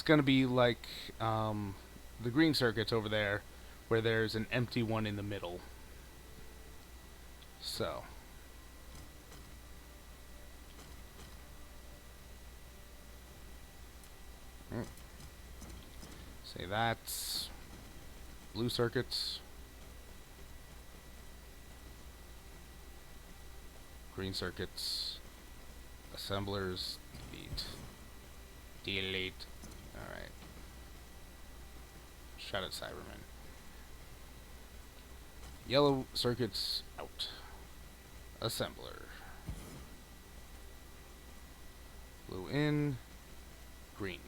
going to be like the green circuits over there, where there's an empty one in the middle. So say that's blue circuits, green circuits, assemblers, delete. Alright. Shut it, Cyberman. Yellow circuits out. Assembler. Blue in, green.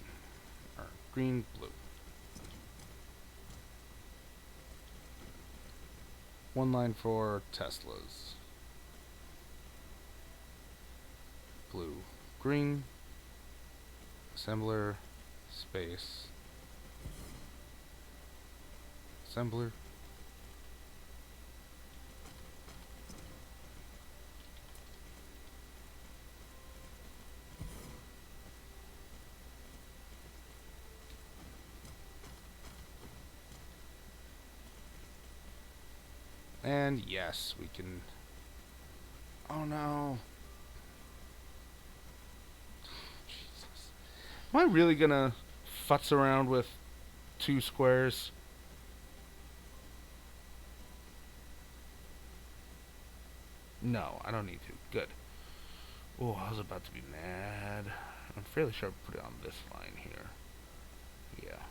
Or green, blue. One line for Teslas. Blue, green, assembler, space, assembler. And yes, we can. Oh no. Jesus. Am I really gonna futz around with 2 squares? No, I don't need to. Good. Oh, I was about to be mad. I'm fairly sure I put it on this line here. Yeah.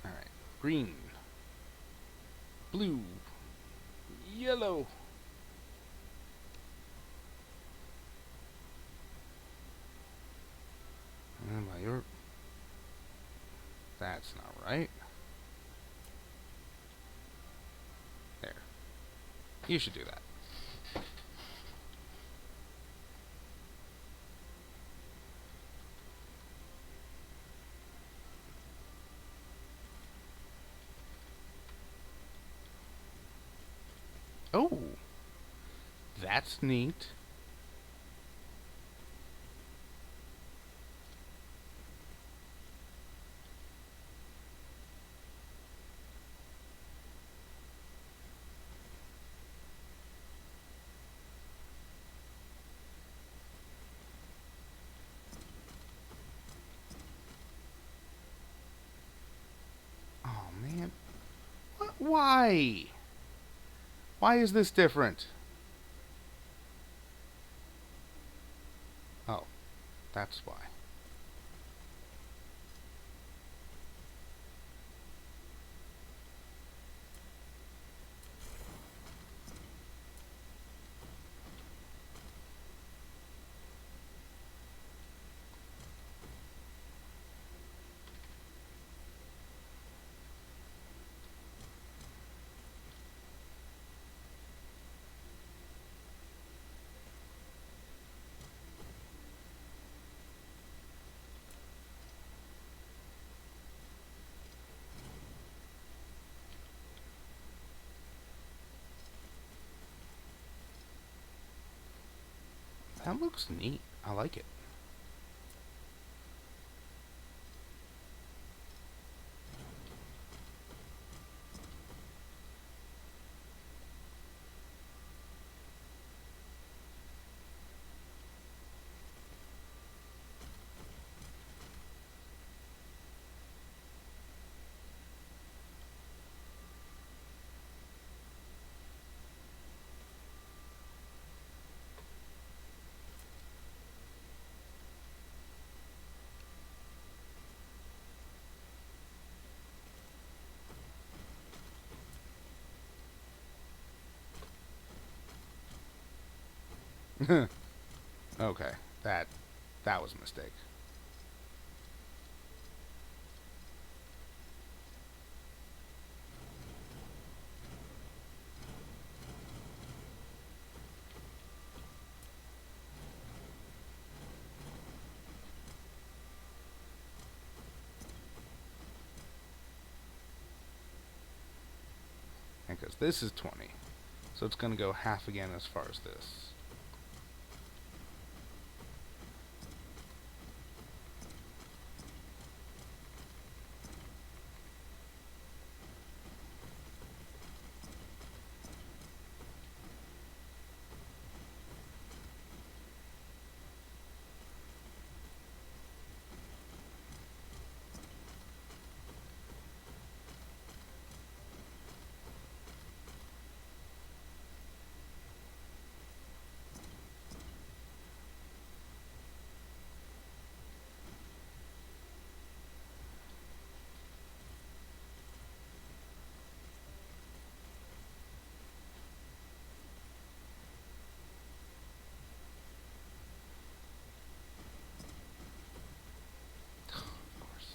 Alright. Green. Blue. Yellow. And by your... That's not right. There. You should do that. Oh, that's neat. Oh man, what? Why? Why is this different? Oh, that's why. That looks neat. I like it. Okay, that was a mistake. This is 20. So it's going to go half again as far as this. Of course.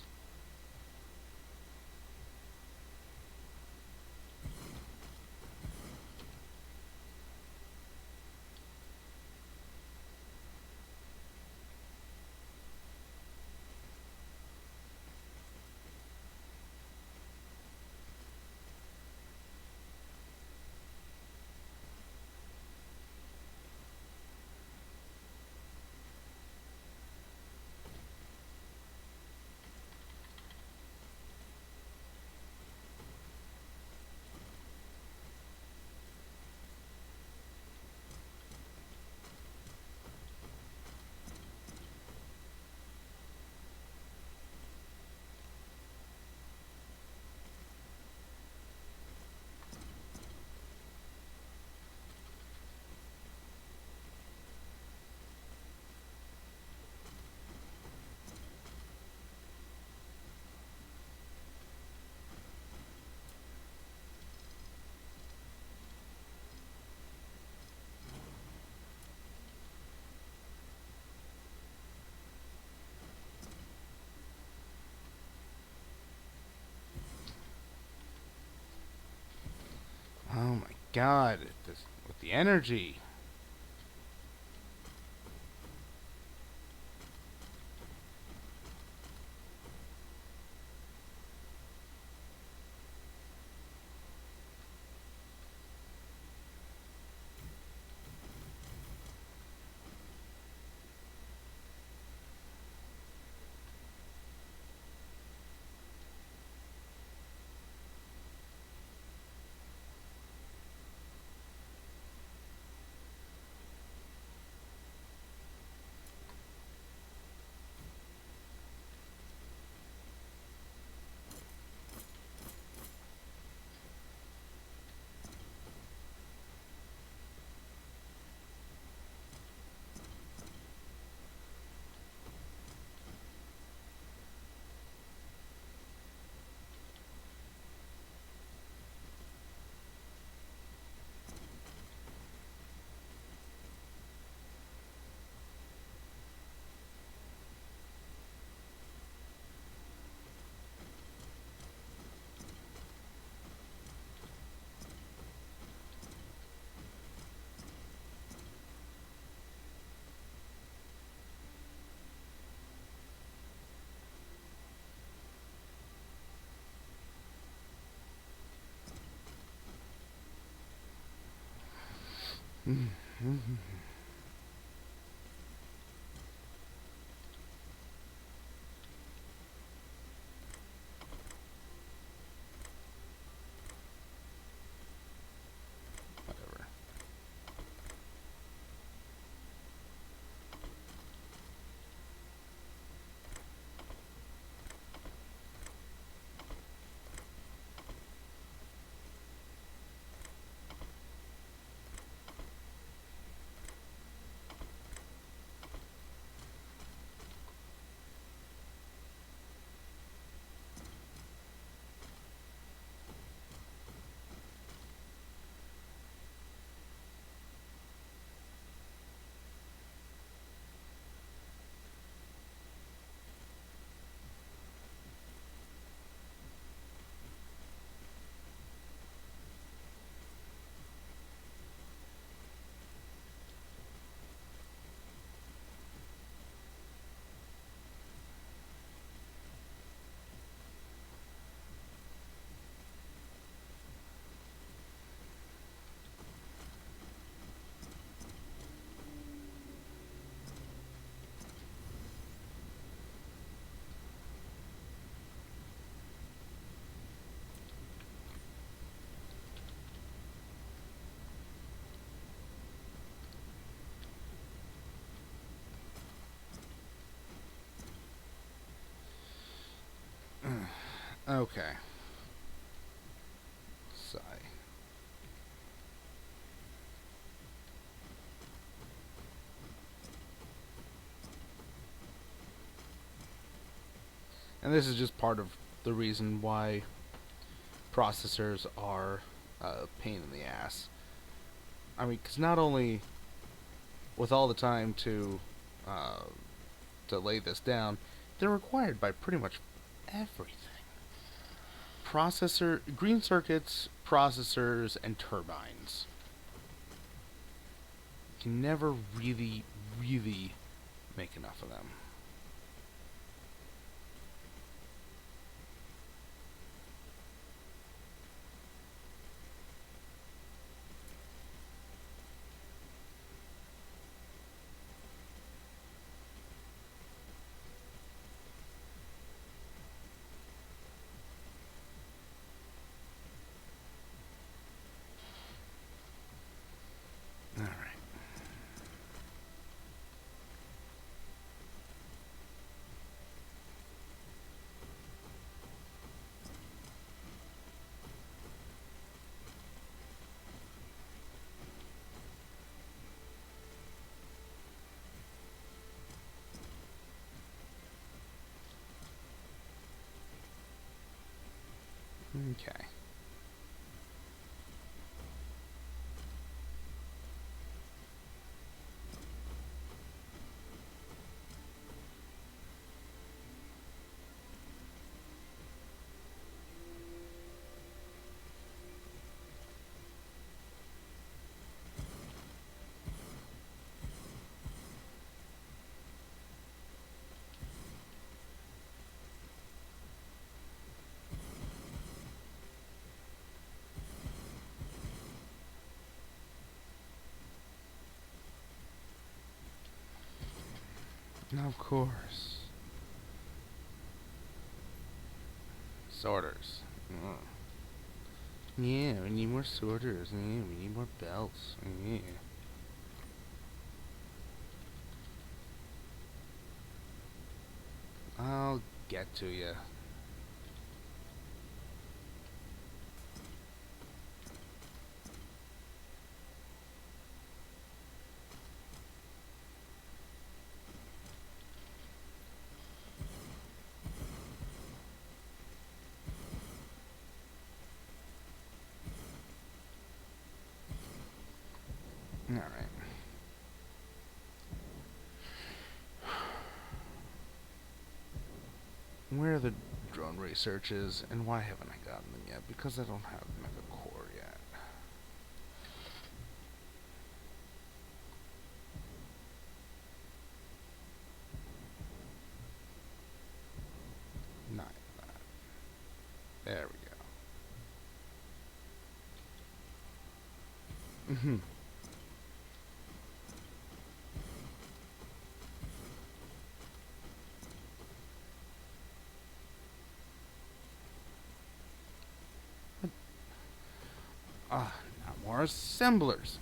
Oh my god, this, with the energy. Whatever. Okay. Sigh. And this is just part of the reason why processors are a pain in the ass. I mean, because not only with all the time uh, to lay this down, they're required by pretty much everything. Green circuits, processors, and turbines. You can never really make enough of them. Alright. Okay. Of course. Sorters. Mm. Yeah, we need more sorters. Yeah, we need more belts. Yeah. I'll get to you. Alright. Where are the drone researches, and why haven't I gotten them yet? Because I don't have Mega Core yet. Not that. There we go. Mm-hmm. Now more assemblers.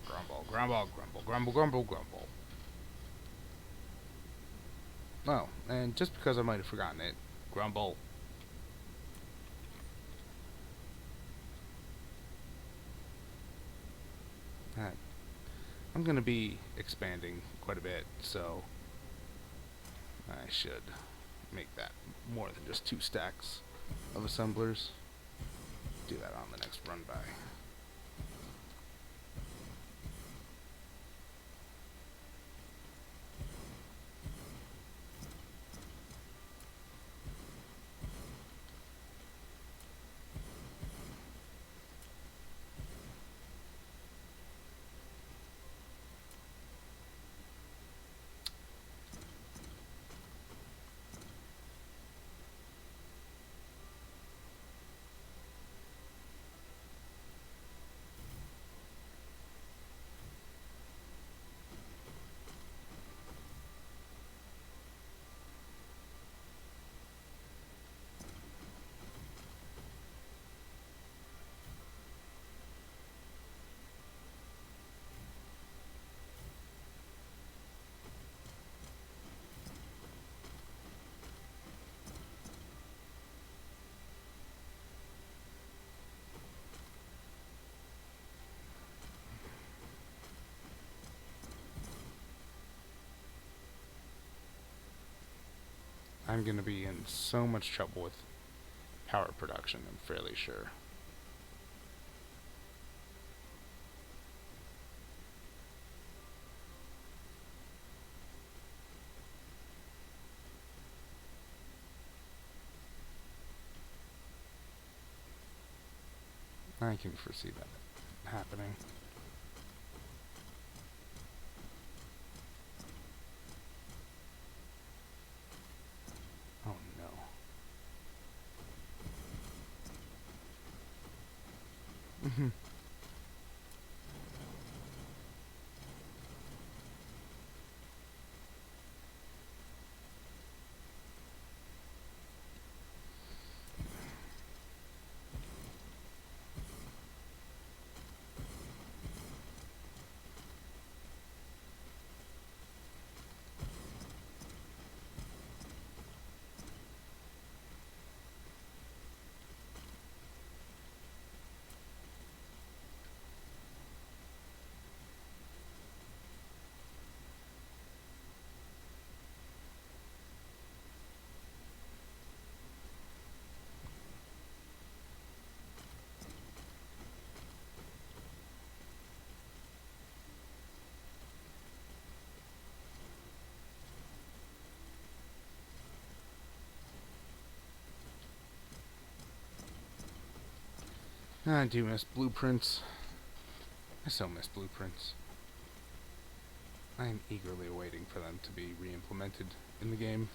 Grumble, grumble, grumble, grumble, grumble, grumble. Oh, and just because I might have forgotten it, grumble. I'm going to be expanding quite a bit, so I should make that more than just 2 stacks of assemblers. Do that on the next run by. I'm going to be in so much trouble with power production, I'm fairly sure. I can foresee that happening. Oh no. Mhm. I do miss blueprints. I so miss blueprints. I am eagerly awaiting for them to be re-implemented in the game.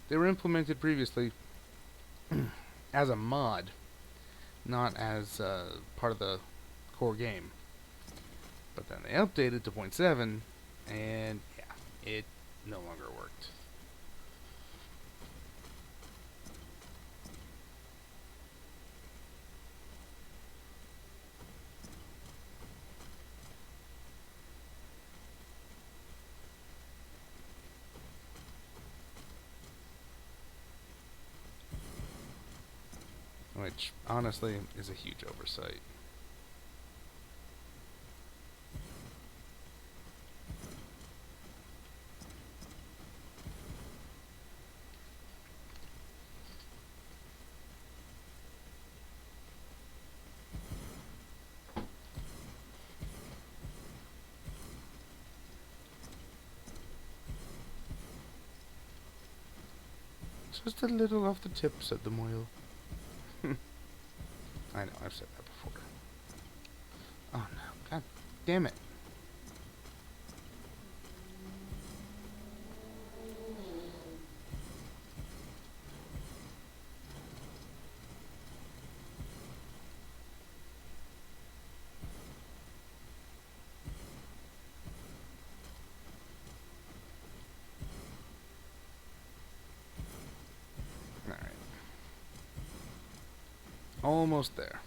They were implemented previously as a mod, not as part of the core game. But then they updated to 0.7, and yeah, it no longer worked. Which, honestly, is a huge oversight. Just a little off the tip, said the Moyle. I know, I've said that before. Oh no, god damn it. Alright. Almost there.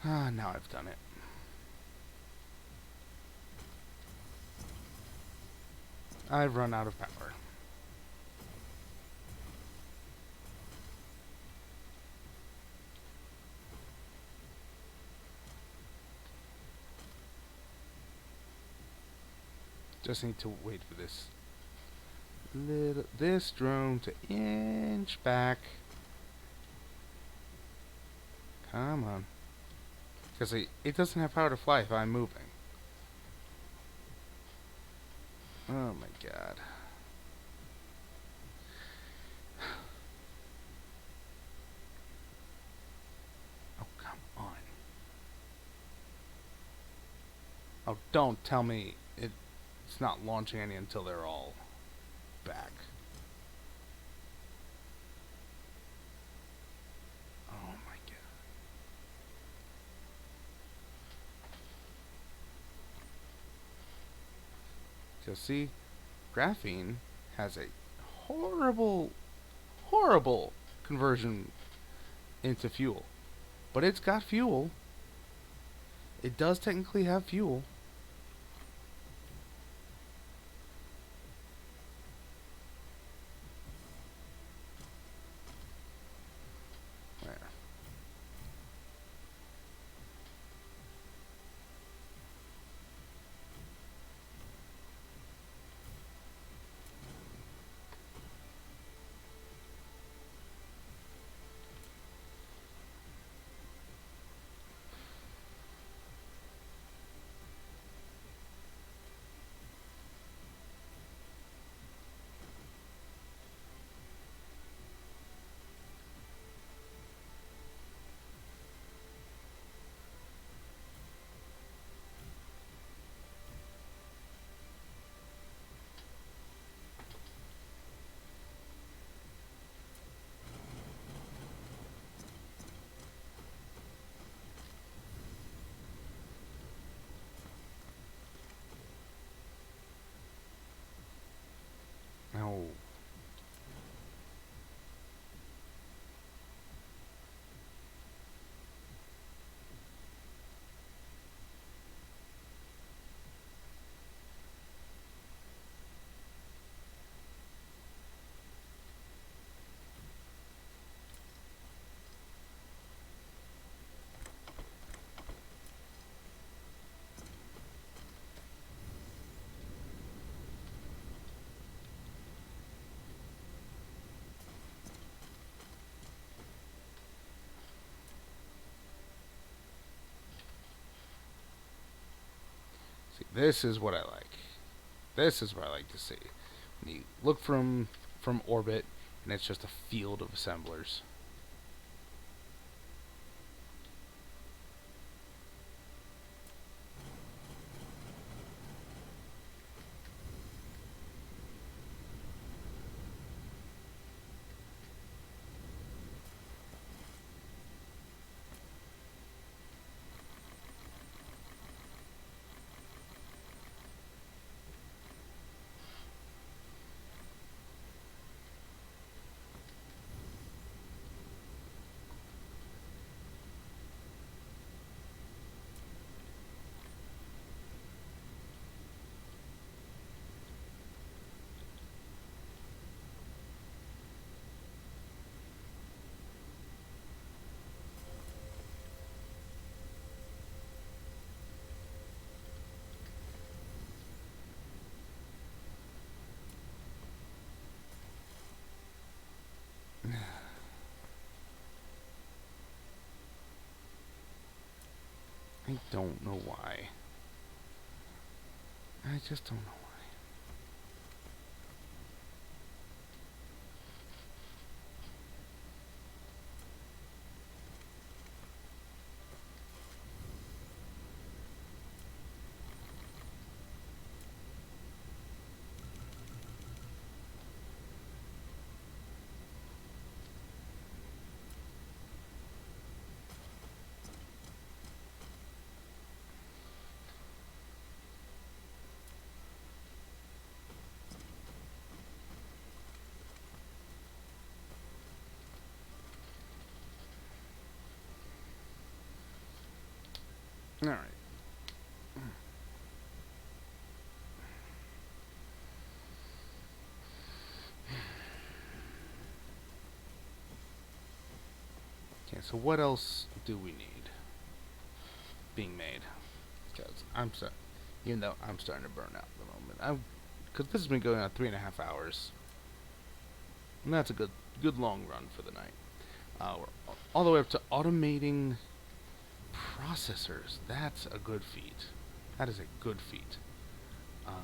Ah, now I've done it. I've run out of power. Just need to wait for this drone to inch back. Come on. Because it doesn't have power to fly if I'm moving. Oh my god. Oh, come on. Oh, don't tell me it's not launching any until they're all back. Oh my god. So see, graphene has a horrible, horrible conversion into fuel. But it's got fuel. It does technically have fuel. There. No. See, this is what I like. This is what I like to see. When you look from orbit, and it's just a field of assemblers. I don't know why. I just don't know why. All right. Okay, so what else do we need being made? Because even though I'm starting to burn out at the moment, because this has been going on 3.5 hours, and that's a good long run for the night. We're all the way up to automating processors. That's a good feat. That is a good feat. Um,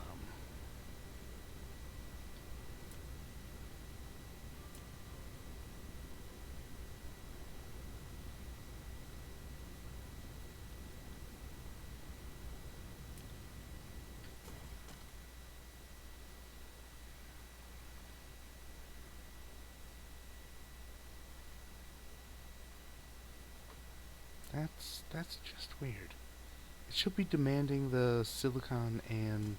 That's just weird. It should be demanding the silicon and...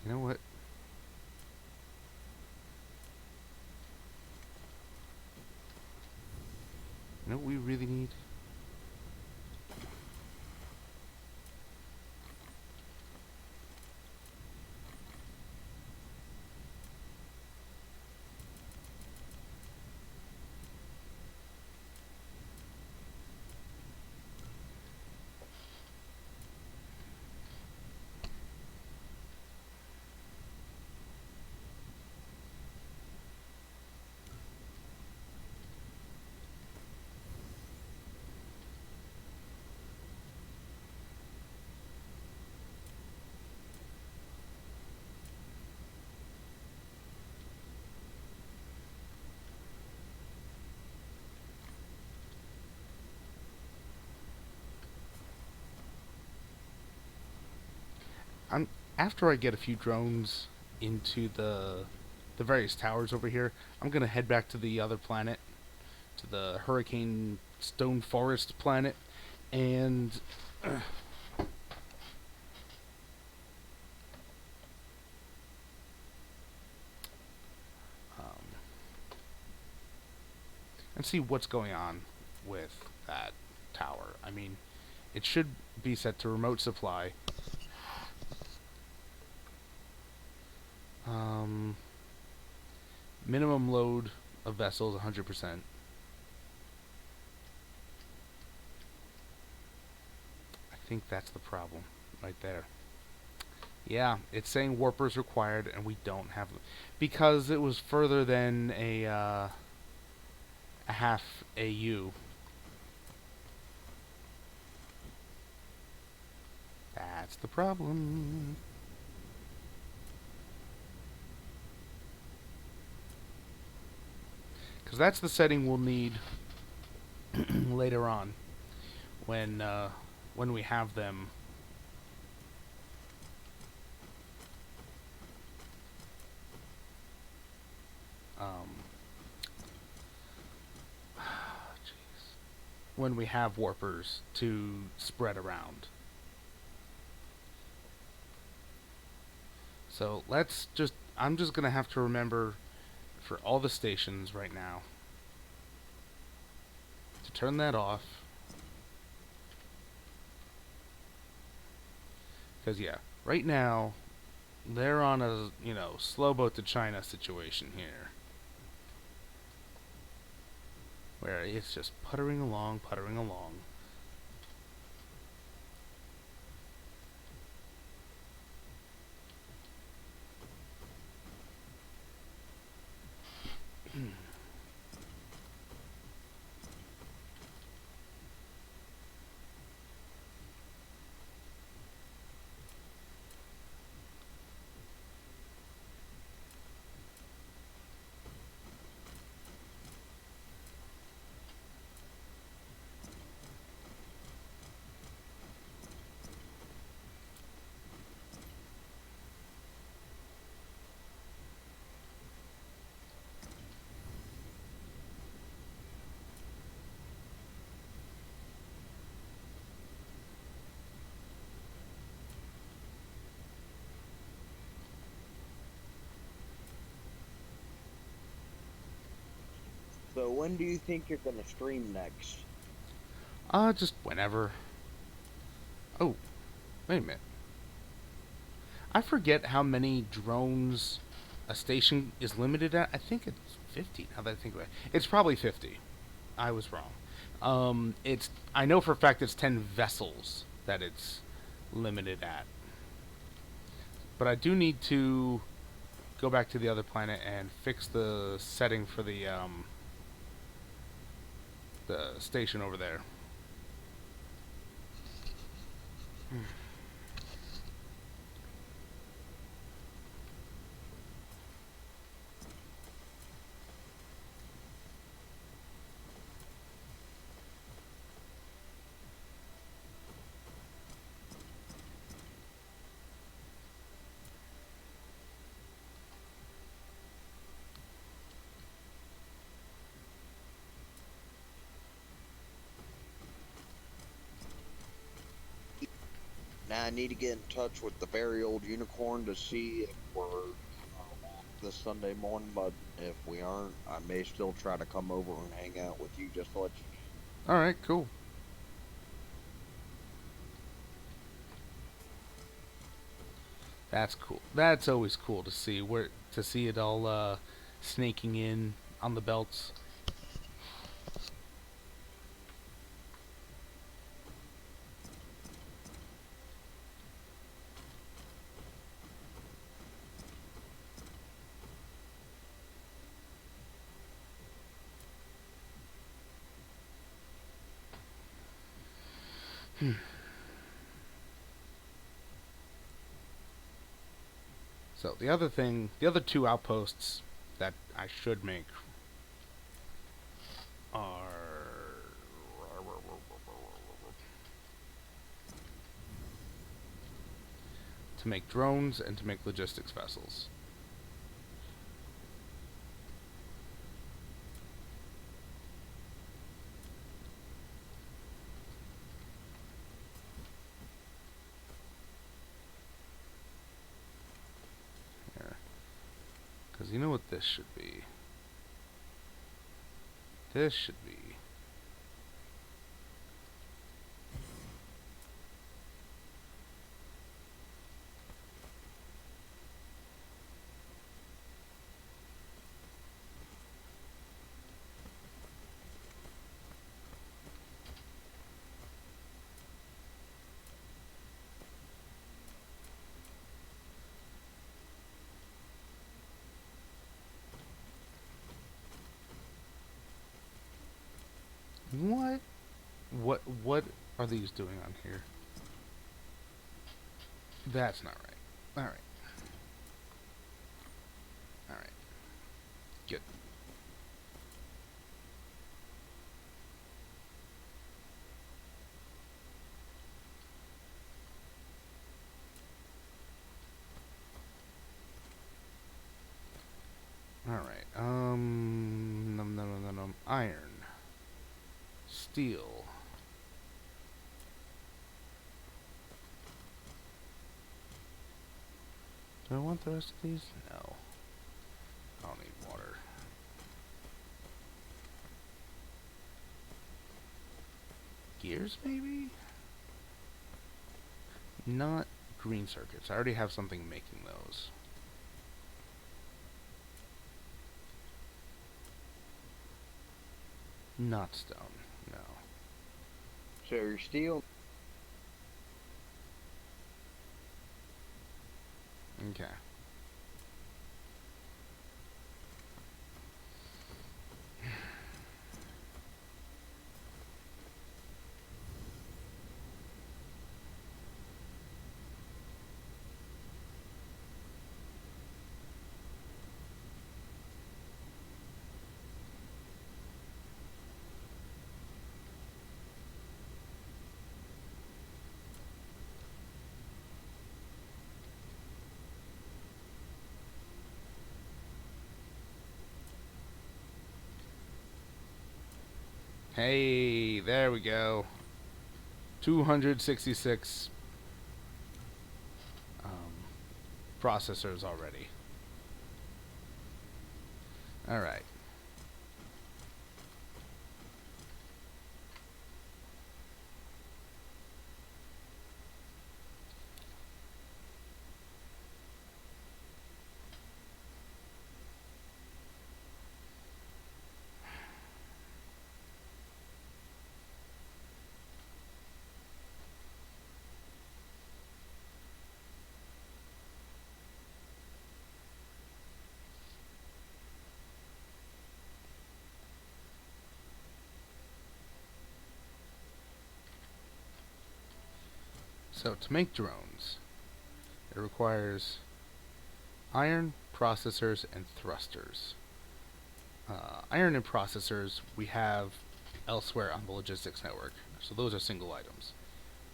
You know what? You know what we really need? I'm After I get a few drones into the various towers over here, I'm gonna head back to the other planet, to the Hurricane Stone Forest planet, and um, and see what's going on with that tower. I mean, it should be set to remote supply. Um, Minimum load of vessels 100%. I think that's the problem right there. Yeah, it's saying warpers required, and we don't have them because it was further than a half AU. That's the problem. Because that's the setting we'll need later on when we have them. Jeez. When we have warpers to spread around. So I'm just gonna have to remember for all the stations right now to turn that off. Because yeah, right now they're on a, slow boat to China situation here, where it's just puttering along, puttering along. So when do you think you're gonna stream next? Just whenever. Oh, wait a minute. I forget how many drones a station is limited at. I think it's 50. Now that I think about it, it's probably 50. I was wrong. I know for a fact it's 10 vessels that it's limited at. But I do need to go back to the other planet and fix the setting for the station over there. I need to get in touch with the very old unicorn to see if we're off this Sunday morning. But if we aren't, I may still try to come over and hang out with you just to let you All right, cool. That's cool. That's always cool to see it all snaking in on the belts. So the other two outposts that I should make are to make drones and to make logistics vessels. Here. Because you know what this should be? This should be what? What are these doing on here? That's not right. All right. All right. Good. All right. Iron, steel. Do I want the rest of these? No. I don't need water. Gears, maybe? Not green circuits. I already have something making those. Not stone. No. So you're steel. Okay. Hey, there we go. 266 processors already. Alright. So to make drones, it requires iron, processors, and thrusters. Iron and processors we have elsewhere on the logistics network, so those are single items.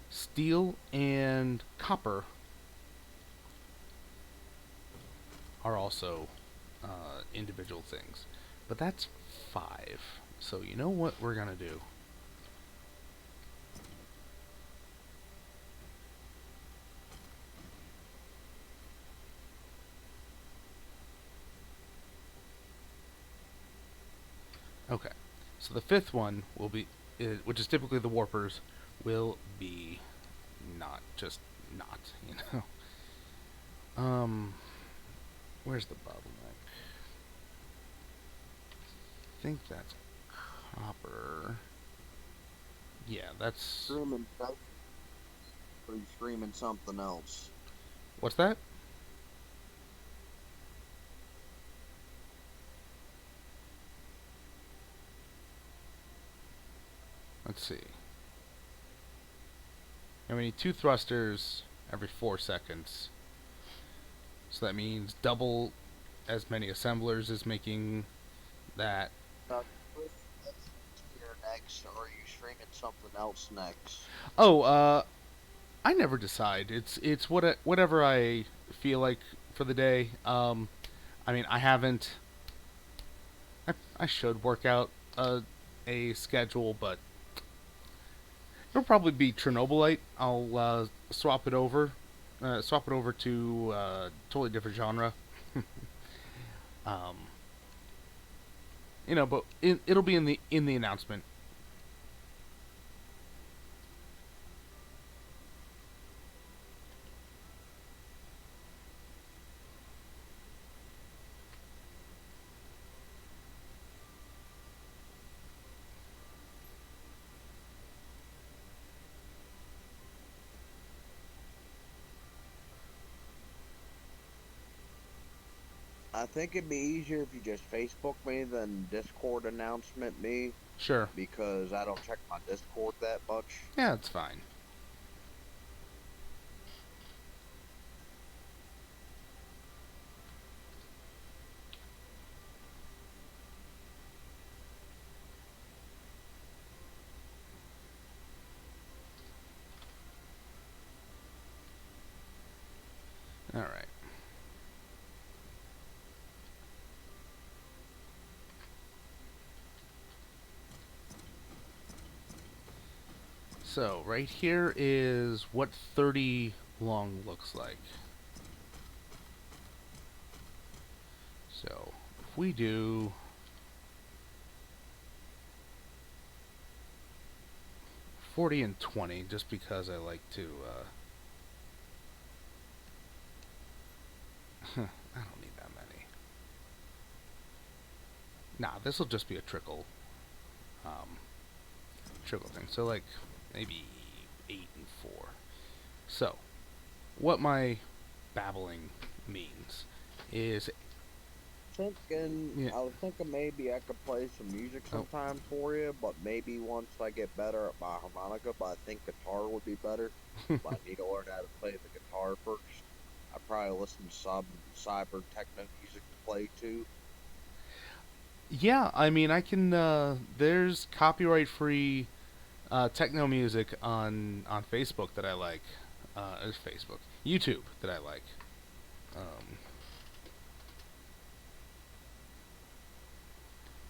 Steel and copper are also individual things, but that's 5. So you know what we're gonna do? Okay. So the fifth one will be, which is typically the warpers, will be not just not. You know. Where's the bottleneck? I think that's copper. Yeah, that's. Streaming Dyson or you streaming something else? What's that? Let's see. And we need 2 thrusters every 4 seconds. So that means double as many assemblers is making that. Uh, here next, or are you streaming something else next? Oh, I never decide. It's whatever I feel like for the day. I mean, I haven't. I should work out a schedule, but it'll probably be Chernobylite. I'll swap it over to totally different genre. um, but it'll be in the announcement. I think it'd be easier if you just Facebook me than Discord announcement me Sure. because I don't check my Discord that much. Yeah, it's fine. All right. So right here is what 30 long looks like. So if we do 40 and 20, just because I like to. I don't need that many. Nah, this will just be a um, trickle thing. So like maybe 8 and 4. So what my babbling means is, I was thinking maybe I could play some music Oh. sometime for you, but maybe once I get better at my harmonica, but I think guitar would be better. But I need to learn how to play the guitar first. I probably listen to some cyber techno music to play too. yeah, I mean I can. There's copyright free techno music on Facebook that I like. There's Facebook, YouTube that I like. Um,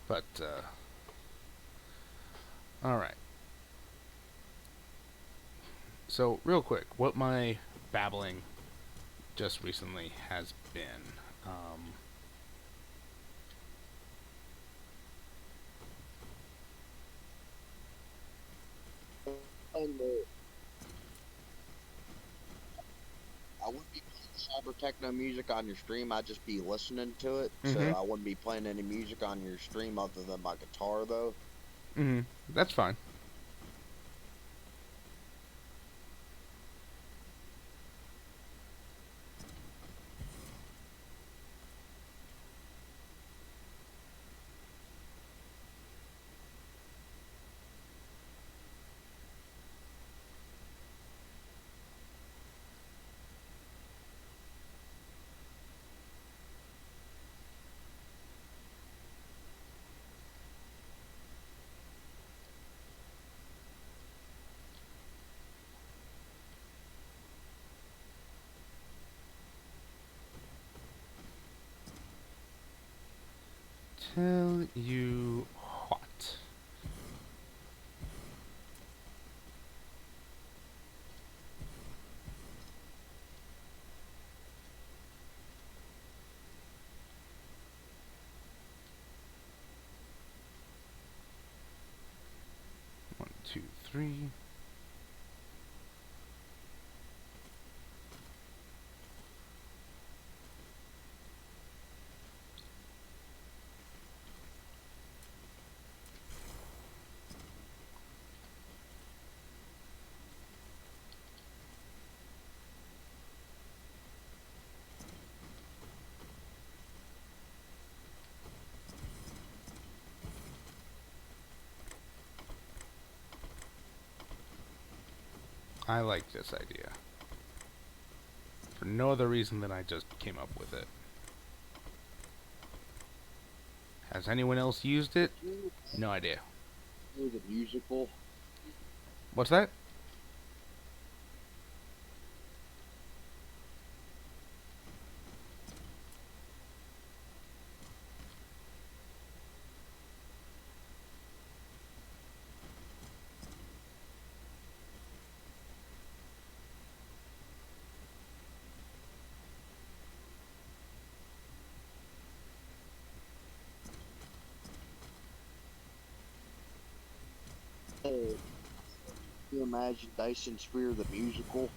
but all right. So real quick, what my babbling just recently has been. And I wouldn't be playing cyber techno music on your stream. I'd just be listening to it. So Mhm. I wouldn't be playing any music on your stream other than my guitar, though. Mhm. That's fine. Tell you what. 3. I like this idea. For no other reason than I just came up with it. Has anyone else used it? No idea. It was a musical. What's that? Hey, can you imagine Dyson Sphere the musical?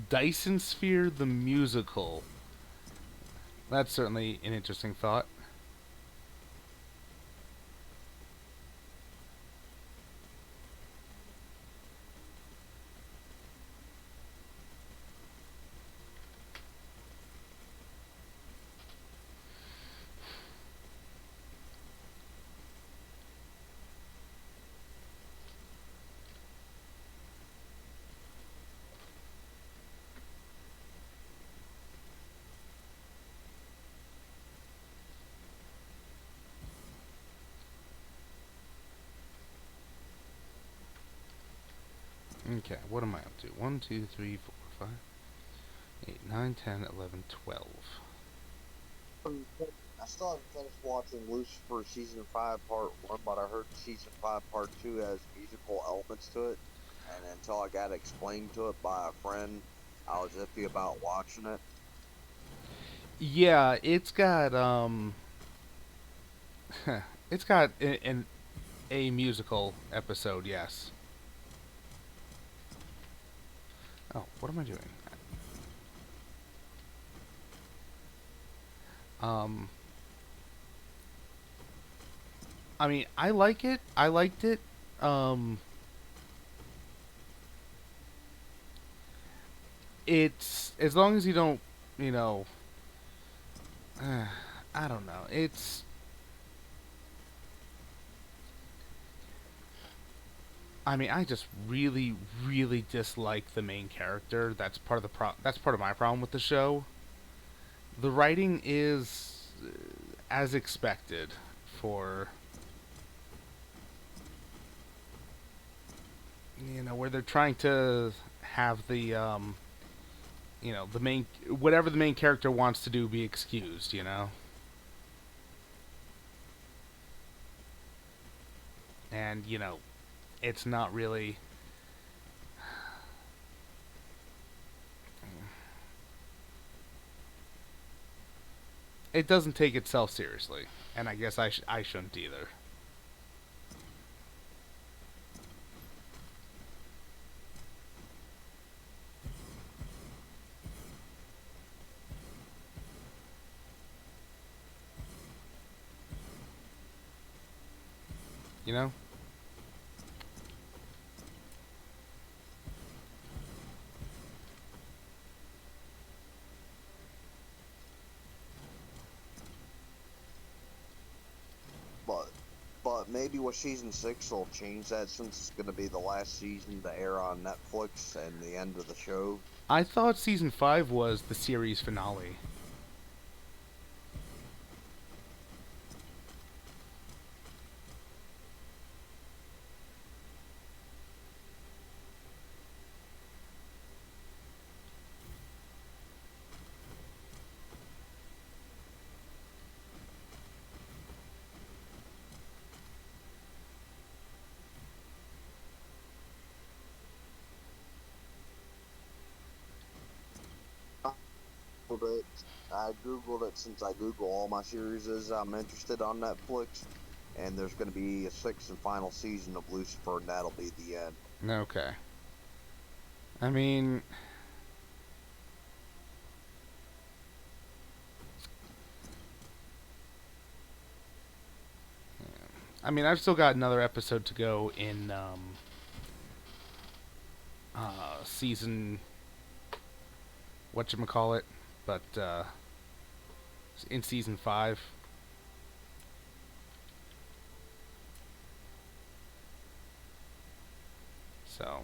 Dyson Sphere the musical. That's certainly an interesting thought. Okay, what am I up to? 1, 2, 3, 4, 5, 8, 9, 10, 11, 12. I still haven't finished watching Lucifer season 5 part 1, but I heard season 5 part 2 has musical elements to it. And until I got explained to it by a friend, I was iffy about watching it. Yeah, it's got it's got a musical episode, yes. Oh, what am I doing? Um, I mean, I like it. I liked it. Um, it's as long as you don't, you know, I don't know. It's I mean, I just really, really dislike the main character. That's part of that's part of my problem with the show. The writing is as expected for where they're trying to have the the main whatever the main character wants to do be excused. And it's not really it doesn't take itself seriously, and I guess I shouldn't either. You know? But maybe with season 6 they'll change that since it's going to be the last season to air on Netflix and the end of the show. I thought season 5 was the series finale. I googled it since I Google all my series I'm interested on Netflix, and there's going to be a sixth and final season of Lucifer, and that'll be the end. Okay. I mean, I've still got another episode to go in season whatchamacallit, but in season 5. So,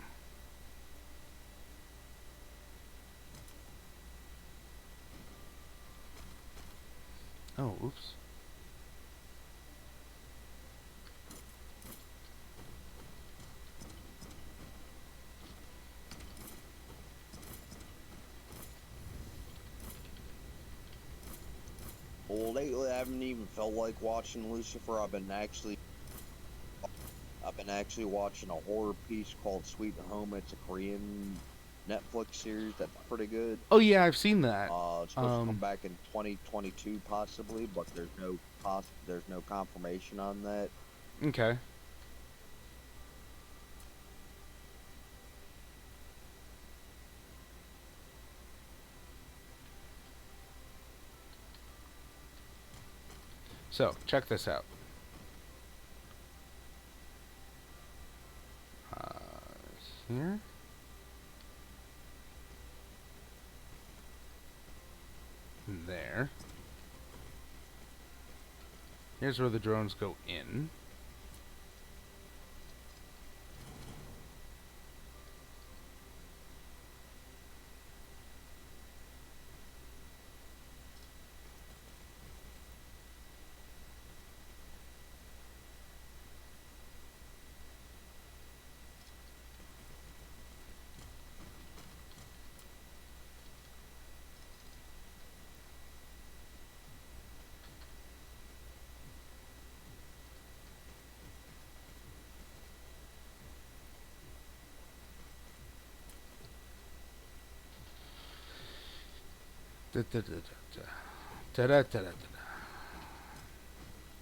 oh, oops. Well, lately I haven't even felt like watching Lucifer. I've been actually watching a horror piece called Sweet Home. It's a Korean Netflix series that's pretty good. Oh yeah, I've seen that. It's supposed to come back in 2022 possibly, but there's no confirmation on that. Okay. So, check this out. Here. There. Here's where the drones go in.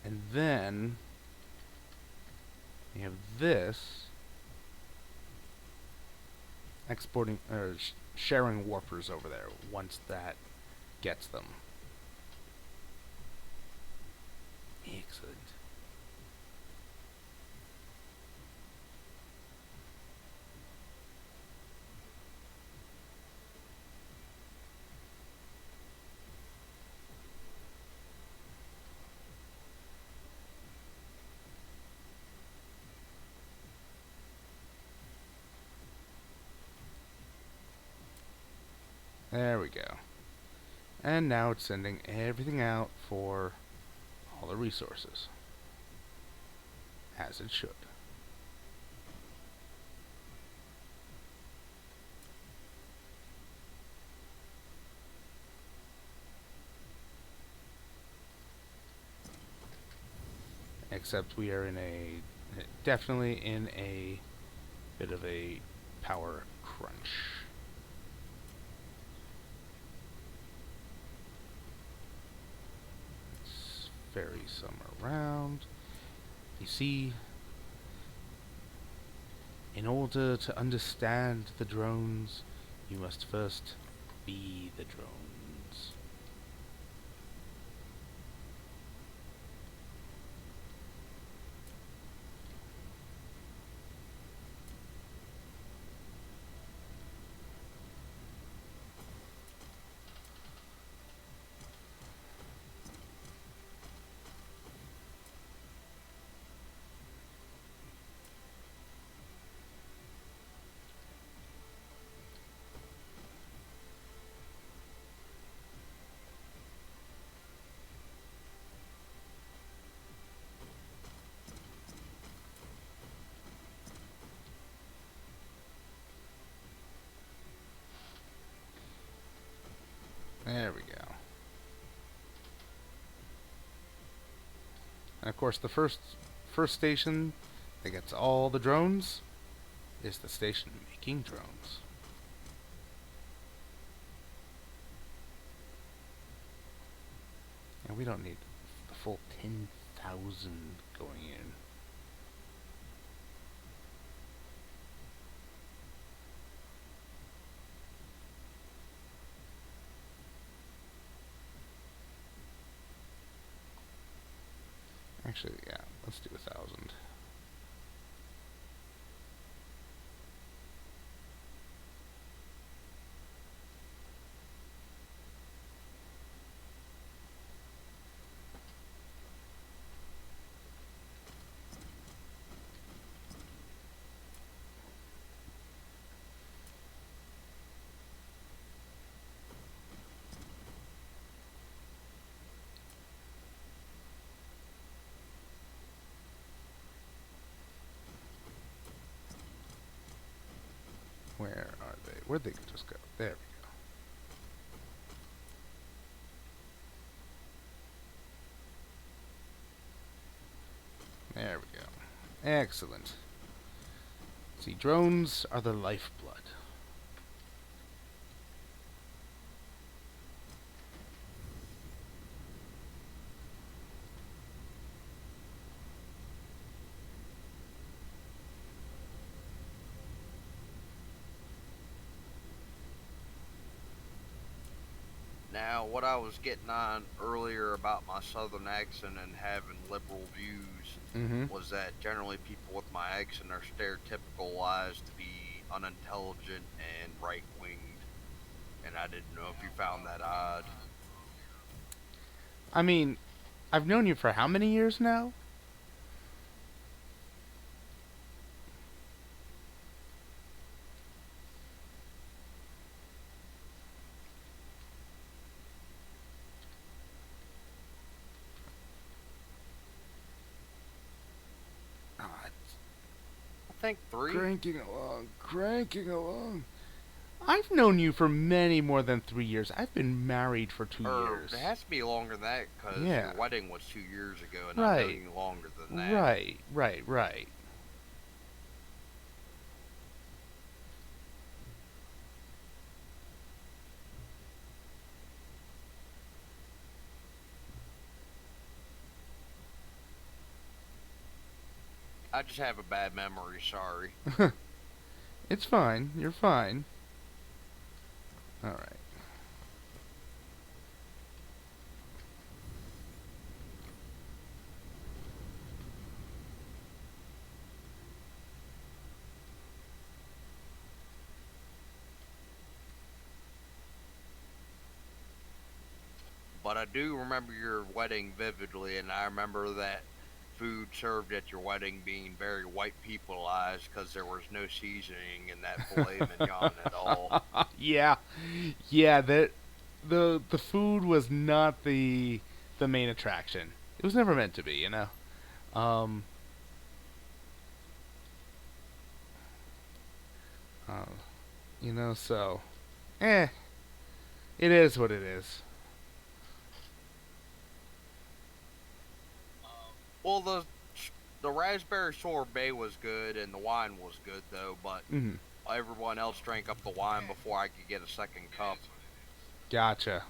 And then we have this exporting or sharing warpers over there once that gets them. Excellent. There we go. And now it's sending everything out for all the resources. As it should. Except we are definitely in a bit of a power crunch. Let's ferry some around. You see, in order to understand the drones, you must first be the drones. There we go. And of course, the first station that gets all the drones is the station making drones. And we don't need the full 10,000. 1,000 going in. Actually, yeah, let's do 1,000. Where are they? Where'd they just go? There we go. There we go. Excellent. See, drones are the lifeblood. Now, what I was getting on earlier about my southern accent and having liberal views Mm-hmm. was that generally people with my accent are stereotypicalized to be unintelligent and right winged. And I didn't know if you found that odd. I mean, I've known you for how many years now? Ah, it's I think three. cranking along, cranking along. I've known you for many more than 3 years. I've been married for 2 years. It has to be longer than that because Yeah. your wedding was 2 years ago, and I've known Right. you longer than that. Right. I just have a bad memory. Sorry. It's fine. You're fine. All right. But I do remember your wedding vividly, and I remember that food served at your wedding being very white peopleized because there was no seasoning in that filet mignon at all. Yeah, yeah. The food was not the main attraction. It was never meant to be, you know. Um. Uh, so, eh, it is what it is. Well, the raspberry sorbet was good, and the wine was good though. But Mm-hmm. everyone else drank up the wine before I could get a second cup. Gotcha.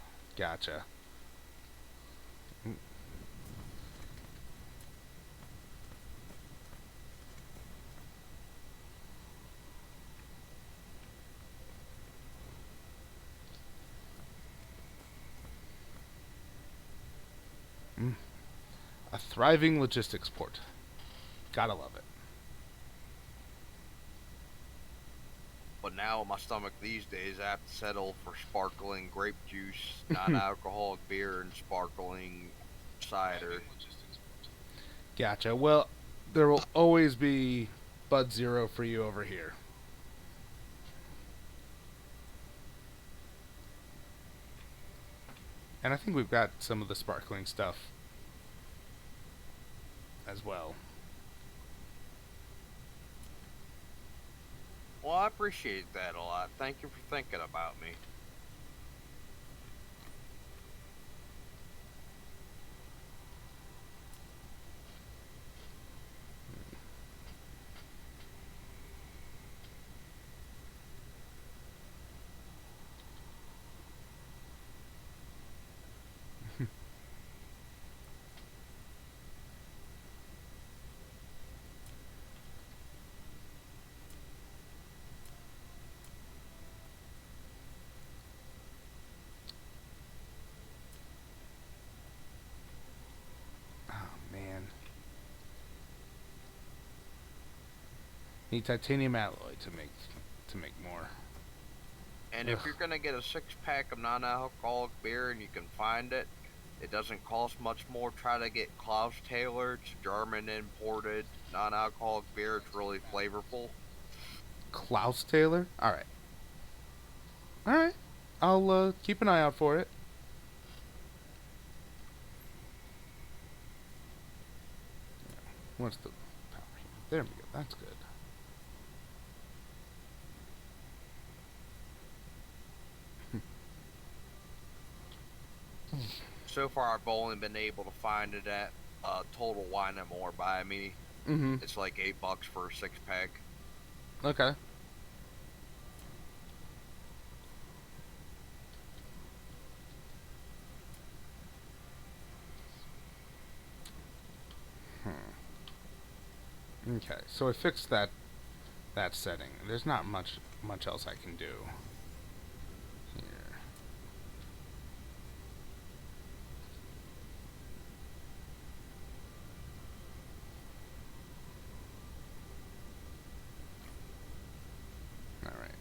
Mm. A thriving logistics port. Gotta love it. But now my stomach these days, I have to settle for sparkling grape juice, non-alcoholic beer, and sparkling cider. Gotcha. Well, there will always be Bud Zero for you over here. And I think we've got some of the sparkling stuff as well. Well, I appreciate that a lot. Thank you for thinking about me. Need titanium alloy to make more. And Ugh. if you're gonna get a 6 pack of non-alcoholic beer and you can find it, it doesn't cost much more. Try to get Klaus Taylor. It's German imported non-alcoholic beer. It's really flavorful. Klaus Taylor. All right. All right. I'll keep an eye out for it. What's the power? There we go. That's good. So far, I've only been able to find it at Total Wine and More by me. Mm-hmm. It's like $8 for a 6 pack. Okay. Okay. So I fixed that setting. There's not much else I can do here. All right.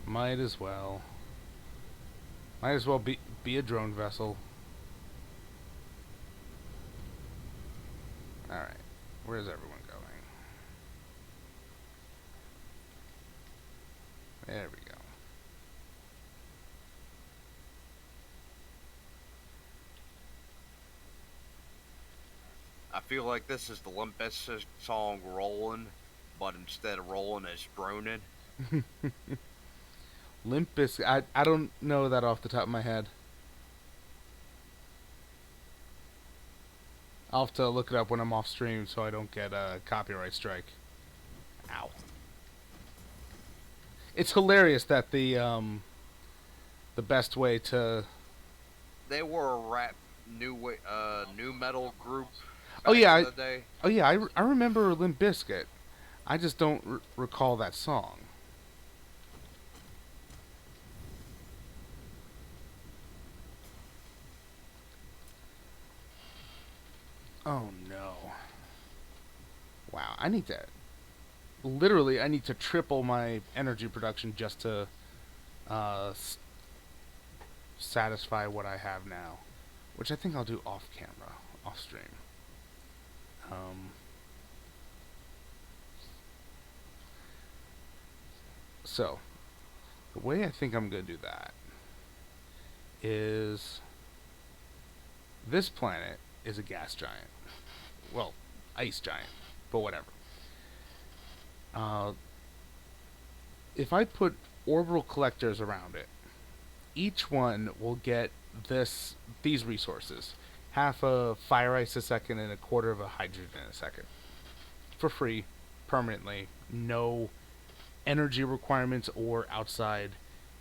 Might as well. Might as well be a drone vessel. All right. Where's everyone going? There we go. I feel like this is the Limp Bizkit song "Rollin'," but instead of rolling, it's droning. Limp Bizkit. I don't know that off the top of my head. I'll have to look it up when I'm off stream so I don't get a copyright strike. Ow. It's hilarious that the best way to. They were a rap new metal group Oh back yeah, in the day. I remember Limp Bizkit. I just don't recall that song. Oh no. Wow, I need to literally I need to triple my energy production just to uh, satisfy what I have now, which I think I'll do off camera, off stream. Um, so the way I think I'm gonna do that is this planet is a gas giant, well, ice giant, but whatever. Uh, if I put orbital collectors around it, each one will get these resources: half a fire ice a second and a quarter of a hydrogen a second, for free, permanently, no energy requirements or outside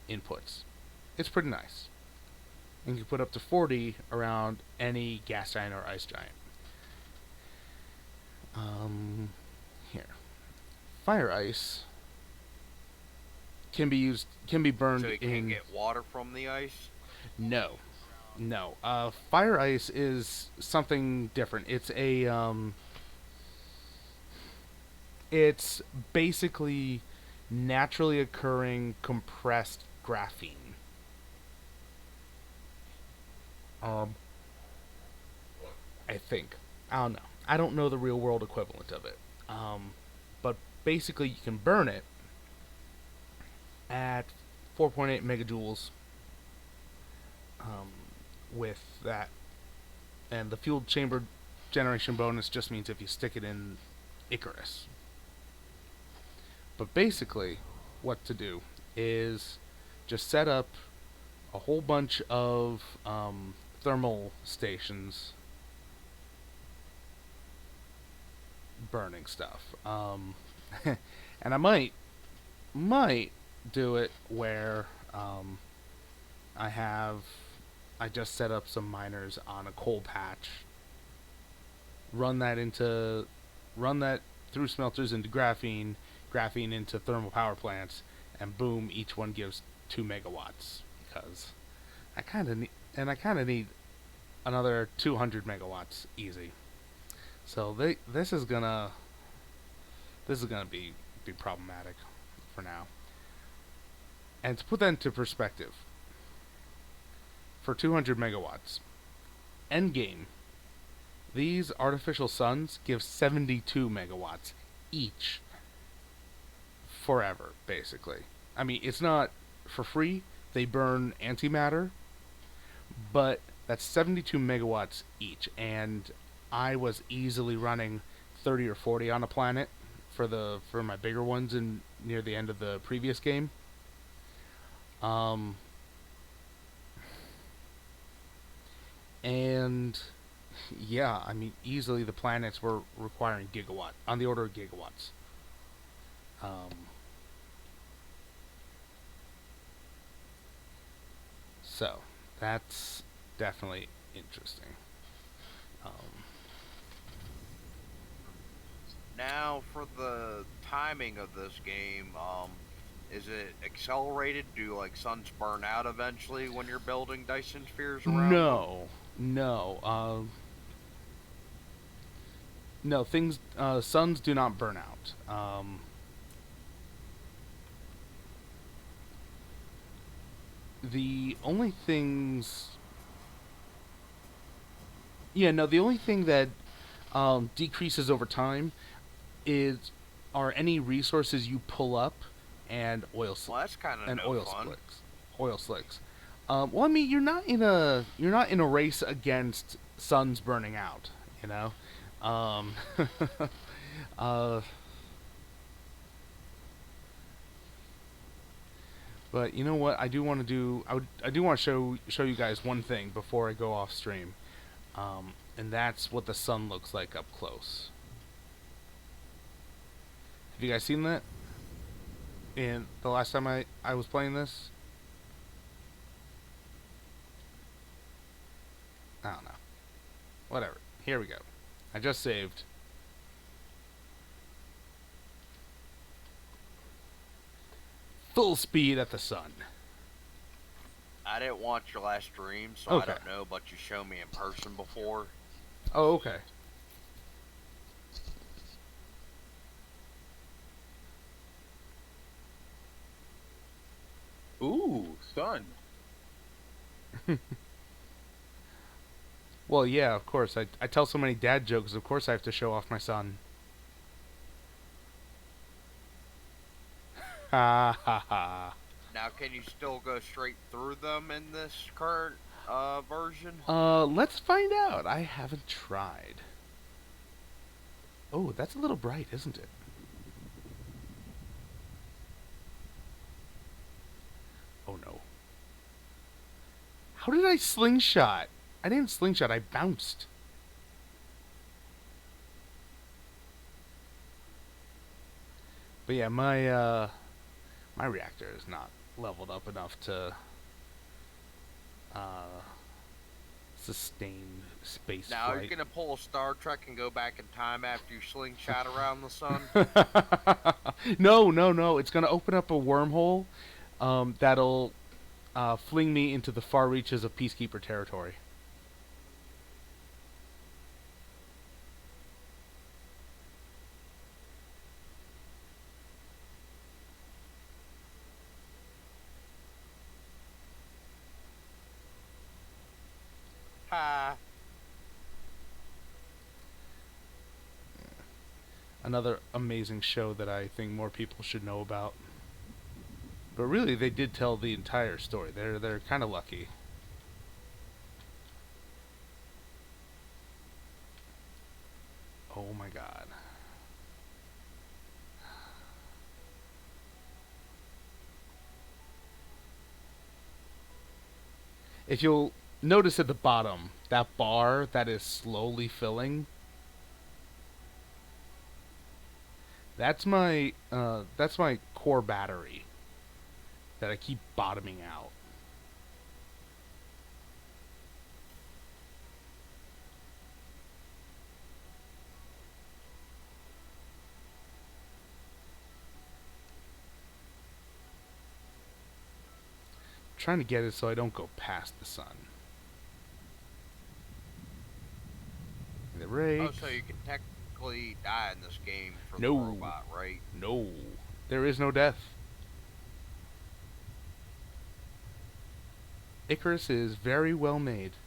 inputs. It's pretty nice. And you can put up to 40 around any gas giant or ice giant. Here, fire ice can be burned So you in. can't get water from the ice. No, no. Fire ice is something different. It's basically naturally occurring compressed graphene. Um, I think. I don't know. I don't know the real world equivalent of it. But basically, you can burn it at 4.8 megajoules with that. And the fuel chamber generation bonus just means if you stick it in Icarus. But basically, what to do is just set up a whole bunch of thermal stations burning stuff. And I might do it where I just set up some miners on a coal patch, run that through smelters into graphene into thermal power plants, and boom, each one gives 2 megawatts, because I kind of need another 200 megawatts easy. So this is gonna This is gonna be problematic for now. And to put that into perspective, for 200 megawatts, endgame, these artificial suns give 72 megawatts each forever, basically. I mean, it's not for free. They burn antimatter, but that's 72 megawatts each, and I was easily running 30 or 40 on a planet for my bigger ones in near the end of the previous game. Um, and yeah, I mean, easily the planets were requiring gigawatt on the order of gigawatts. Um, so that's definitely interesting. Um, Now, for the timing of this game, is it accelerated? Do like suns burn out eventually when you're building Dyson spheres around them? no, no, no. Things suns do not burn out. The only things, yeah, no, the only thing that decreases over time is are any resources you pull up and Well, that's kind of and no fun. oil slicks. Well, I mean, you're not in a race against suns burning out. You know, um, uh, but you know what? I do want to do. I do want to show you guys one thing before I go off stream, and that's what the sun looks like up close. Have you guys seen that? In the last time I was playing this, I don't know. Whatever. Here we go. I just saved. Full speed at the sun. I didn't watch your last stream, so I Okay. don't know, but you showed me in person before. Oh, okay. Ooh, son. Well, yeah, of course. I tell so many dad jokes, of course I have to show off my son. Ha ha ha. Now, can you still go straight through them in this current version? Let's find out. I haven't tried. Oh, that's a little bright, isn't it? Oh no. How did I slingshot? I didn't slingshot, I bounced. But yeah, my reactor is not leveled up enough to uh sustain space Now, you're flight. gonna pull a Star Trek and go back in time after you slingshot around the sun? No, no, no. It's gonna open up a wormhole that'll fling me into the far reaches of Peacekeeper territory. Ha! Another amazing show that I think more people should know about. But really, they did tell the entire story. They're kind of lucky. Oh my god. If you'll notice at the bottom, that bar that is slowly filling, that's my core battery that I keep bottoming out. I'm trying to get it so I don't go past the sun. The Oh, rakes. so you can technically die in this game for the No, robot, right? no, there is no death. Icarus is very well made.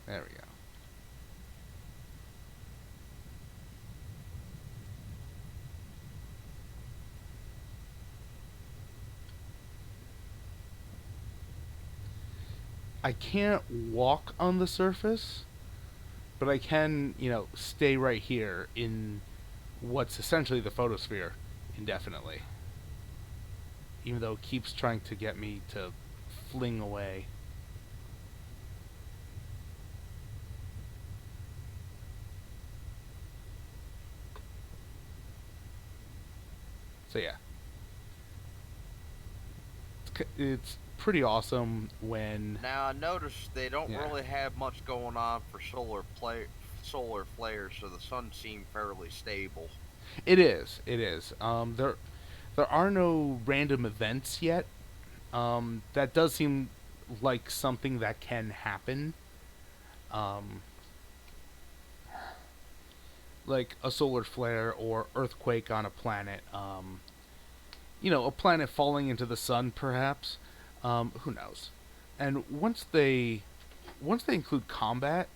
There we go. I can't walk on the surface, but I can, stay right here in what's essentially the photosphere indefinitely. Even though it keeps trying to get me to fling away. So yeah, it's pretty awesome when Now I noticed they don't yeah. really have much going on for solar flares, so the sun seemed fairly stable. It is. It is. There are no random events yet. That does seem like something that can happen. Um, like a solar flare or earthquake on a planet. A planet falling into the sun, perhaps. Who knows? And once they include combat,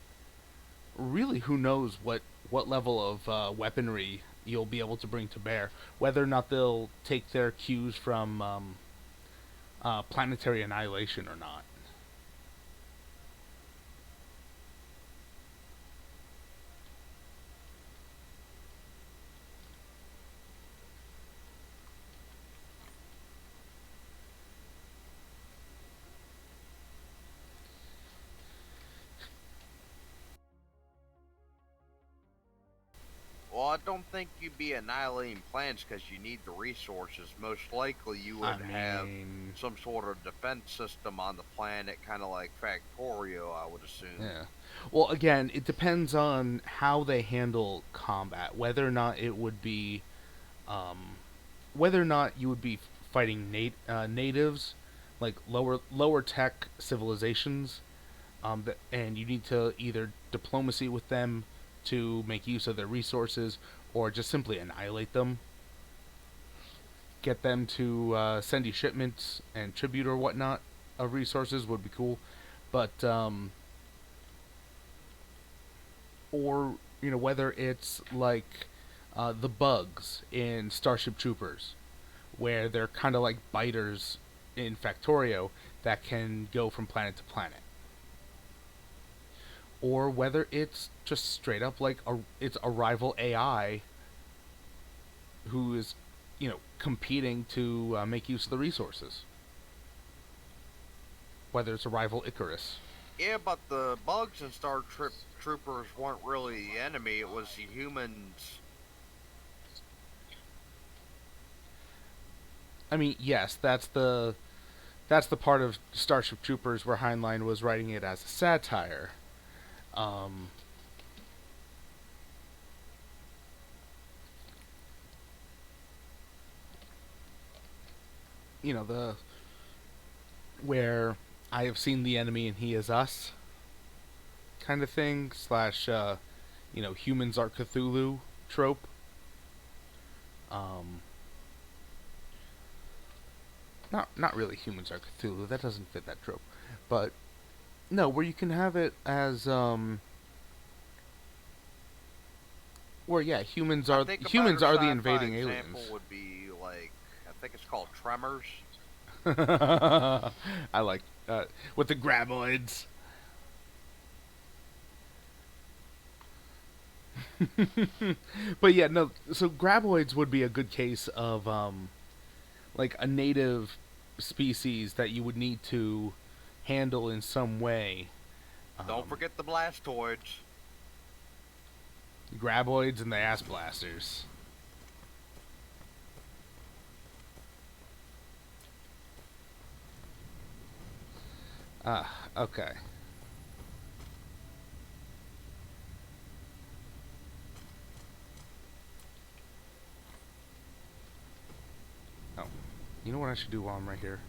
really, who knows what level of weaponry you'll be able to bring to bear? Whether or not they'll take their cues from planetary annihilation or not. Well, I don't think you'd be annihilating planets because you need the resources. Most likely, you I would have mean, some sort of defense system on the planet, kind of like Factorio, I would assume. yeah. Well, again, it depends on how they handle combat. Um, whether or not you would be fighting natives, like lower tech civilizations, and you need to either diplomacy with them to make use of their resources, or just simply annihilate them. Get them to send you shipments and tribute or whatnot of resources would be cool, but or whether it's like the bugs in Starship Troopers, where they're kind of like biters in Factorio that can go from planet to planet, or whether it's just straight up like it's a rival AI who is competing to make use of the resources. Whether it's a rival Icarus. Yeah, but the bugs in Troopers weren't really the enemy, it was the humans. I mean, yes, that's the part of Starship Troopers where Heinlein was writing it as a satire. Um, the where I have seen the enemy and he is us kind of thing slash humans are Cthulhu trope. Um, not really humans are Cthulhu. That doesn't fit that trope, but no, where you can have it as where yeah, I think a better humans are the sci-fi invading example aliens. would be like, I think it's called Tremors. I like with the graboids. But yeah, no. So graboids would be a good case of like a native species that you would need to handle in some way. Don't forget the Blastoids. Graboids and the ass blasters. Ah, okay. Oh, you know what I should do while I'm right here?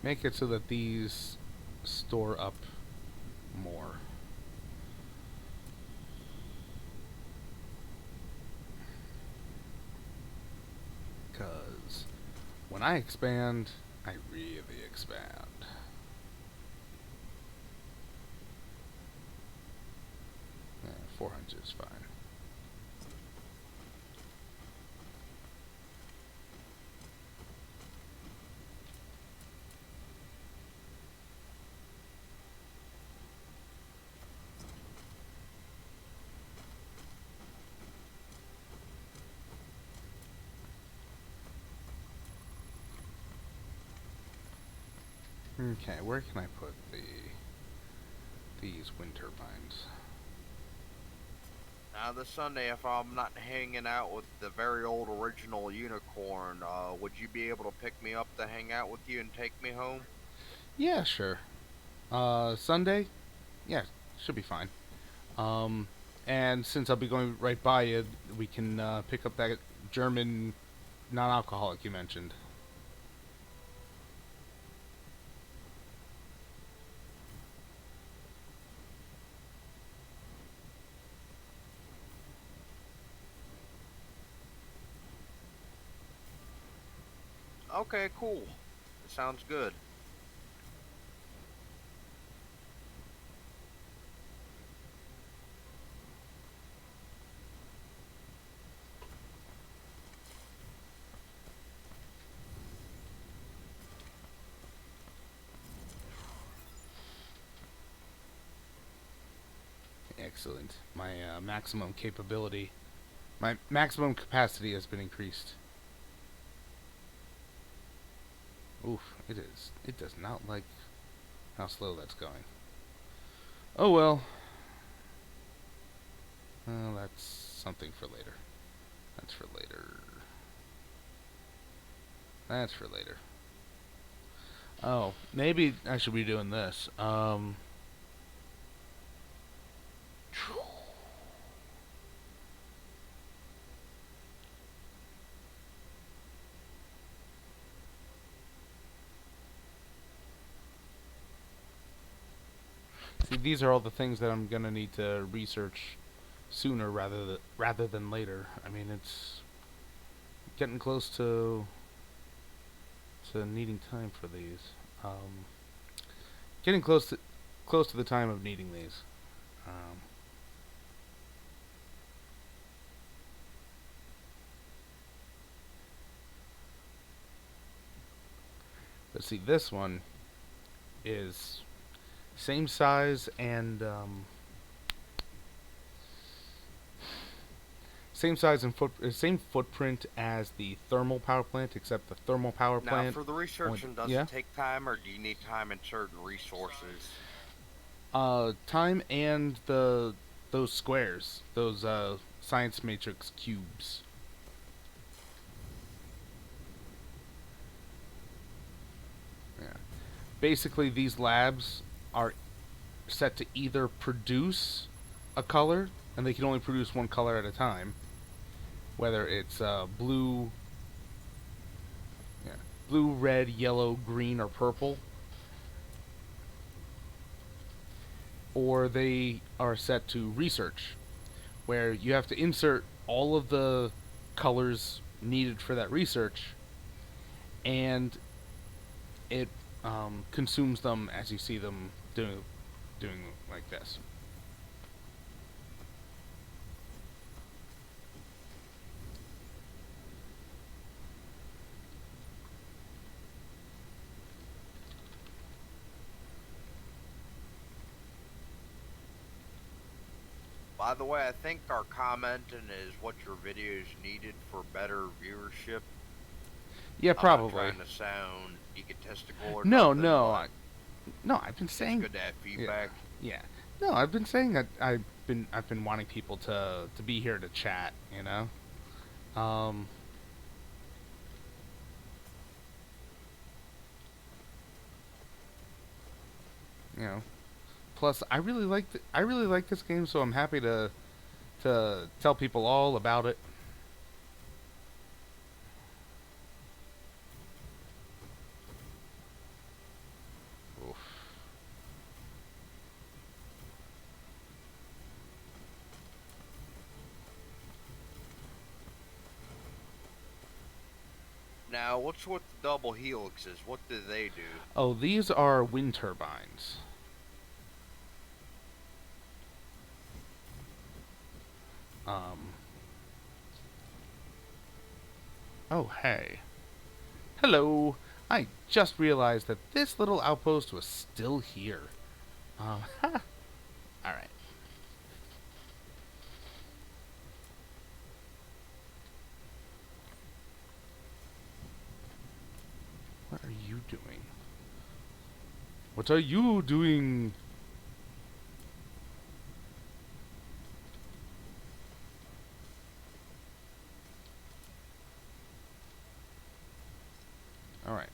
make it so that these store up more. Because when I expand, I really expand. Yeah, 400 is fine. Okay, where can I put these wind turbines? Now this Sunday, if I'm not hanging out with the very old original unicorn, would you be able to pick me up to hang out with you and take me home? Yeah, sure. Sunday? Yeah, should be fine. Um, and since I'll be going right by you, we can pick up that German non-alcoholic you mentioned. Okay, cool. Sounds good. Excellent. My maximum capability, my maximum capacity has been increased. Oof, it is. It does not like how slow that's going. Oh well. Well, that's something for later. That's for later. That's for later. Oh, maybe I should be doing this. See, these are all the things that I'm gonna need to research sooner rather than later. I mean, it's getting close to needing time for these. Um, getting close to the time of needing these. Um, but see, this one is same size and same footprint as the thermal power plant, except the thermal power Now, plant. for the researching, does Yeah. it take time, or do you need time and certain resources? Time and those squares, those science matrix cubes. Yeah. Basically, these labs are set to either produce a color, and they can only produce one color at a time. Whether it's yeah, blue, red, yellow, green, or purple, or they are set to research, where you have to insert all of the colors needed for that research, and it consumes them as you see them doing like this. By the way, I think our commenting is what your videos needed for better viewership. Yeah, I'm not probably. trying to sound egotistical or No, nothing, no, but no. I've been it's saying, good to have yeah, feedback. yeah. No, I've been saying that I've been wanting people to be here to chat. You know, um, you know. Plus, I really like this game, so I'm happy to tell people all about it. Now, what's with the double helixes? What do they do? Oh, these are wind turbines. Um. Oh, hey. Hello. I just realized that this little outpost was still here. All right. What are you doing? What are you doing? All right.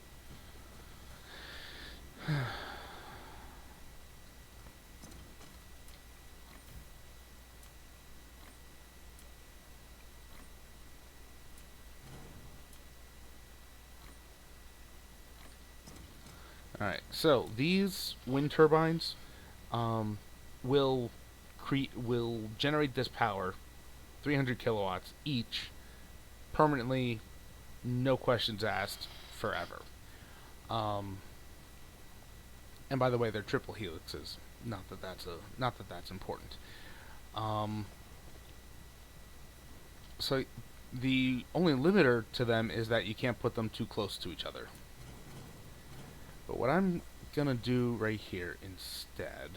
All right. So these wind turbines, um, will will generate this power, 300 kilowatts each, permanently, no questions asked, forever. Um, and by the way, they're triple helixes. Not that that's important. Um, so the only limiter to them is that you can't put them too close to each other. But what I'm gonna do right here instead.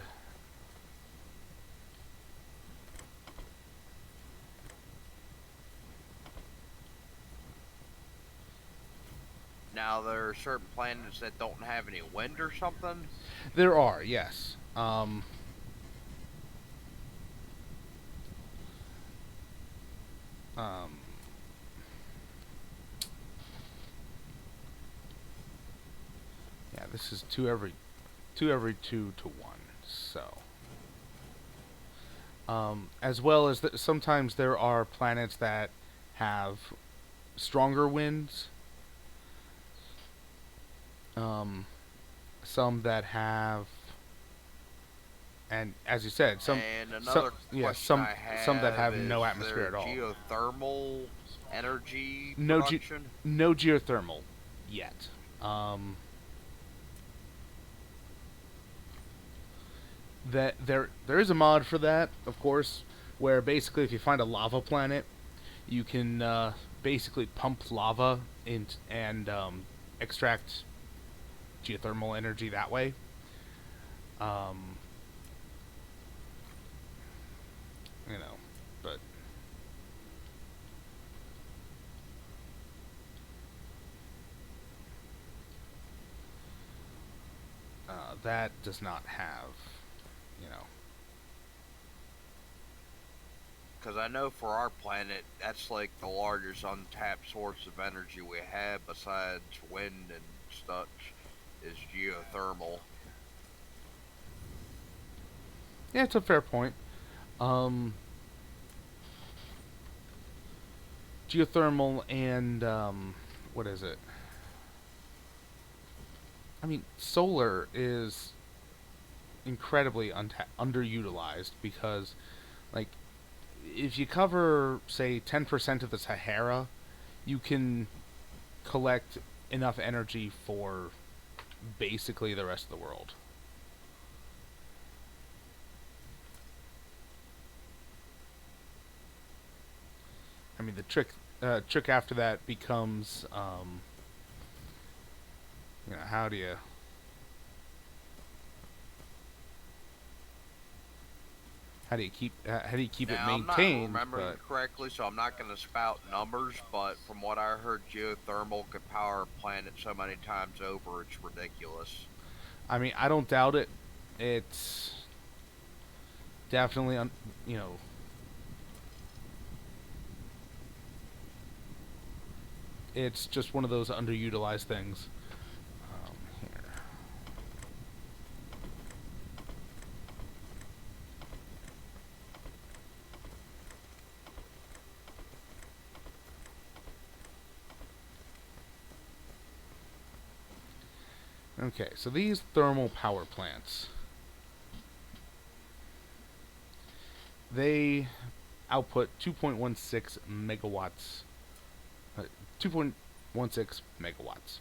Now, there are certain planets that don't have any wind or something. There are, yes. Um, yeah, this is two every 2 to 1. So, as well as sometimes there are planets that have stronger winds. Um, some that have, and as you said, And another question I some that have have no is atmosphere there at all. geothermal energy No, production? no geothermal yet. Um, that there is a mod for that, of course, where basically if you find a lava planet, you can basically pump lava in and extract geothermal energy that way. Um, you know, but that does not have, you know. Because I know for our planet, that's like the largest untapped source of energy we have besides wind and such is geothermal. Yeah, it's a fair point. Um, geothermal and what is it? I mean, solar is incredibly underutilized because, like, if you cover say 10% of the Sahara, you can collect enough energy for basically the rest of the world. I mean, the trick after that becomes, how do you how do you keep it Now, I'm not maintained? remembering But correctly, so I'm not going to spout numbers, but from what I heard, geothermal could power a planet so many times over, it's ridiculous. I mean, I don't doubt it. It's definitely you know, it's just one of those underutilized things. Here. Okay, so these thermal power plants, they output 2.16 megawatts, uh, 2. 16 megawatts.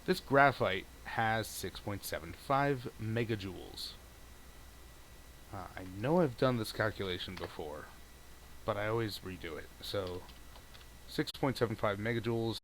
This graphite has 6.75 megajoules. I know I've done this calculation before, but I always redo it. So 6.75 megajoules